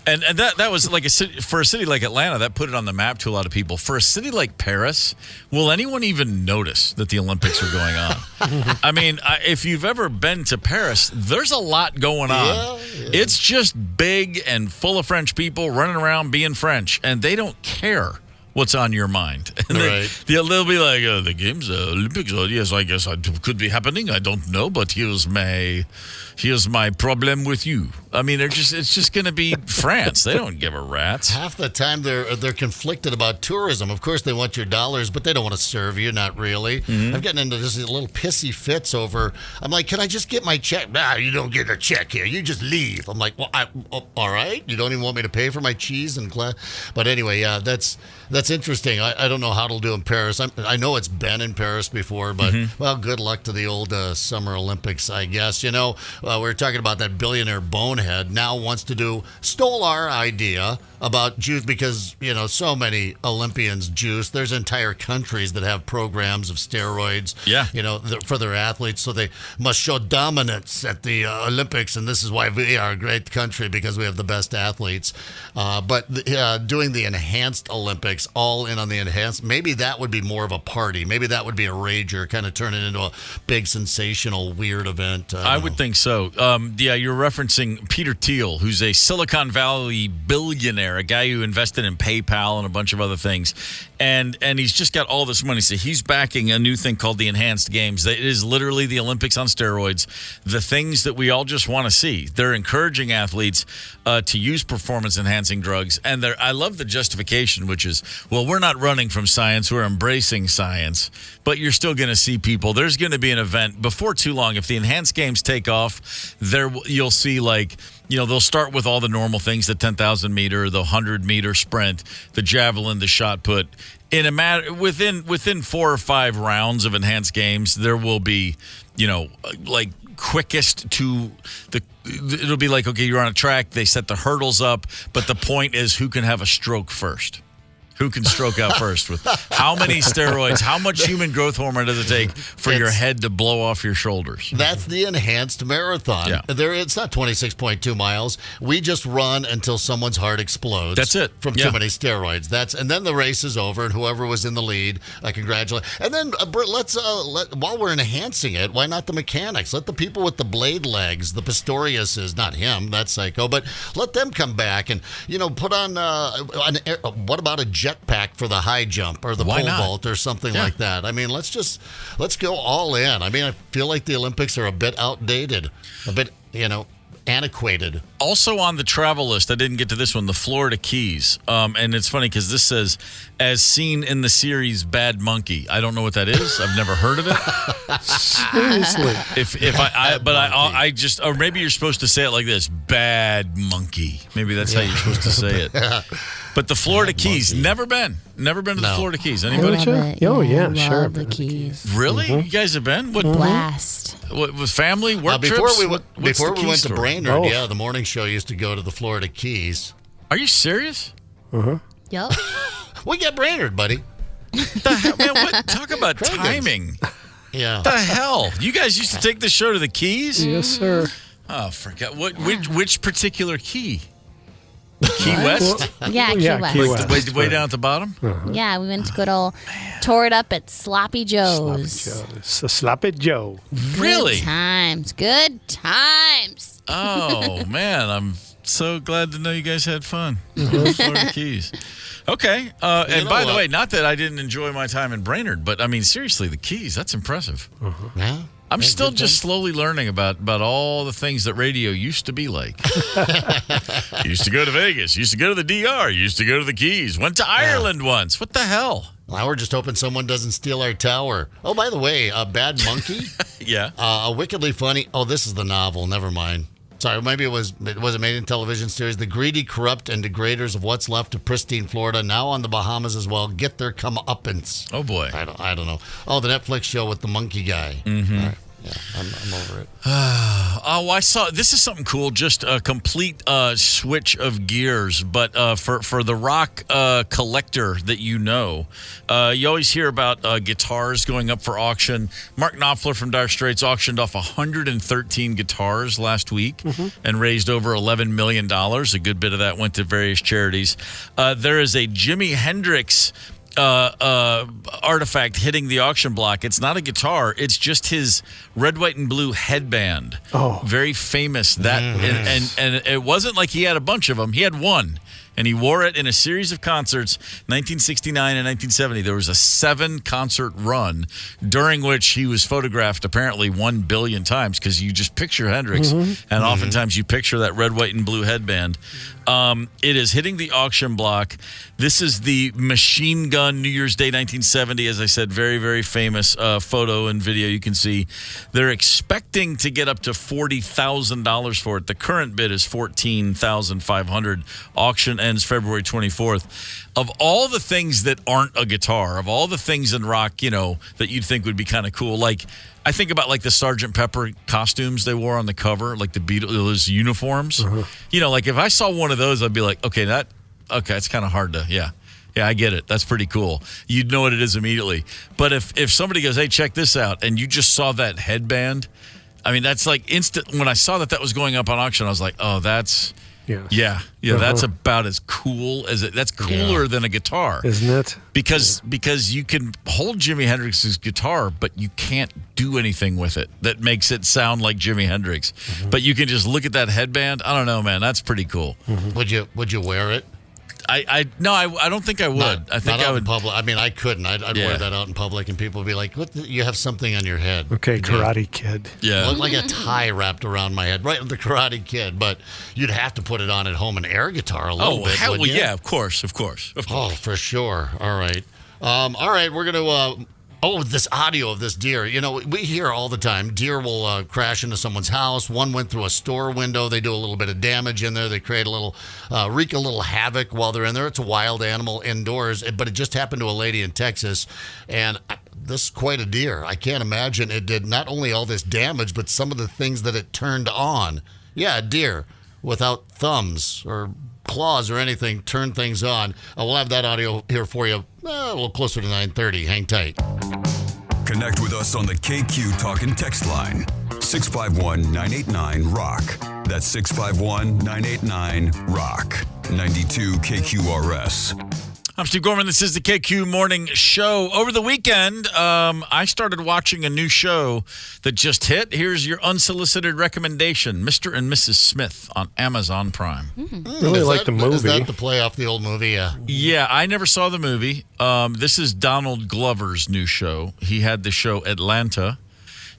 And that was like for a city like Atlanta, that put it on the map to a lot of people. For a city like Paris, will anyone even notice that the Olympics are going on? I mean, if you've ever been to Paris, there's a lot going on. Yeah. It's just big and full of French people running around being French, and they don't care what's on your mind. And Right. they'll be like, the games, Olympics, yes, I guess it could be happening. I don't know, but here's my problem with you. I mean, it's just going to be France. They don't give a rat's. Half the time they're conflicted about tourism. Of course, they want your dollars, but they don't want to serve you. Not really. Mm-hmm. I've gotten into just little pissy fits over. I'm like, can I just get my check? Nah, you don't get a check here. You just leave. I'm like, well, all right. You don't even want me to pay for my cheese and glass. But anyway, yeah, that's interesting. I don't know how it'll do in Paris. I know it's been in Paris before, but well, good luck to the old Summer Olympics, I guess. You know, we were talking about that billionaire bonehead now wants to stole our idea about juice because, you know, so many Olympians juice. There's entire countries that have programs of steroids, you know, for their athletes. So they must show dominance at the Olympics. And this is why we are a great country, because we have the best athletes. But doing the enhanced Olympics, all in on the enhanced, maybe that would be more of a party. Maybe that would be a rager, kind of turn it into a big, sensational, weird event. I would think so. Yeah, you're referencing Peter Thiel, who's a Silicon Valley billionaire, a guy who invested in PayPal and a bunch of other things. And he's just got all this money. So he's backing a new thing called the Enhanced Games. It is literally the Olympics on steroids, the things that we all just want to see. They're encouraging athletes to use performance-enhancing drugs. And I love the justification, which is, well, we're not running from science. We're embracing science. But you're still going to see people. There's going to be an event before too long. If the Enhanced Games take off, you'll see, like, you know, they'll start with all the normal things, the 10,000 meter, the 100-meter sprint, the javelin, the shot put. In a matter within 4 or 5 rounds of Enhanced Games, there will be, you know, like quickest to it'll be like, okay, you're on a track, they set the hurdles up, but the point is who can have a stroke first. Who can stroke out first with how many steroids, how much human growth hormone does it take for your head to blow off your shoulders? That's the enhanced marathon. Yeah. It's not 26.2 miles. We just run until someone's heart explodes. That's it. From too many steroids. And then the race is over, and whoever was in the lead, I congratulate. And then while we're enhancing it, why not the mechanics? Let the people with the blade legs, the Pistoriuses, not him, that's psycho, but let them come back and, you know, put on what about a jetpack for the high jump or the pole vault or something like that. I mean, let's go all in. I mean, I feel like the Olympics are a bit outdated, a bit, you know, antiquated. Also on the travel list, I didn't get to this one, the Florida Keys. And it's funny because this says, as seen in the series Bad Monkey. I don't know what that is. I've never heard of it. Seriously. I just, or maybe you're supposed to say it like this, Bad Monkey. Maybe that's how you're supposed to say it. But the Florida Keys, never been to the Florida Keys. Anybody? Oh, yeah, sure. The Keys. Really? You guys have been? What blast? What, with family, work before trips? Before we went to Brainerd, the morning show used to go to the Florida Keys. Are you serious? Yep. We get Brainerd, buddy. The hell, man, what? Talk about timing. Yeah. What the hell? You guys used to take the show to the Keys? Yes, sir. Oh, forget. Which particular key? Key West? Yeah, Key West. Key West. Way down at the bottom? Yeah, we went to good old, tore it up at Sloppy Joe's. Sloppy Joe. Really? Good times. Oh, man, I'm so glad to know you guys had fun. Florida Keys. Okay. And by the way, not that I didn't enjoy my time in Brainerd, but I mean, seriously, the Keys, that's impressive. Yeah. I'm still just slowly learning about all the things that radio used to be like. Used to go to Vegas. Used to go to the DR. Used to go to the Keys. Went to Ireland once. What the hell? Well, we're just hoping someone doesn't steal our tower. Oh, by the way, Bad Monkey. Yeah. A wickedly funny. Oh, this is the novel. Never mind. Sorry, maybe it was a made-in television series. The greedy, corrupt, and degraders of what's left of pristine Florida, now on the Bahamas as well, get their comeuppance. Oh, boy. I don't know. Oh, the Netflix show with the monkey guy. Mm-hmm. All right. Yeah, I'm over it. I saw this is something cool. Just a complete switch of gears, but for the rock collector that you know, you always hear about guitars going up for auction. Mark Knopfler from Dire Straits auctioned off 113 guitars last week and raised over $11 million. A good bit of that went to various charities. There is a Jimi Hendrix artifact hitting the auction block. It's not a guitar. It's just his red, white, and blue headband. Oh, very famous. That and it wasn't like he had a bunch of them. He had one. And he wore it in a series of concerts, 1969 and 1970. There was a 7-concert run during which he was photographed apparently 1 billion times, because you just picture Hendrix, and oftentimes you picture that red, white, and blue headband. It is hitting the auction block. This is the Machine Gun New Year's Day 1970. As I said, very, very famous photo and video you can see. They're expecting to get up to $40,000 for it. The current bid is $14,500. Auction ends February 24th. Of all the things that aren't a guitar, of all the things in rock, that you'd think would be kind of cool, like I think about like the Sgt. Pepper costumes they wore on the cover, like the Beatles uniforms. Like if I saw one of those, I'd be like, okay, it's kind of hard to, yeah, I get it. That's pretty cool. You'd know what it is immediately. But if somebody goes, hey, check this out, and you just saw that headband, I mean, that's like instant. When I saw that was going up on auction, I was like, oh, that's... Yeah. That's about as cool as it. That's cooler than a guitar, isn't it? Because you can hold Jimi Hendrix's guitar, but you can't do anything with it that makes it sound like Jimi Hendrix. But you can just look at that headband. I don't know, man. That's pretty cool. Would you wear it? I don't think I would. I think not I out would. In public. I mean, I couldn't. I'd wear that out in public, and people would be like, "What? You have something on your head?" Okay, Karate Kid. Yeah, look like a tie wrapped around my head, right? The Karate Kid. But you'd have to put it on at home and air guitar a little bit. Hell, yeah, of course. Oh, for sure. All right. We're gonna. This audio of this deer. We hear all the time. Deer will crash into someone's house. One went through a store window. They do a little bit of damage in there. They create wreak a little havoc while they're in there. It's a wild animal indoors, but it just happened to a lady in Texas, and this is quite a deer. I can't imagine it did not only all this damage, but some of the things that it turned on. Yeah, a deer without thumbs or claws or anything turned things on. We'll have that audio here for you a little closer to 9:30. Hang tight. Connect with us on the KQ Talk and Text line, 651-989-ROCK. That's 651-989-ROCK. 92 KQRS. I'm Steve Gorman. This is the KQ Morning Show. Over the weekend, I started watching a new show that just hit. Here's your unsolicited recommendation, Mr. and Mrs. Smith on Amazon Prime. Really like the movie. Is that the play off the old movie? Yeah, I never saw the movie. This is Donald Glover's new show. He had the show Atlanta.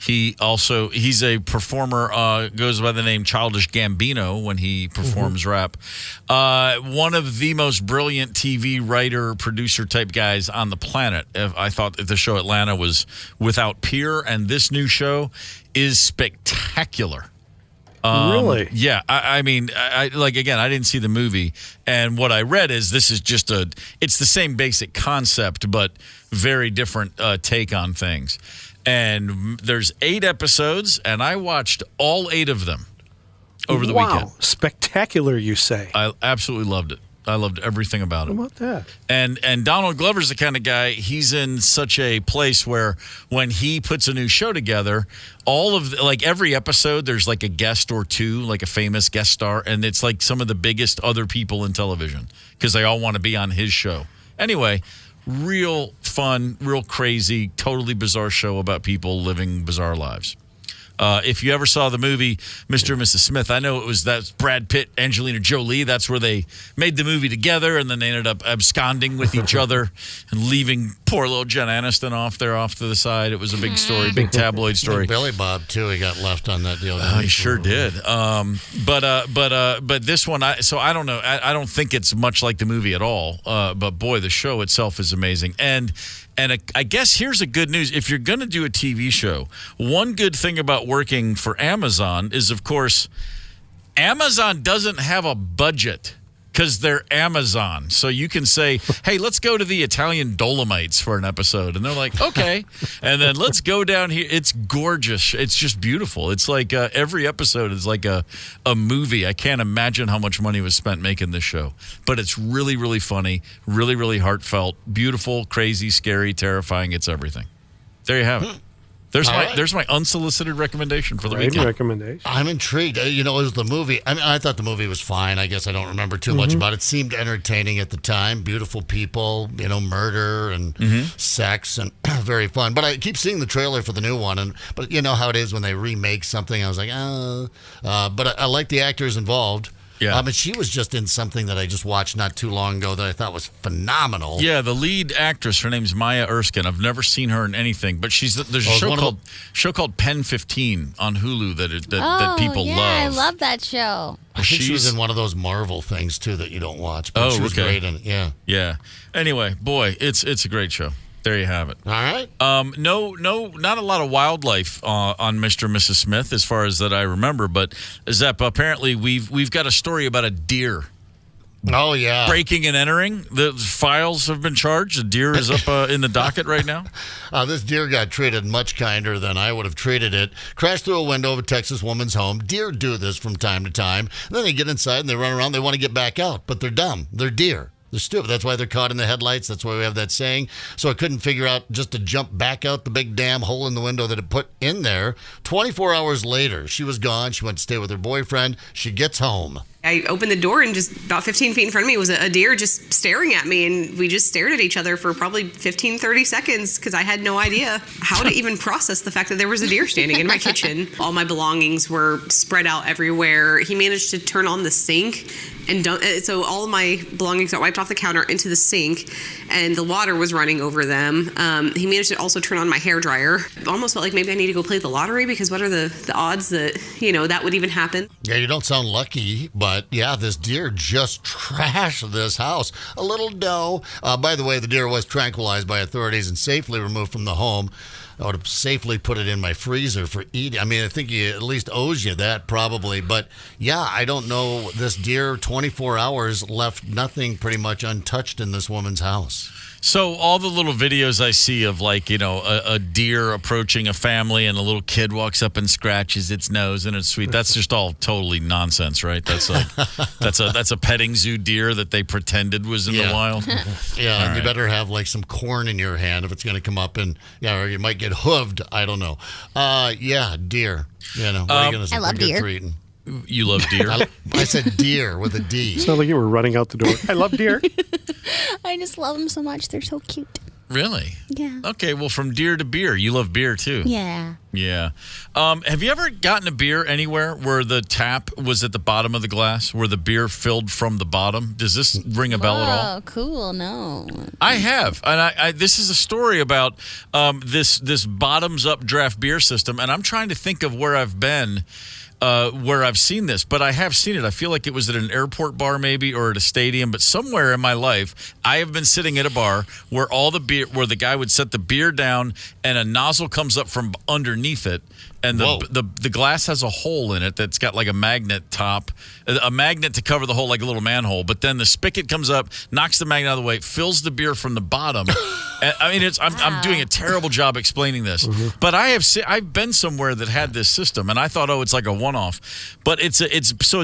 He's a performer, goes by the name Childish Gambino when he performs rap. One of the most brilliant TV writer, producer type guys on the planet. I thought that the show Atlanta was without peer, and this new show is spectacular. Really? Yeah. I mean, I didn't see the movie, and what I read is this is just it's the same basic concept, but very different take on things. And there's 8 episodes, and I watched all 8 of them over the weekend. Wow, spectacular, you say? I absolutely loved it. I loved everything about it. How about that? And Donald Glover's the kind of guy, he's in such a place where when he puts a new show together, every episode, there's like a guest or two, like a famous guest star, and it's like some of the biggest other people in television because they all want to be on his show. Anyway, real fun, real crazy, totally bizarre show about people living bizarre lives. If you ever saw the movie Mr. and Mrs. Smith, I know that's Brad Pitt, Angelina Jolie. That's where they made the movie together, and then they ended up absconding with each other and leaving poor little Jen Aniston off to the side. It was a big story, big tabloid story. Billy Bob too. He got left on that deal. He sure did. But this one, I don't know. I don't think it's much like the movie at all. But boy, the show itself is amazing. And I guess here's a good news. If you're going to do a TV show, one good thing about working for Amazon is, of course, Amazon doesn't have a budget because they're Amazon. So you can say, hey, let's go to the Italian Dolomites for an episode. And they're like, okay. And then let's go down here. It's gorgeous. It's just beautiful. It's like every episode is like a movie. I can't imagine how much money was spent making this show. But it's really, really funny, really, really heartfelt, beautiful, crazy, scary, terrifying. It's everything. There you have it. There's my unsolicited recommendation for the weekend. Recommendation. I'm intrigued. It was the movie. I mean, I thought the movie was fine. I guess I don't remember too much about it. It seemed entertaining at the time. Beautiful people, murder and sex, and very fun. But I keep seeing the trailer for the new one, but you know how it is when they remake something. I was like, but I like the actors involved. Yeah. And she was just in something that I just watched not too long ago that I thought was phenomenal. Yeah, the lead actress, her name's Maya Erskine. I've never seen her in anything, but there's a show called Pen 15 on Hulu that people love. I love that show. I think she was in one of those Marvel things too that you don't watch. But she was great in it. Yeah. Yeah. Anyway, boy, it's a great show. There you have it. All right. No, not a lot of wildlife on Mr. and Mrs. Smith as far as that I remember. But Zepp, apparently we've got a story about a deer. Oh yeah. Breaking and entering. The files have been charged. The deer is up in the docket right now. This deer got treated much kinder than I would have treated it. Crashed through a window of a Texas woman's home. Deer do this from time to time. And then they get inside and they run around. They want to get back out, but they're dumb. They're deer. They're stupid. That's why they're caught in the headlights. That's why we have that saying. So I couldn't figure out just to jump back out the big damn hole in the window that it put in there. 24 hours later, she was gone. She went to stay with her boyfriend. She gets home. I opened the door and just about 15 feet in front of me was a deer just staring at me. And we just stared at each other for probably 15, 30 seconds because I had no idea how to even process the fact that there was a deer standing in my kitchen. All my belongings were spread out everywhere. He managed to turn on the sink and so all of my belongings got wiped off the counter into the sink and the water was running over them. He managed to also turn on my hairdryer. Almost felt like maybe I need to go play the lottery because what are the odds that, that would even happen? Yeah, you don't sound lucky, but yeah, this deer just trashed this house. A little doe. By the way, the deer was tranquilized by authorities and safely removed from the home. I would have safely put it in my freezer for eating. I mean, I think he at least owes you that probably. But yeah, I don't know. This deer, 24 hours, left nothing pretty much untouched in this woman's house. So all the little videos I see of a deer approaching a family and a little kid walks up and scratches its nose and it's sweet. That's just all totally nonsense, right? That's that's a petting zoo deer that they pretended was in the wild. Yeah, and you better have some corn in your hand if it's going to come up and or you might get hooved. I don't know. Yeah, deer. What are you going to say? I love deer. You love deer? I said deer with a D. It's not like you were running out the door. I love deer. I just love them so much. They're so cute. Really? Yeah. Okay, well, from deer to beer. You love beer, too. Yeah. Yeah. Have you ever gotten a beer anywhere where the tap was at the bottom of the glass, where the beer filled from the bottom? Does this ring a bell at all? Oh, cool. No. I have. And I this is a story about this bottoms-up draft beer system, and I'm trying to think of where I've been where I've seen this, but I have seen it. I feel like it was at an airport bar maybe or at a stadium, but somewhere in my life, I have been sitting at a bar where where the guy would set the beer down and a nozzle comes up from underneath it. And the glass has a hole in it that's got like a magnet top, a magnet to cover the hole like a little manhole. But then the spigot comes up, knocks the magnet out of the way, fills the beer from the bottom. And, I mean, I'm doing a terrible job explaining this, but I've been somewhere that had this system, and I thought, it's like a one-off. But it's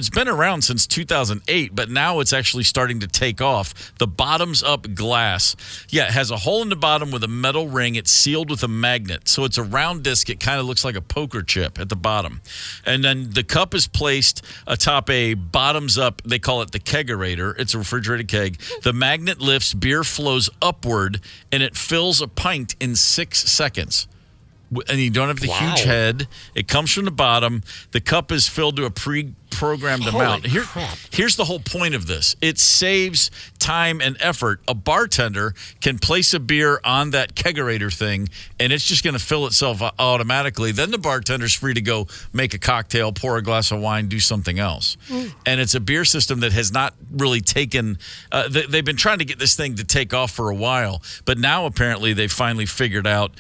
been around since 2008, but now it's actually starting to take off. The bottoms-up glass, it has a hole in the bottom with a metal ring. It's sealed with a magnet, so it's a round disc. It kind of looks like a poker chip at the bottom, and then the cup is placed atop a bottoms-up. They call it the kegerator. It's a refrigerated keg. The magnet lifts, beer flows upward, and it fills a pint in 6 seconds. And you don't have the huge head. It comes from the bottom. The cup is filled to a pre-programmed amount. Here's the whole point of this. It saves time and effort. A bartender can place a beer on that kegerator thing, and it's just going to fill itself automatically. Then the bartender's free to go make a cocktail, pour a glass of wine, do something else. And it's a beer system that has not really taken they've been trying to get this thing to take off for a while, but now apparently they've finally figured out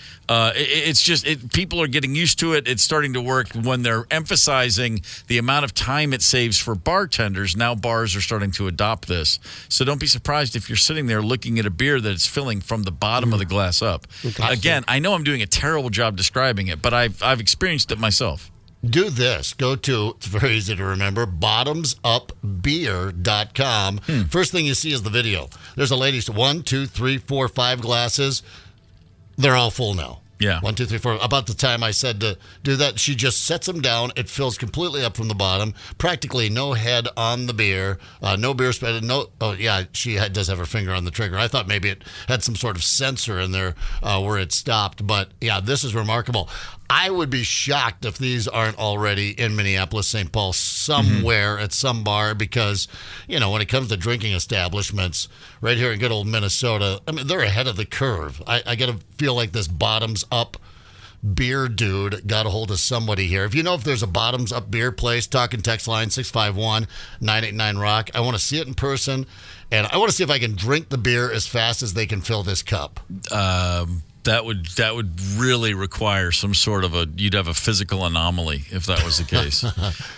people are getting used to it. It's starting to work when they're emphasizing the amount of time it saves for bartenders. Now bars are starting to adopt this. So don't be surprised if you're sitting there looking at a beer that it's filling from the bottom of the glass up. Again, I know I'm doing a terrible job describing it, but I've experienced it myself. Do this. Go to, it's very easy to remember, bottomsupbeer.com. First thing you see is the video. There's a lady, 1, 2, 3, 4, 5 glasses. They're all full now. Yeah. 1, 2, 3, 4. About the time I said to do that, she just sets them down. It fills completely up from the bottom. Practically no head on the beer. No beer spread. She does have her finger on the trigger. I thought maybe it had some sort of sensor in there where it stopped. But yeah, this is remarkable. I would be shocked if these aren't already in Minneapolis, St. Paul, somewhere at some bar, because, when it comes to drinking establishments, right here in good old Minnesota, I mean, they're ahead of the curve. I got to feel like this bottoms-up beer dude got a hold of somebody here. If you know if there's a bottoms-up beer place, talk and text line 651-989-ROCK. I want to see it in person, and I want to see if I can drink the beer as fast as they can fill this cup. That would really require some sort of you'd have a physical anomaly if that was the case.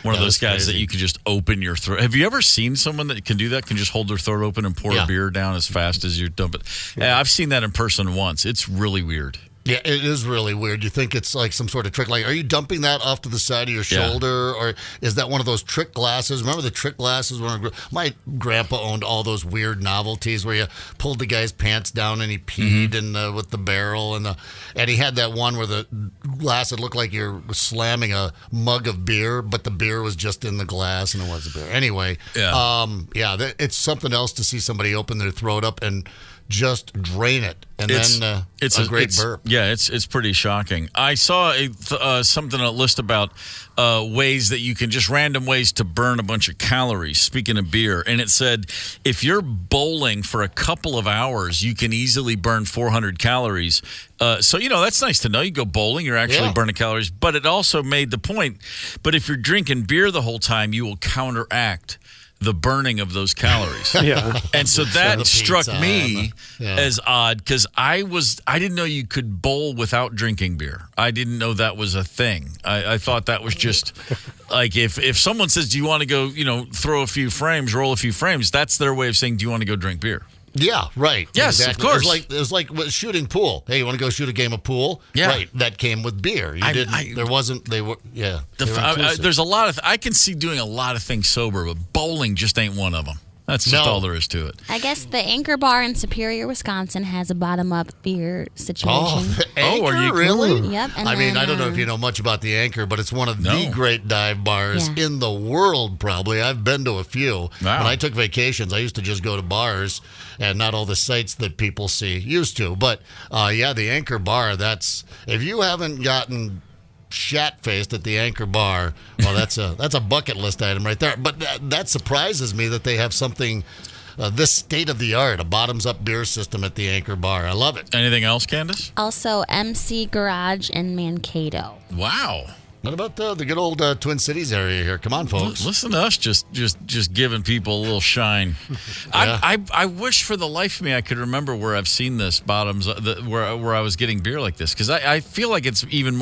One of those guys that you could just open your throat. Have you ever seen someone that can do that, can just hold their throat open and pour a beer down as fast as you dump it? Yeah, I've seen that in person once. It's really weird. Yeah, it is really weird. You think it's like some sort of trick. Like, are you dumping that off to the side of your shoulder? Or is that one of those trick glasses? Remember the trick glasses? My grandpa owned all those weird novelties where you pulled the guy's pants down and he peed with the barrel. And he had that one where the glass, it looked like you're slamming a mug of beer, but the beer was just in the glass and it was a beer. Anyway, it's something else to see somebody open their throat up and just drain it, and then it's a great burp. Yeah, it's pretty shocking. I saw something, a list about ways that you can, just random ways to burn a bunch of calories, speaking of beer, and it said if you're bowling for a couple of hours, you can easily burn 400 calories. So, that's nice to know. You go bowling, you're actually burning calories, but it also made the point, but if you're drinking beer the whole time, you will counteract the burning of those calories. And so that struck me as odd, because I didn't know you could bowl without drinking beer. I didn't know that was a thing. I thought that was just like if someone says, do you want to go, throw a few frames, roll a few frames, that's their way of saying, do you want to go drink beer? Yeah, right. Yes, exactly. of course. It was like shooting pool. Hey, you want to go shoot a game of pool? Yeah. Right. That came with beer. There's a lot of, I can see doing a lot of things sober, but bowling just ain't one of them. That's just all there is to it. I guess the Anchor Bar in Superior, Wisconsin has a bottom-up beer situation. Oh, the Anchor, are you really? Yep. I don't know if you know much about the Anchor, but it's one of the great dive bars in the world, probably. I've been to a few. Wow. When I took vacations, I used to just go to bars and not all the sites that people used to. But, the Anchor Bar, if you haven't gotten shat-faced at the Anchor Bar, well, that's a bucket list item right there. But that surprises me that they have something this state-of-the-art, a bottoms-up beer system at the Anchor Bar. I love it. Anything else, Candace? Also, MC Garage in Mankato. Wow. What about the good old Twin Cities area here? Come on, folks. Listen to us just giving people a little shine. I wish for the life of me I could remember where I've seen this where I was getting beer like this, because I feel like it's even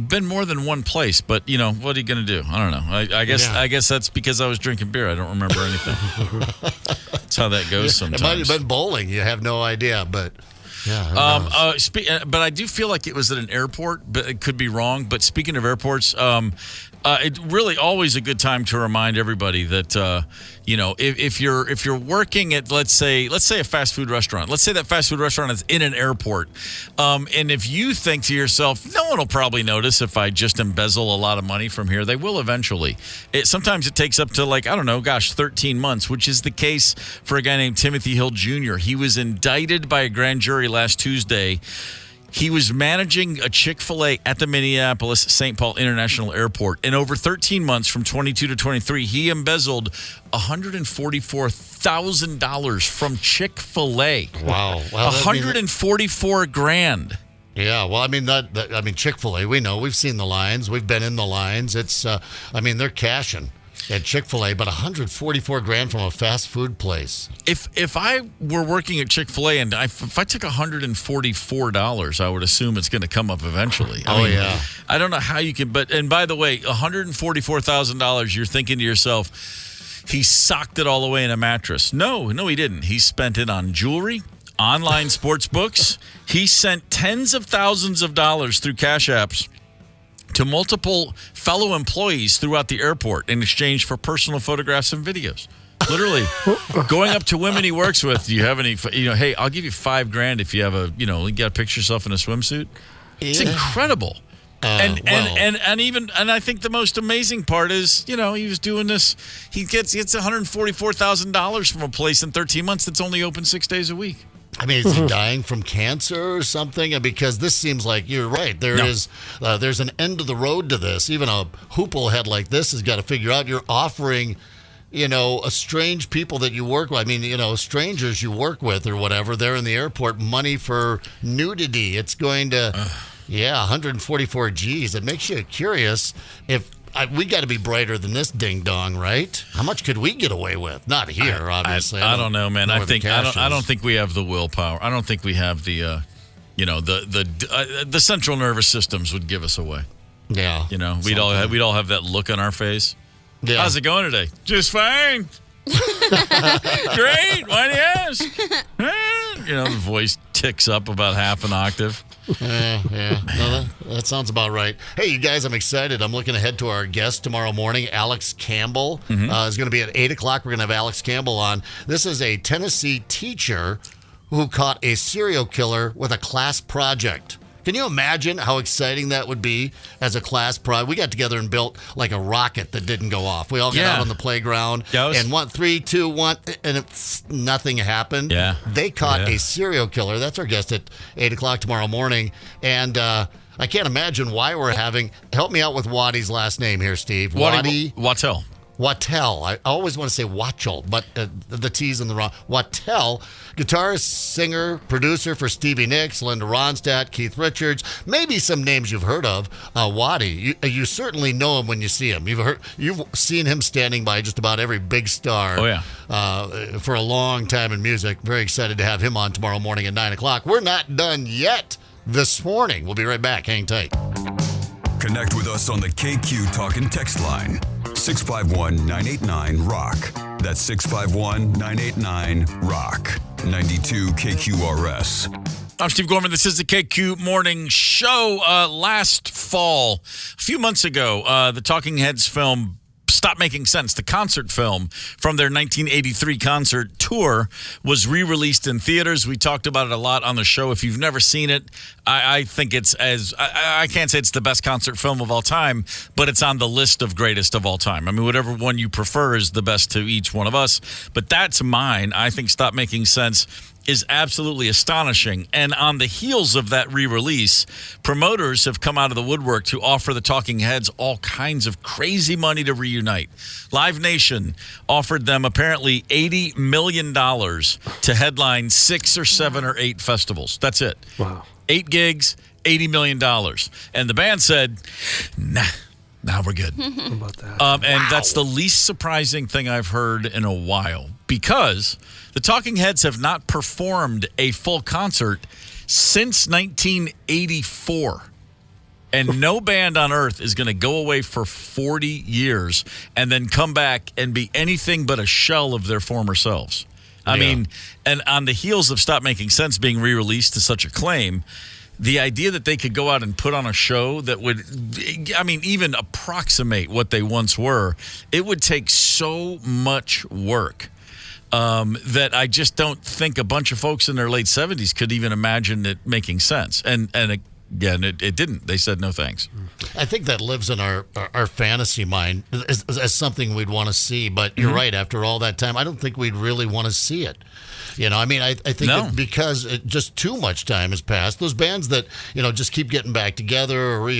been more than one place, but what are you going to do? I don't know. I guess that's because I was drinking beer. I don't remember anything. That's how that goes sometimes. It might have been bowling. You have no idea, but but I do feel like it was at an airport, but it could be wrong. But speaking of airports, it's really always a good time to remind everybody that if you're working at let's say a fast food restaurant, let's say that fast food restaurant is in an airport, and if you think to yourself, no one will probably notice if I just embezzle a lot of money from here, they will eventually. Sometimes it takes up to 13 months, which is the case for a guy named Timothy Hill Jr. He was indicted by a grand jury last Tuesday. He was managing a Chick-fil-A at the Minneapolis-St. Paul International Airport. And over 13 months, from 22 to 23, he embezzled $144,000 from Chick-fil-A. Wow. $144,000. Yeah, well, Chick-fil-A, we know. We've seen the lines. We've been in the lines. It's, they're cashing at Chick-fil-A, but $144,000 from a fast food place. If I were working at Chick-fil-A and if I took $144, I would assume it's going to come up eventually. I don't know how you can, and by the way, $144,000, you're thinking to yourself, he socked it all away in a mattress. No, he didn't. He spent it on jewelry, online sports books. He sent tens of thousands of dollars through Cash Apps to multiple fellow employees throughout the airport in exchange for personal photographs and videos. Literally going up to women he works with. Do you have any, hey, I'll give you $5,000 if you have you got to picture yourself in a swimsuit. It's incredible. And I think the most amazing part is, he was doing this. He gets $144,000 from a place in 13 months that's only open 6 days a week. I mean, is he dying from cancer or something? Because this seems like you're right. There's an end to the road to this. Even a hooplehead like this has got to figure out you're offering, strange people that you work with. I mean, strangers you work with or whatever. They're in the airport, money for nudity. It's going to, 144 G's. It makes you curious if. We got to be brighter than this ding dong, right? How much could we get away with? Not here, obviously. I don't know, man. I don't think we have the willpower. I don't think we have the, the central nervous systems would give us away. Yeah. We'd all have that look on our face. Yeah. How's it going today? Just fine. Great. Why do you ask? The voice ticks up about half an octave. Yeah. No, that sounds about right. Hey, you guys, I'm excited. I'm looking ahead to our guest tomorrow morning. Alex Campbell is going to be at 8 o'clock. We're going to have Alex Campbell on. This is a Tennessee teacher who caught a serial killer with a class project. Can you imagine how exciting that would be as a class project? We got together and built like a rocket that didn't go off. We all got out on the playground and 1, 3, 2, 1, and nothing happened. Yeah. They caught a serial killer. That's our guest at 8 o'clock tomorrow morning. And I can't imagine why we're having. Help me out with Waddy's last name here, Steve. Waddy Wattel. Wattel. I always want to say Watchel, but the T's in the wrong. Wattel, guitarist, singer, producer for Stevie Nicks, Linda Ronstadt, Keith Richards, maybe some names you've heard of. Waddy, you certainly know him when you see him. You've seen him standing by just about every big star. Oh, yeah. For a long time in music. Very excited to have him on tomorrow morning at 9 o'clock. We're not done yet this morning. We'll be right back. Hang tight. Connect with us on the KQ Talk and Text line. 651-989-ROCK. That's 651-989-ROCK. 92 KQRS. I'm Steve Gorman. This is the KQ Morning Show. Last fall, a few months ago, the Talking Heads film Stop Making Sense, the concert film from their 1983 concert tour, was re-released in theaters. We talked about it a lot on the show. If you've never seen it, I think it's I can't say it's the best concert film of all time, but it's on the list of greatest of all time. I mean, whatever one you prefer is the best to each one of us, but that's mine. I think Stop Making Sense is absolutely astonishing. And on the heels of that re-release, promoters have come out of the woodwork to offer the Talking Heads all kinds of crazy money to reunite. Live Nation offered them apparently $80 million to headline 6 or 7 or 8 festivals. That's it. Wow. 8 gigs, $80 million. And the band said, nah. Now we're good. How about that? And that's the least surprising thing I've heard in a while, because the Talking Heads have not performed a full concert since 1984. And no band on earth is going to go away for 40 years and then come back and be anything but a shell of their former selves. I mean, and on the heels of Stop Making Sense being re-released to such acclaim, the idea that they could go out and put on a show that would, even approximate what they once were, it would take so much work that I just don't think a bunch of folks in their late 70s could even imagine it making sense. And again, it didn't. They said no thanks. I think that lives in our fantasy mind as something we'd want to see. But you're right. After all that time, I don't think we'd really want to see it. I think that because just too much time has passed, those bands that, just keep getting back together or,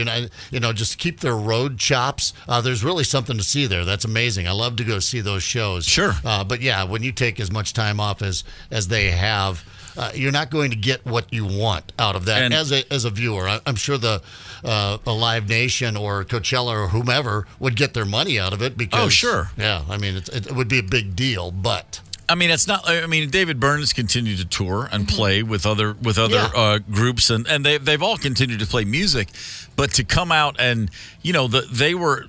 just keep their road chops, there's really something to see there. That's amazing. I love to go see those shows. Sure. But yeah, when you take as much time off as they have, you're not going to get what you want out of that as a viewer. I'm sure a Live Nation or Coachella or whomever would get their money out of it because. Oh, sure. Yeah, it would be a big deal, but. It's not. David Byrne has continued to tour and play with other groups, and they've all continued to play music, but to come out and they were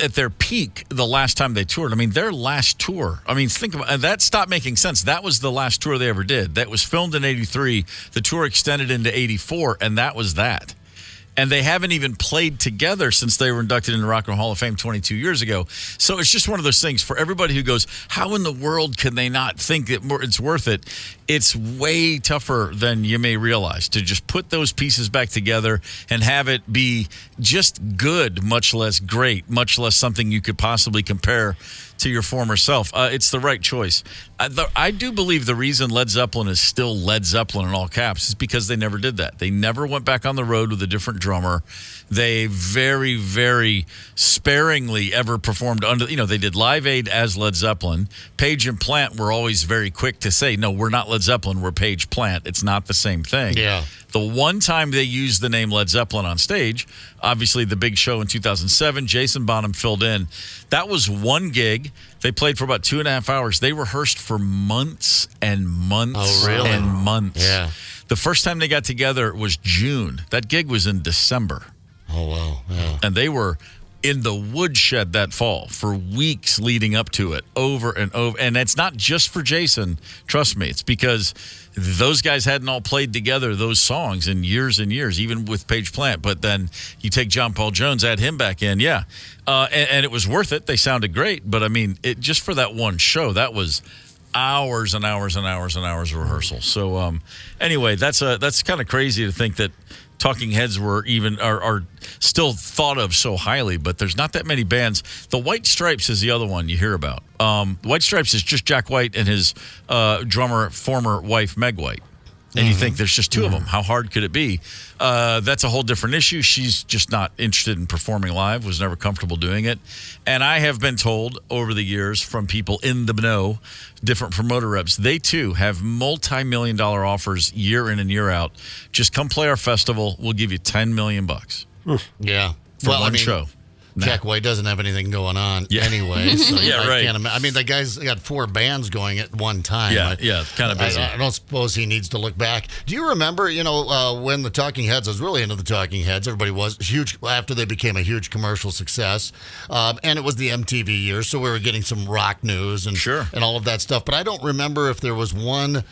at their peak the last time they toured. Their last tour. Think about that. Stop Making Sense. That was the last tour they ever did. That was filmed in '83. The tour extended into '84, and that was that. And they haven't even played together since they were inducted into Rock and Roll Hall of Fame 22 years ago. So it's just one of those things for everybody who goes, how in the world can they not think that it's worth it? It's way tougher than you may realize to just put those pieces back together and have it be just good, much less great, much less something you could possibly compare to your former self. It's the right choice. I do believe the reason Led Zeppelin is still Led Zeppelin in all caps is because they never did that. They never went back on the road with a different drummer. They very, very sparingly ever performed under, they did Live Aid as Led Zeppelin. Page and Plant were always very quick to say, no, we're not Led Zeppelin, we're Page Plant. It's not the same thing. Yeah. The one time they used the name Led Zeppelin on stage, obviously the big show in 2007, Jason Bonham filled in. That was one gig. They played for about 2.5 hours. They rehearsed for months and months and months. Yeah. The first time they got together was June. That gig was in December. Oh, wow. Yeah. And they were in the woodshed that fall for weeks leading up to it, over and over. And it's not just for Jason. Trust me. It's because those guys hadn't all played together those songs in years and years, even with Page Plant. But then you take John Paul Jones, add him back in. Yeah. And it was worth it. They sounded great. But, I mean, it just for that one show, that was hours and hours and hours and hours of rehearsal. So, anyway, that's kind of crazy to think that Talking Heads were are still thought of so highly, but there's not that many bands. The White Stripes is the other one you hear about. White Stripes is just Jack White and his drummer, former wife, Meg White. And you think there's just two of them. How hard could it be? That's a whole different issue. She's just not interested in performing live, was never comfortable doing it. And I have been told over the years from people in the know, different promoter reps, they too have multi-million-dollar offers year in and year out. Just come play our festival. We'll give you $10 million. Yeah. For one show. Jack White doesn't have anything going on anyway. So right. I mean, the guy's got 4 bands going at one time. Yeah, kind of busy. I don't suppose he needs to look back. Do you remember, when the Talking Heads, I was really into the Talking Heads. Everybody was huge after they became a huge commercial success. And it was the MTV years, so we were getting some rock news and all of that stuff. But I don't remember if there was one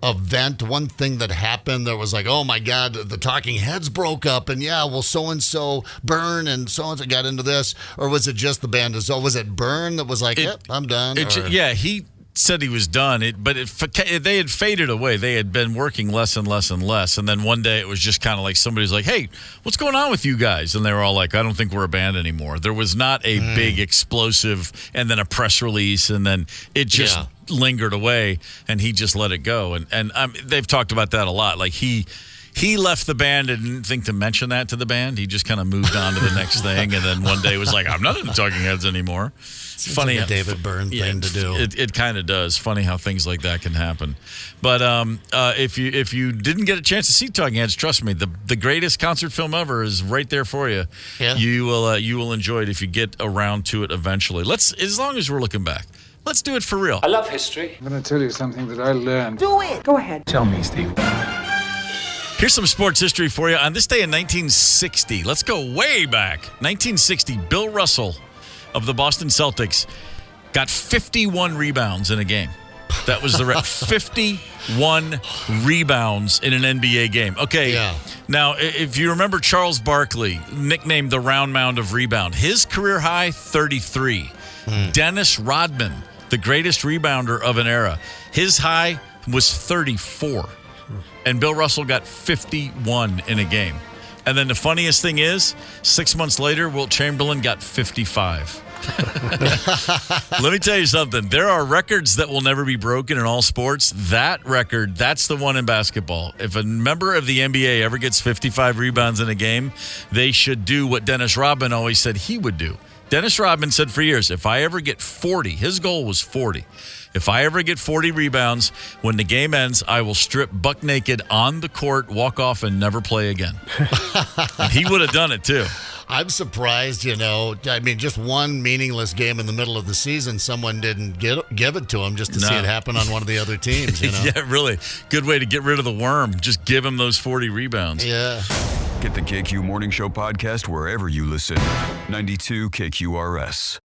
thing that happened that was like, oh my God, the Talking Heads broke up and so-and-so Burn and so-and-so got into this, or was it just the band? Was it Burn that was like, yep, I'm done? He said he was done, they had faded away. They had been working less and less and less, and then one day it was just kind of like somebody's like, hey, what's going on with you guys? And they were all like, I don't think we're a band anymore. There was not a big explosive and then a press release, and then it just lingered away, and he just let it go. And they've talked about that a lot. Like he left the band and didn't think to mention that to the band. He just kind of moved on to the next thing, and then one day was like, I'm not in the Talking Heads anymore. It's funny, like a David Byrne thing to do. It kind of does. Funny how things like that can happen. But if you didn't get a chance to see Talking Heads, trust me, the greatest concert film ever is right there for you. Yeah. You will enjoy it if you get around to it eventually. As long as we're looking back. Let's do it for real. I love history. I'm going to tell you something that I learned. Do it. Go ahead. Tell me, Steve. Here's some sports history for you. On this day in 1960, let's go way back. 1960, Bill Russell of the Boston Celtics got 51 rebounds in a game. That was the 51 rebounds in an NBA game. Okay, Now, if you remember Charles Barkley, nicknamed the Round Mound of Rebound, his career high, 33. Dennis Rodman, the greatest rebounder of an era, his high was 34. And Bill Russell got 51 in a game. And then the funniest thing is, 6 months later, Wilt Chamberlain got 55. Let me tell you something. There are records that will never be broken in all sports. That record, that's the one in basketball. If a member of the NBA ever gets 55 rebounds in a game, they should do what Dennis Rodman always said he would do. Dennis Rodman said for years, if I ever get 40, his goal was 40. If I ever get 40 rebounds, when the game ends, I will strip buck naked on the court, walk off, and never play again. And he would have done it, too. I'm surprised, I mean, just one meaningless game in the middle of the season, someone didn't give it to him just to see it happen on one of the other teams, Yeah, really. Good way to get rid of the worm. Just give him those 40 rebounds. Yeah. Get the KQ Morning Show podcast wherever you listen. 92 KQRS.